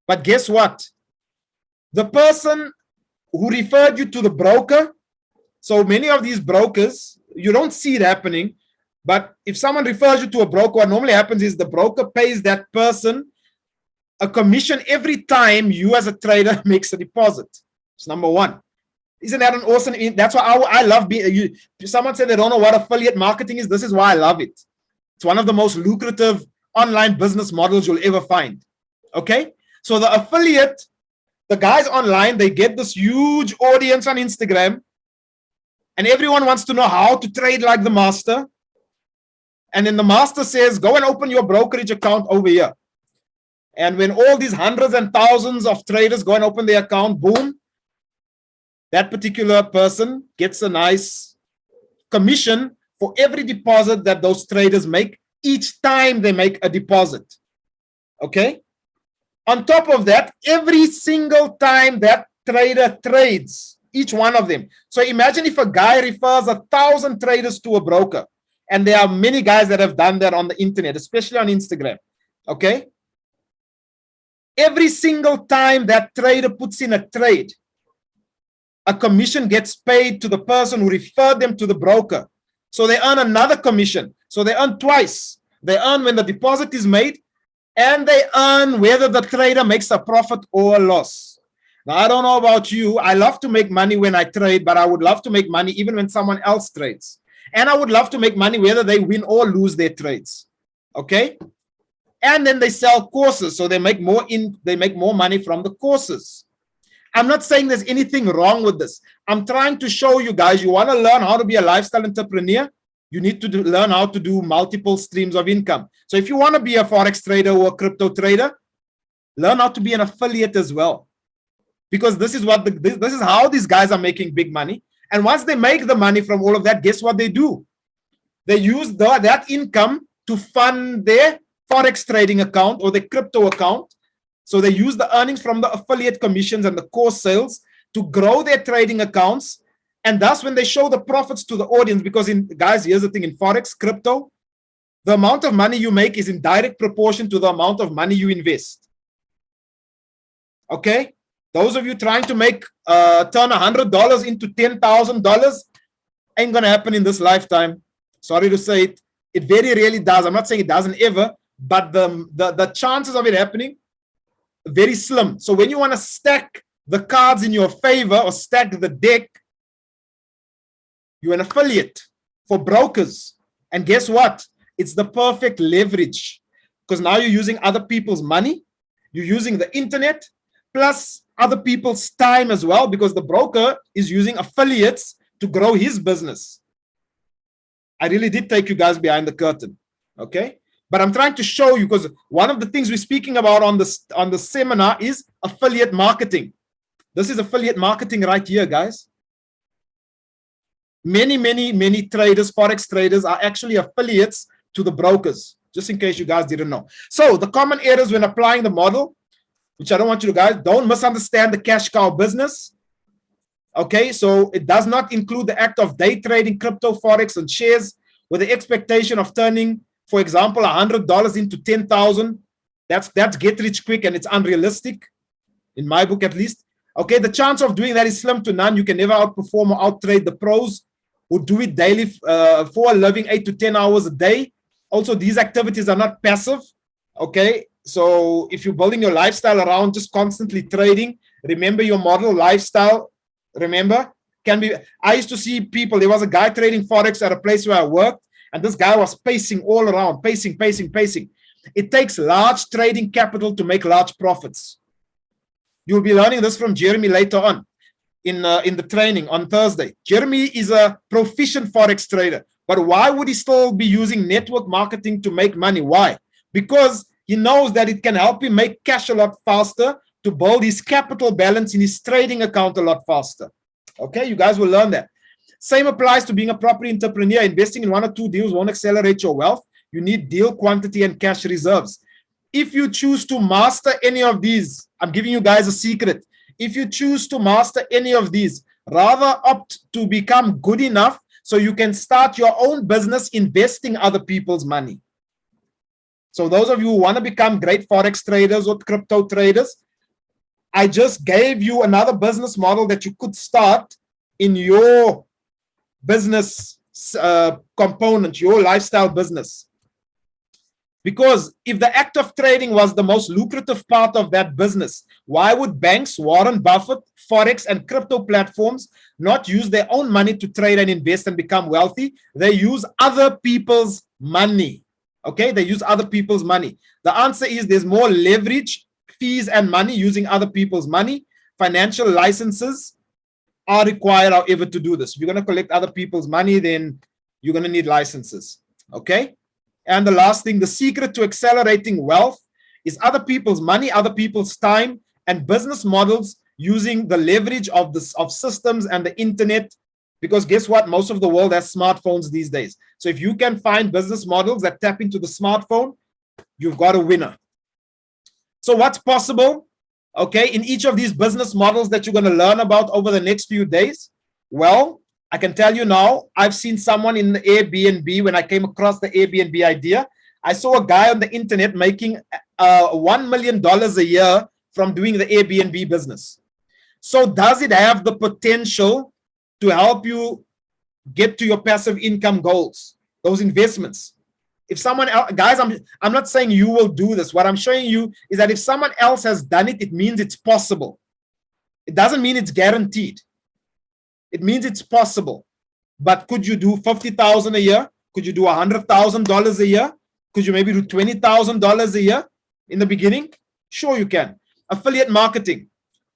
But guess what? The person who referred you to the broker, so many of these brokers, you don't see it happening, but if someone refers you to a broker, what normally happens is the broker pays that person a commission every time you as a trader makes a deposit. It's number one. Isn't that an awesome? That's why I love being. Someone said they don't know what affiliate marketing is. This is why I love it. It's one of the most lucrative online business models you'll ever find. Okay, so the affiliate, the guys online, they get this huge audience on Instagram, and everyone wants to know how to trade like the master. And then the master says, go and open your brokerage account over here. And when all these hundreds and thousands of traders go and open their account, boom, that particular person gets a nice commission for every deposit that those traders make each time they make a deposit. Okay? On top of that, every single time that trader trades, each one of them. So imagine if a guy refers 1,000 traders to a broker, and there are many guys that have done that on the internet, especially on Instagram. Okay? Every single time that trader puts in a trade, a commission gets paid to the person who referred them to the broker. So they earn another commission. So they earn twice. They earn when the deposit is made, and they earn whether the trader makes a profit or a loss. Now, I don't know about you. I love to make money when I trade, but I would love to make money even when someone else trades. And I would love to make money whether they win or lose their trades. Okay? And then they sell courses, so they make more money from the courses. I'm not saying there's anything wrong with this. I'm trying to show you guys, you want to learn how to be a lifestyle entrepreneur, you need to learn how to do multiple streams of income. So if you want to be a Forex trader or a crypto trader, learn how to be an affiliate as well. Because this is how these guys are making big money. And once they make the money from all of that, guess what they do? They use that income to fund their Forex trading account or their crypto account. So they use the earnings from the affiliate commissions and the course sales to grow their trading accounts. And thus, when they show the profits to the audience, because guys, here's the thing, in Forex, crypto, the amount of money you make is in direct proportion to the amount of money you invest. Okay? Those of you trying to make turn $100 into $10,000 ain't gonna happen in this lifetime. Sorry to say it. It very rarely does. I'm not saying it doesn't ever, but the chances of it happening, very slim. So when you want to stack the cards in your favor or stack the deck, you're an affiliate for brokers. And guess what? It's the perfect leverage, because now you're using other people's money, you're using the internet, plus other people's time as well, because the broker is using affiliates to grow his business. I really did take you guys behind the curtain, okay? But I'm trying to show you, because one of the things we're speaking about on the seminar is affiliate marketing. This is affiliate marketing right here, guys. Many traders, Forex traders, are actually affiliates to the brokers, just in case you guys didn't know. So the common errors when applying the model, which I don't want you to guys, don't misunderstand the cash cow business. Okay, so it does not include the act of day trading crypto, Forex, and shares with the expectation of turning, for example, $100 into 10,000. That's get rich quick, and it's unrealistic, in my book at least. Okay, the chance of doing that is slim to none. You can never outperform or outtrade the pros who do it daily for a living, 8 to 10 hours a day. Also, these activities are not passive. Okay, so if you're building your lifestyle around just constantly trading, remember your model lifestyle. Remember, can be, I used to see people, there was a guy trading Forex at a place where I worked, and this guy was pacing all around, pacing. It takes large trading capital to make large profits. You'll be learning this from Jeremy later on in the training on Thursday. Jeremy is a proficient Forex trader, but why would he still be using network marketing to make money? Why? Because he knows that it can help him make cash a lot faster, to build his capital balance in his trading account a lot faster. Okay, you guys will learn that. Same applies to being a property entrepreneur. Investing in 1 or 2 deals won't accelerate your wealth. You need deal quantity and cash reserves. If you choose to master any of these, I'm giving you guys a secret. If you choose to master any of these, rather opt to become good enough so you can start your own business investing other people's money. So those of you who want to become great Forex traders or crypto traders, I just gave you another business model that you could start in your business component, your lifestyle business. Because if the act of trading was the most lucrative part of that business, why would banks, Warren Buffett, Forex, and crypto platforms not use their own money to trade and invest and become wealthy? They use other people's money. Okay, they use other people's money. The answer is there's more leverage, fees, and money using other people's money. Financial licenses are required, however, to do this. If you're going to collect other people's money, then you're going to need licenses. Okay. And the last thing, the secret to accelerating wealth is other people's money, other people's time, and business models using the leverage of systems and the internet. Because guess what? Most of the world has smartphones these days. So if you can find business models that tap into the smartphone, you've got a winner. So what's possible? Okay, in each of these business models that you're going to learn about over the next few days, well, I can tell you now, I've seen someone in the Airbnb. When I came across the Airbnb idea, I saw a guy on the internet making $1 million a year from doing the Airbnb business. So does it have the potential to help you get to your passive income goals, those investments? If someone else, guys, I'm not saying you will do this. What I'm showing you is that if someone else has done it, it means it's possible. It doesn't mean it's guaranteed. It means it's possible. But could you do $50,000 a year? Could you do $100,000 a year? Could you maybe do $20,000 a year in the beginning? Sure, you can. Affiliate marketing.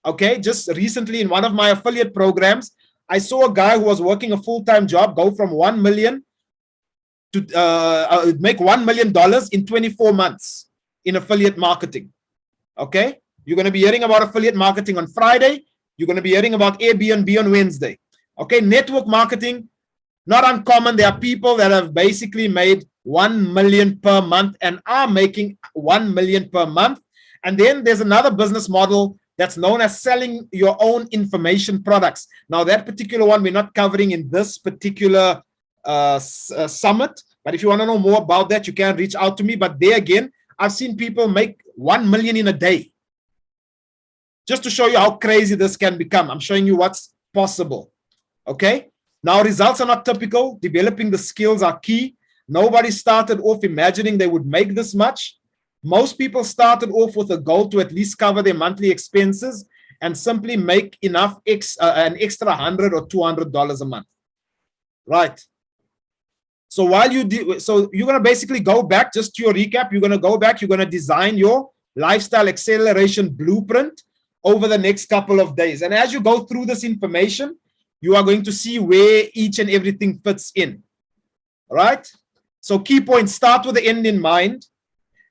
Okay, just recently in one of my affiliate programs, I saw a guy who was working a full-time job go from 1 million to make $1 million in 24 months in affiliate marketing. Okay, you're going to be hearing about affiliate marketing on Friday. You're going to be hearing about Airbnb on Wednesday. Okay, network marketing, not uncommon. There are people that have basically made 1 million per month and are making 1 million per month. And then there's another business model that's known as selling your own information products. Now, that particular one we're not covering in this particular summit. But if you want to know more about that, you can reach out to me. But there again, I've seen people make 1 million in a day. Just to show you how crazy this can become. I'm showing you what's possible. Okay. Now, results are not typical. Developing the skills are key. Nobody started off imagining they would make this much. Most people started off with a goal to at least cover their monthly expenses and simply make enough an extra $100 or $200 a month. Right. So while you do, so you're going to basically go back, just to your recap, you're going to go back, you're going to design your lifestyle acceleration blueprint over the next couple of days. And as you go through this information, you are going to see where each and everything fits in. All right. So key points, start with the end in mind.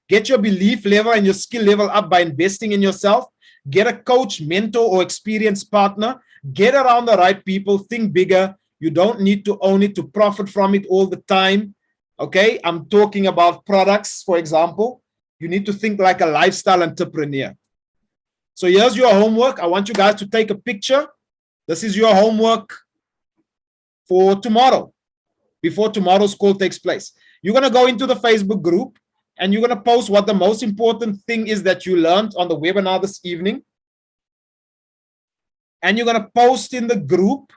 Get your belief level and your skill level up by investing in yourself. Get a coach, mentor, or experienced partner. Get around the right people. Think bigger. You don't need to own it to profit from it all the time. Okay, I'm talking about products, for example. You need to think like a lifestyle entrepreneur. So here's your homework. I want you guys to take a picture. This is your homework for tomorrow, before tomorrow's call takes place. You're going to go into the Facebook group and you're going to post what the most important thing is that you learned on the webinar this evening. And you're going to post in the group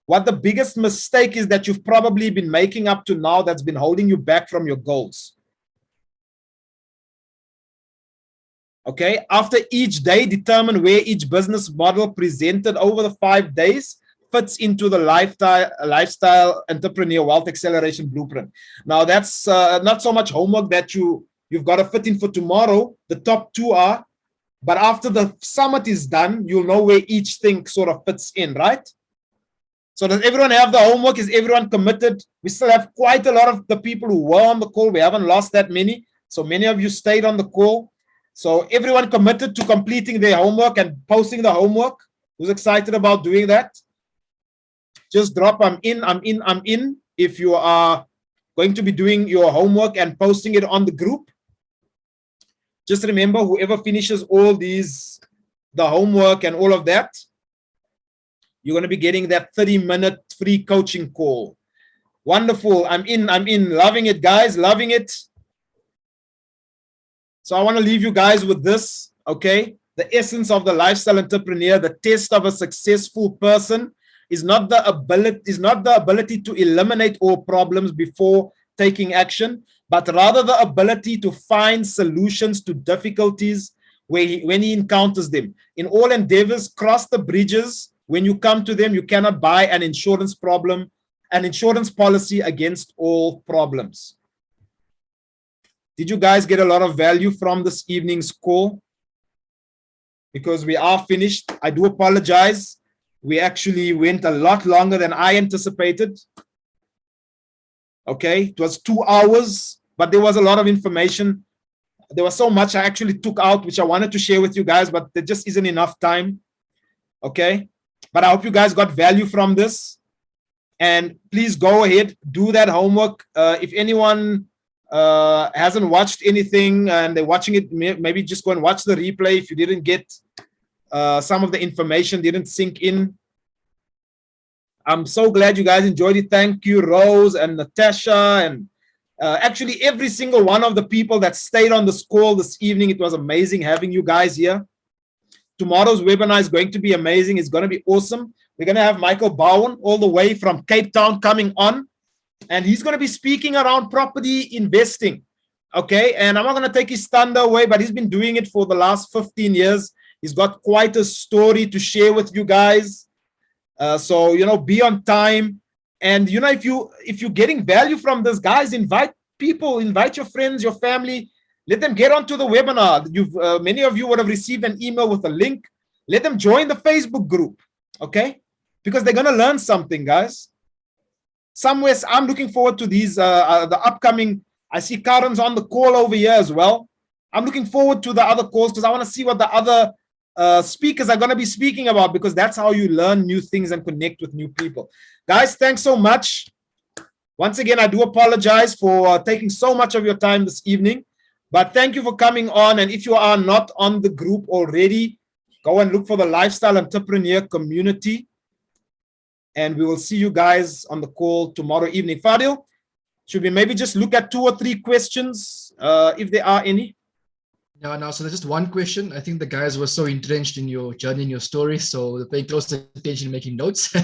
what the biggest mistake is that you've probably been making up to now that's been holding you back from your goals. Okay, after each day, determine where each business model presented over the 5 days fits into the lifestyle entrepreneur wealth acceleration blueprint. Now that's not so much homework that you've got to fit in for tomorrow. The top 2 are, but after the summit is done, you'll know where each thing sort of fits in, right? So does everyone have the homework? Is everyone committed? We still have quite a lot of the people who were on the call. We haven't lost that many. So many of you stayed on the call. So everyone committed to completing their homework and posting the homework. Who's excited about doing that? Just drop I'm in if you are going to be doing your homework and posting it on the group. Just remember, whoever finishes all these, the homework and all of that, you're going to be getting that 30-minute free coaching call. Wonderful. I'm in. Loving it, guys. Loving it. So I want to leave you guys with this, okay? The essence of the lifestyle entrepreneur, the test of a successful person is not the ability to eliminate all problems before taking action, but rather the ability to find solutions to difficulties when he encounters them. In all endeavors, cross the bridges. When you come to them, you cannot buy an insurance policy against all problems. Did you guys get a lot of value from this evening's call? Because we are finished. I do apologize. We actually went a lot longer than I anticipated. Okay, it was 2 hours, but there was a lot of information. There was so much I actually took out, which I wanted to share with you guys, but there just isn't enough time. Okay, but I hope you guys got value from this. And please go ahead, do that homework. If anyone hasn't watched anything and they're watching it, maybe just go and watch the replay if you didn't get some of the information, didn't sink in. I'm so glad you guys enjoyed it. Thank you, Rose and Natasha, and actually every single one of the people that stayed on this call this evening. It was amazing having you guys here. Tomorrow's webinar is going to be amazing. It's going to be awesome. We're going to have Michael Bowen all the way from Cape Town coming on, and he's going to be speaking around property investing. Okay, and I'm not going to take his thunder away, but he's been doing it for the last 15 years. He's got quite a story to share with you guys. So, you know, be on time. And, you know, if you're getting value from this, guys, invite people, invite your friends, your family. Let them get onto the webinar. Many of you would have received an email with a link. Let them join the Facebook group, okay? Because they're going to learn something, guys. Somewhere, I'm looking forward to these, the upcoming. I see Karen's on the call over here as well. I'm looking forward to the other calls because I want to see what the other speakers are going to be speaking about, because that's how you learn new things and connect with new people. Guys, thanks so much. Once again, I do apologize for taking so much of your time this evening, but thank you for coming on. And if you are not on the group already, go and look for the Lifestyle Entrepreneur Community. And we will see you guys on the call tomorrow evening. Fadil, should we maybe just look at 2 or 3 questions, if there are any? No, so there's just one question. I think the guys were so entrenched in your journey, in your story, so they're paying close attention, making notes.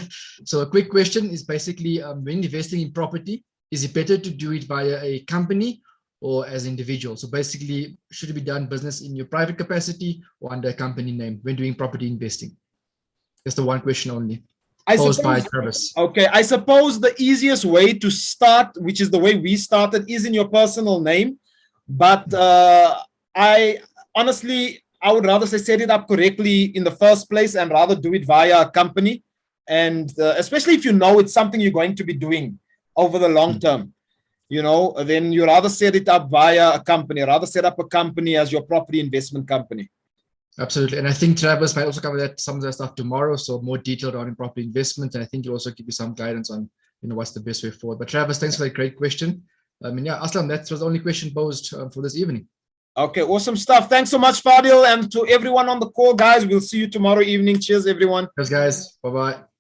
So a quick question is basically, when investing in property, is it better to do it via a company or as an individual? So basically, should it be done business in your private capacity or under a company name when doing property investing? That's the one question only. Posed by Travis. Okay, I suppose the easiest way to start, which is the way we started, is in your personal name. But I honestly, I would rather say set it up correctly in the first place and rather do it via a company. And especially if you know it's something you're going to be doing over the long term, you know, then you rather set it up via a company, rather set up a company as your property investment company. Absolutely. And I think Travis might also cover that, some of that stuff tomorrow. So more detailed on property investment. And I think he'll also give you some guidance on, you know, what's the best way forward. But Travis, thanks for that great question. I mean, yeah, Aslam, that was the only question posed for this evening. Okay, awesome stuff. Thanks so much, Fadil, and to everyone on the call, guys. We'll see you tomorrow evening. Cheers, everyone. Cheers, guys. Bye-bye.